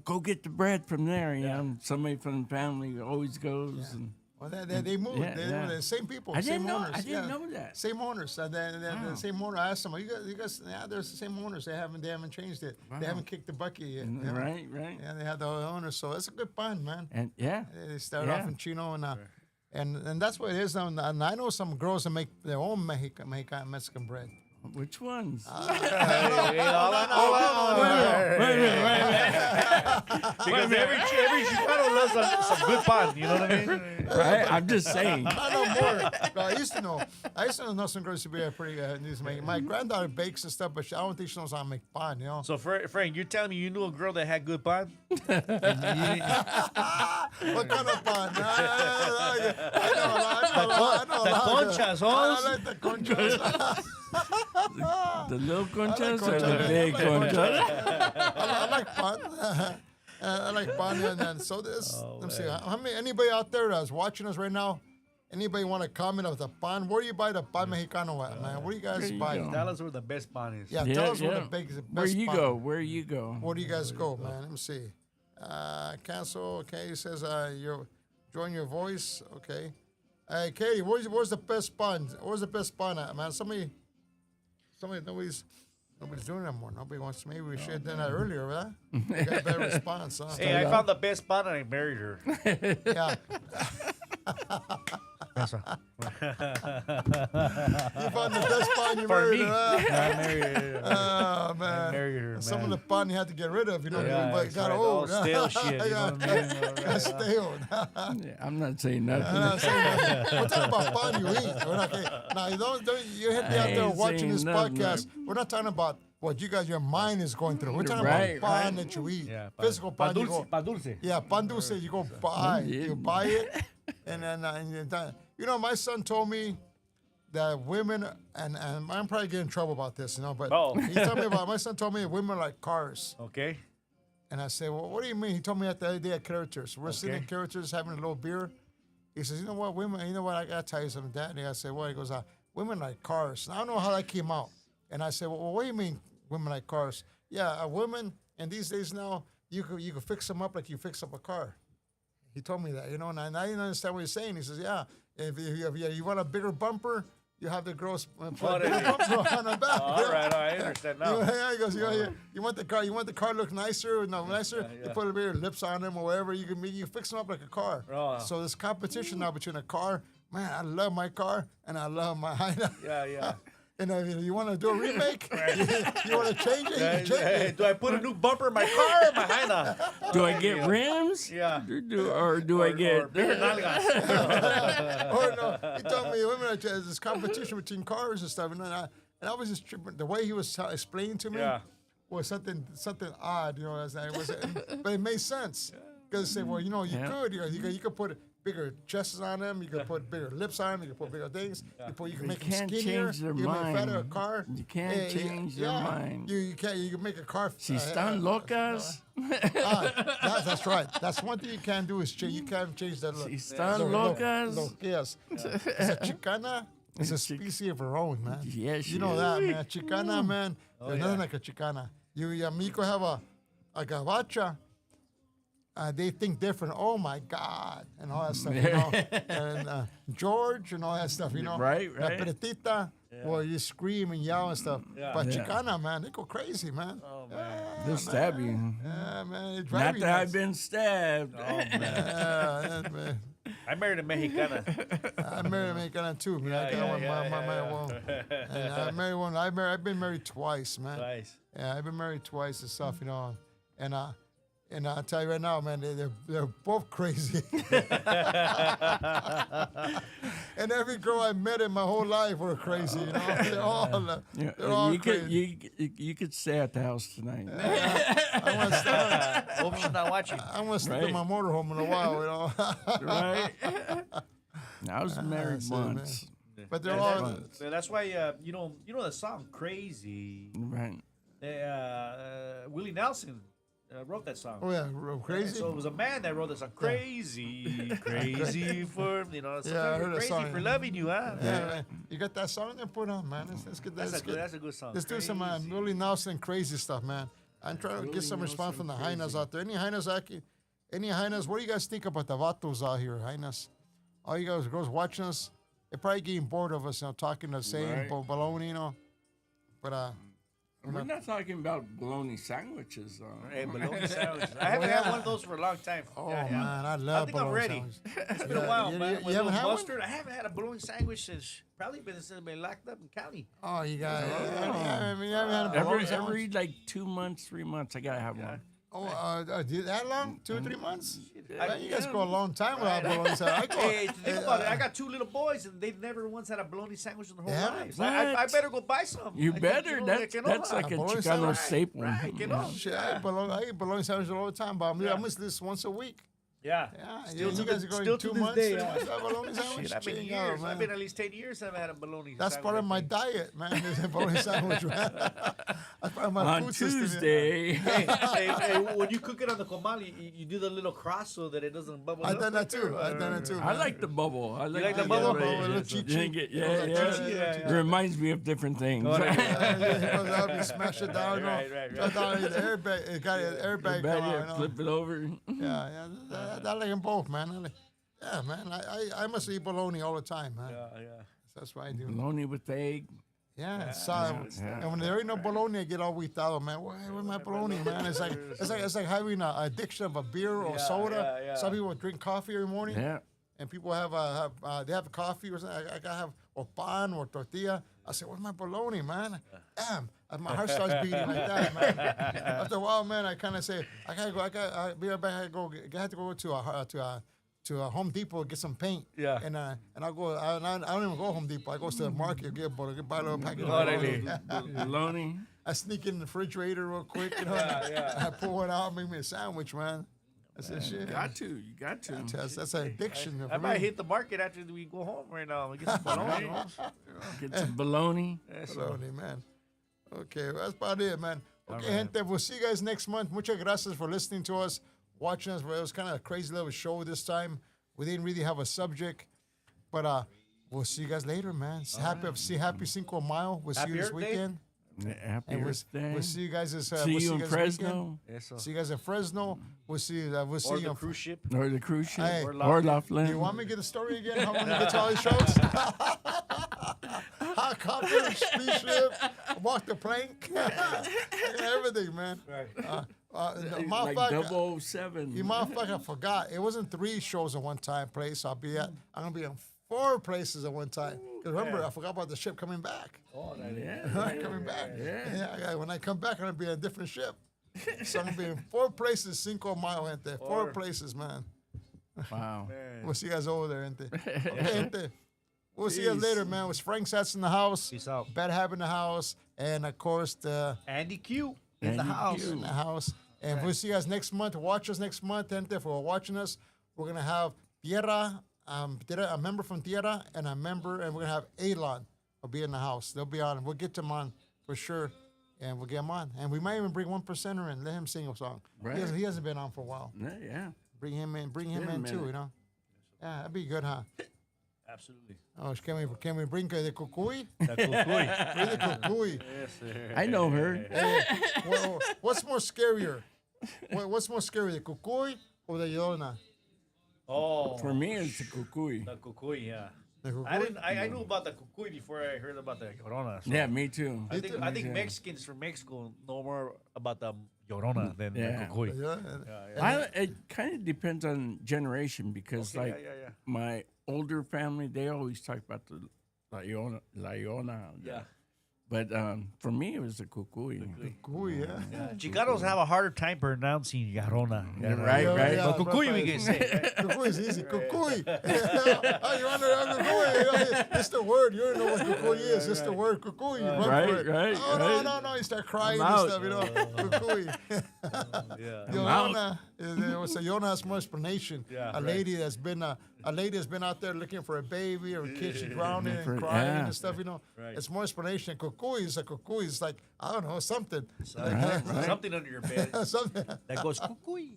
go get the bread from there. You know, somebody from the family always goes. And Well, they moved. Yeah, They yeah. were the same people, I same didn't know. owners. I didn't know that. Same owners. And then the same owner. I asked them, you guys, yeah, there's the same owners. They haven't changed it. They haven't kicked the bucket yet. you know? Right. Yeah, they had the owners. So it's a good bond, man. And yeah, They started off in Chino, and that's what it is. And I know some girls that make their own Mexican bread. which ones? Because every Chicano loves some good pan, you know what I mean? Right. I'm just saying. I know more. No, I used to know some girls to be pretty news making. My granddaughter bakes and stuff, but I don't think she knows how to make pan. You know. So, Frank, you're telling me you knew a girl that had good pan? What kind of pan? I know a The lot of conchas, good. huh? I like the conchas. The little conchas or conchas. the big conchas? I like pan. I like pan, and so this. Let me see. Anybody out there that's watching us right now? Anybody want to comment of the pan? Where do you buy the pan Mexicano at, man? Where do you guys There you buy? go. Tell us where the best pan is. Yeah, tell us where the best Where you pan. go? Where you go? Where do you guys go, man? Let me see. Cancel. Okay, it says you're join your voice. Okay. Hey, Katie, where's the best spawn? Where's the best spawn at, man? Somebody, nobody's. Nobody's doing that more. Nobody wants to. Maybe we should have done that earlier, right? We got a better response, huh? Hey, I found the best spot and I married her. Yeah. That's right. You found the best spot you For married me. her, huh? I married her. Oh, man. I married her, Some of man. the fun you had to get rid of, Yeah, but it that's got right. old. All stale shit, you know what I mean? Got stale. Yeah, I'm not saying nothing. We're talking about fun you eat. We're not, now, you hit me out I there ain't watching saying this nothing, podcast. We're not talking about what your mind is going through. We're talking Right, about pan right. that you eat. Yeah, Physical pan. You go, Pan dulce. yeah, pan dulce. You go buy. Yeah. You buy it, and then you're done. My son told me that women, and I'm probably getting in trouble about this, but my son told me that women are like cars. Okay. And I said, well, what do you mean? He told me that the other day at Characters. We're sitting at Characters having a little beer. He says, you know what, I got to tell you something, Dad. And I said, what? He goes, women like cars. And I don't know how that came out. And I said, well, what do you mean women like cars? Yeah, a woman, and these days now, you could fix them up like you fix up a car. He told me that, and I didn't understand what he's saying. He says, yeah, if you want a bigger bumper, you have the girls put a bigger bumper on the back. All right, I understand now. Yeah, he goes, you want the car to look nicer? No, nicer. Yeah. You put a bigger lips on them or whatever. You fix them up like a car. Oh. So there's competition now between a car. Man, I love my car and I love my Hyundai. Yeah. And if you want to do a remake, you want to change it, you can change it. Do I put a new bumper in my car or my Hyundai? Do I get rims? Yeah. Or do I get? bigger nalgas? Or no, he told me women there's this competition between cars and stuff, and I was just tripping. The way he was explaining to me was something odd, but it made sense because say, well, you could put bigger chests on them, you could put bigger lips on them, you could put bigger things, you can make them can't skinnier, change their you can make mind. fatter a car. You can't change their mind. You can make a car. Si están locas. That's right. That's one thing you can't do is change. You can't change that. Si están locas. Yes. It's a Chicana. It's a species of her own, man. Yes, you know that, man. Chicana, man. There's nothing like a Chicana. You amigo have a gabacha. They think different. Oh my God, and all that stuff, and George and all that stuff, Right. La Pretita, well, you scream and yell and stuff. Yeah. But Chicana, man, they go crazy, man. Oh, man. They'll stab you. Yeah, man. They drive Not you that nuts. I've been stabbed. Oh, man. Yeah, man. I married a Mexicana. I married a Mexicana too, man. I got my one. And I married one. I've been married twice, man. Nice. Yeah, I've been married twice and stuff, And I'll tell you right now, man, they're both crazy. And every girl I met in my whole life were crazy, They're all crazy. You could stay at the house tonight. I want to start. Hope she's not watching. I want to stay in my motorhome in a while, Right? I was married see, man. once. But they're all. So that's why you know the song "Crazy." Right. Willie Nelson wrote that song. Oh yeah, real crazy. So it was a man that wrote that song. Crazy, crazy for I heard that crazy song. for loving you, huh? Yeah, man. You got that song there? Put on, man. Let's get that. That's a good song. Let's do some Crazy. Willie Nelson crazy stuff, man. I'm trying to get some response from the Hainas out there. Any Hainas? What do you guys think about the Vatos out here, Hainas? All you guys, girls watching us, they're probably getting bored of us, talking the same Right. baloney, But We're not talking about bologna sandwiches, though. Hey, bologna sandwiches. I haven't had one of those for a long time. oh Yeah. man, I I love think I'm bologna ready. sandwiches. It's been a while, You man. haven't With a little had one? mustard. I haven't had a bologna sandwich since probably since I've been locked up in county. Oh, you got it. You haven't had a bologna sandwich? Every like 2 months, 3 months, I gotta have one. Oh, that long? 2 or 3 months? I- Man, you guys go a long time without bologna sandwich. Hey, think about it. I got 2 little boys, and they've never once had a bologna sandwich in their whole Yeah? lives. I What? better go buy some. You I better. think, That's like a bologna Chicano sandwich. staple. Right, get on. Shit, I eat bologna sandwiches all the time, but I miss this once a week. Yeah. Yeah, Still you to guys the- are going still 2 to this months, day, 3 huh? months without bologna sandwich. Shit, I've been Ching years. out, I've man. been at least 10 years. I haven't had a bologna. That's sandwich, part of I my think. diet, man. Is a bologna sandwich, man. That's part of my On food system. Tuesday. Hey, when you cook it on the comal, you do the little cross so that it doesn't bubble. I've up done that right too. there, I've done it too. I man. like the bubble. I like the to bubble? get Oh, it. a little Yeah, cheat. yeah. Yeah. It reminds me of different things. You smash it down, Right. Shut down the airbag. It got an airbag come out, Flip it over. Yeah. I like them both, man. Yeah, man. I must eat bologna all the time, man. Yeah. That's what I do. Bologna with egg. Yeah, and when there ain't no bologna, I get all weak out, man. Where's my bologna, man? It's like having an addiction of a beer or soda. yeah. Some people drink coffee every morning. Yeah. And people have coffee or something. I gotta have or pan or tortilla. I said, "Where's my bologna, man?" Damn, my heart starts beating like that, man. After a while, man, I kind of say, "I gotta go. I'll be right back. I have to go to a Home Depot get some paint." Yeah. And I'll go. I don't even go Home Depot. I go to the market, buy a little packet of Bologna. I sneak in the refrigerator real quick, you know. I pull it out, make me a sandwich, man. I said, shit. You got to. That's an addiction. I might hit the market after we go home right now. Get some bologna. Get some bologna. Bologna, man. Okay, well, that's about it, man. Okay, gente, we'll see you guys next month. Muchas gracias for listening to us, watching us. It was kind of a crazy little show this time. We didn't really have a subject, but we'll see you guys later, man. Happy Cinco de Mayo. We'll see you this weekend. Happy And birthday. we'll see you guys this. See you in Fresno. See you guys in Fresno. We'll see you. We'll see Or you the on cruise ship. Or the cruise ship. Hey, or Laughlin. You want me to get the story again? How long to get to all these shows? Helicopter, speed ship, walk the plank, everything, man. Like Motherfucker, 007. you motherfucker forgot. It wasn't 3 shows at one time place. I'm gonna be in 4 places at one time. Cause remember, I forgot about the ship coming back. Oh, Coming back. Yeah. When I come back, I'm gonna be on a different ship. So I'm gonna be in 4 places, Cinco de Mayo, gente. 4 places, man. Wow. We'll see you guys over there, gente. Okay, gente. We'll see you guys later, man. It was Frank Satz in the house. Peace out. Bad Habit in the house. And, of course, the Andy Q in the house. And we'll see you guys next month. Watch us next month, gente. If you're watching us, we're going to have Tierra, a member from Tierra, and a member, and we're going to have Elon will be in the house. They'll be on. We'll get them on for sure, and we'll get them on. And we might even bring 1%er in. Let him sing a song. Right. He hasn't been on for a while. Yeah. Bring him in too, you know. Yeah, that'd be good, huh? Absolutely. Oh, can we bring the cucuy? The cucuy. Bring the cucuy. Yes, sir. I know her. What's more scarier? What's more scary, the cucuy or the Llorona? Oh, For me, it's the cucuy. the cucuy, yeah. The cucuy? I knew about the cucuy before I heard about the Llorona. So Yeah, me too. I think Mexicans from Mexico know more about the Llorona than the cucuy. Yeah. It kind of depends on generation because, Okay, like, yeah. my older family, they always talk about the La Llorona. Yeah. But for me, it was the cucuy. Cucuy, yeah. Chicanos have a harder time pronouncing Llorona. Yeah, right. But cucuy we can say. Right? Cucuy is easy. Cucuy. Oh, you under cucuy. It's the word. You don't know what cucuy is. It's the word cucuy. You run for it. Right. No. You start crying I'm and out. stuff, you know. Cucuy. Yeah. Llorona. Llorona has more explanation. Yeah, a lady that's been out there looking for a baby or a kid, she's drowning and For- crying yeah. and stuff, you know. Right. It's more explanation. Cucuy is like, I don't know, something. Something under your bed Something. that goes cucuy.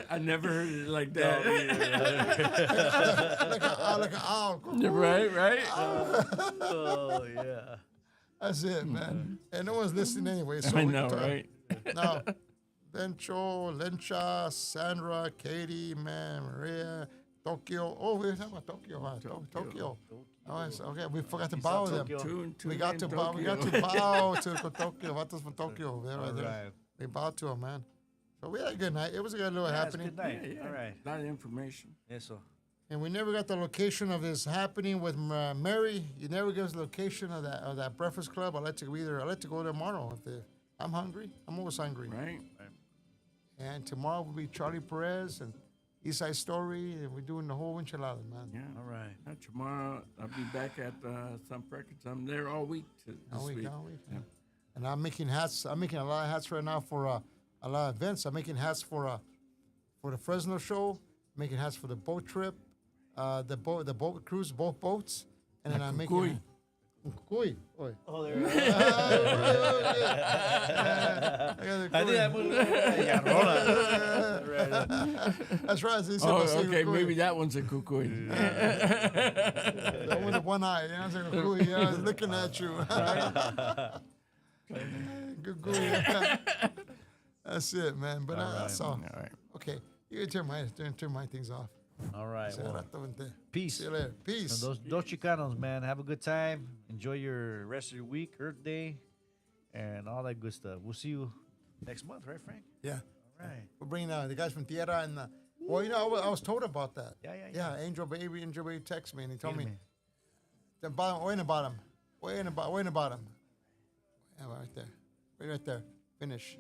I never heard it like that. like an owl. Cucuy. Right. Oh, yeah. That's it, man. And no one's listening anyway. So I we know, can talk. right? Now, Bencho, Lencha, Sandra, Katie, man, Maria, Tokyo. Oh, we're talking about Tokyo, huh? Tokyo. Oh, yes, okay. We forgot to bow them. Tokyo. We got to bow to Tokyo. Vatos from Tokyo. They're right there. Right. We bowed to them, man. So we had a good night. It was a good little That's happening. good night. Yeah. All right. A lot of information. Eso. And we never got the location of this happening with Mary. You never give us the location of that breakfast club. I'd like to go there tomorrow. I'm hungry. I'm always hungry. Right. And tomorrow will be Charlie Perez and East Side Story, and we're doing the whole enchilada, man. Yeah. All right. Not tomorrow. I'll be back at some records. I'm there all week. All week. Yeah. And I'm making hats. I'm making a lot of hats right now for a lot of events. I'm making hats for the Fresno show. Making hats for the boat trip, the boat cruise, both boats, and then I'm making. Cucuy. Oi. Oh, there. I think I moved. That's right. Okay, maybe that one's a cucuy. That one with one eye. Yeah, I was like, cucuy. Yeah, I was looking at you. Cucuy. That's it, man. But that's all. All right. Okay, you can turn my things off. All right. Se Well, rato, vente. peace. See you later. Peace. And those Chicanos, man, have a good time. Enjoy your rest of your week, Earth Day, and all that good stuff. We'll see you next month, right, Frank? Yeah. All right. We're bringing the guys from Tierra and well, you know, I was told about that. Yeah. Angel Baby texted me and he told Mira, me man. the bottom, way in the bottom. Yeah, right there. Right there. Finish.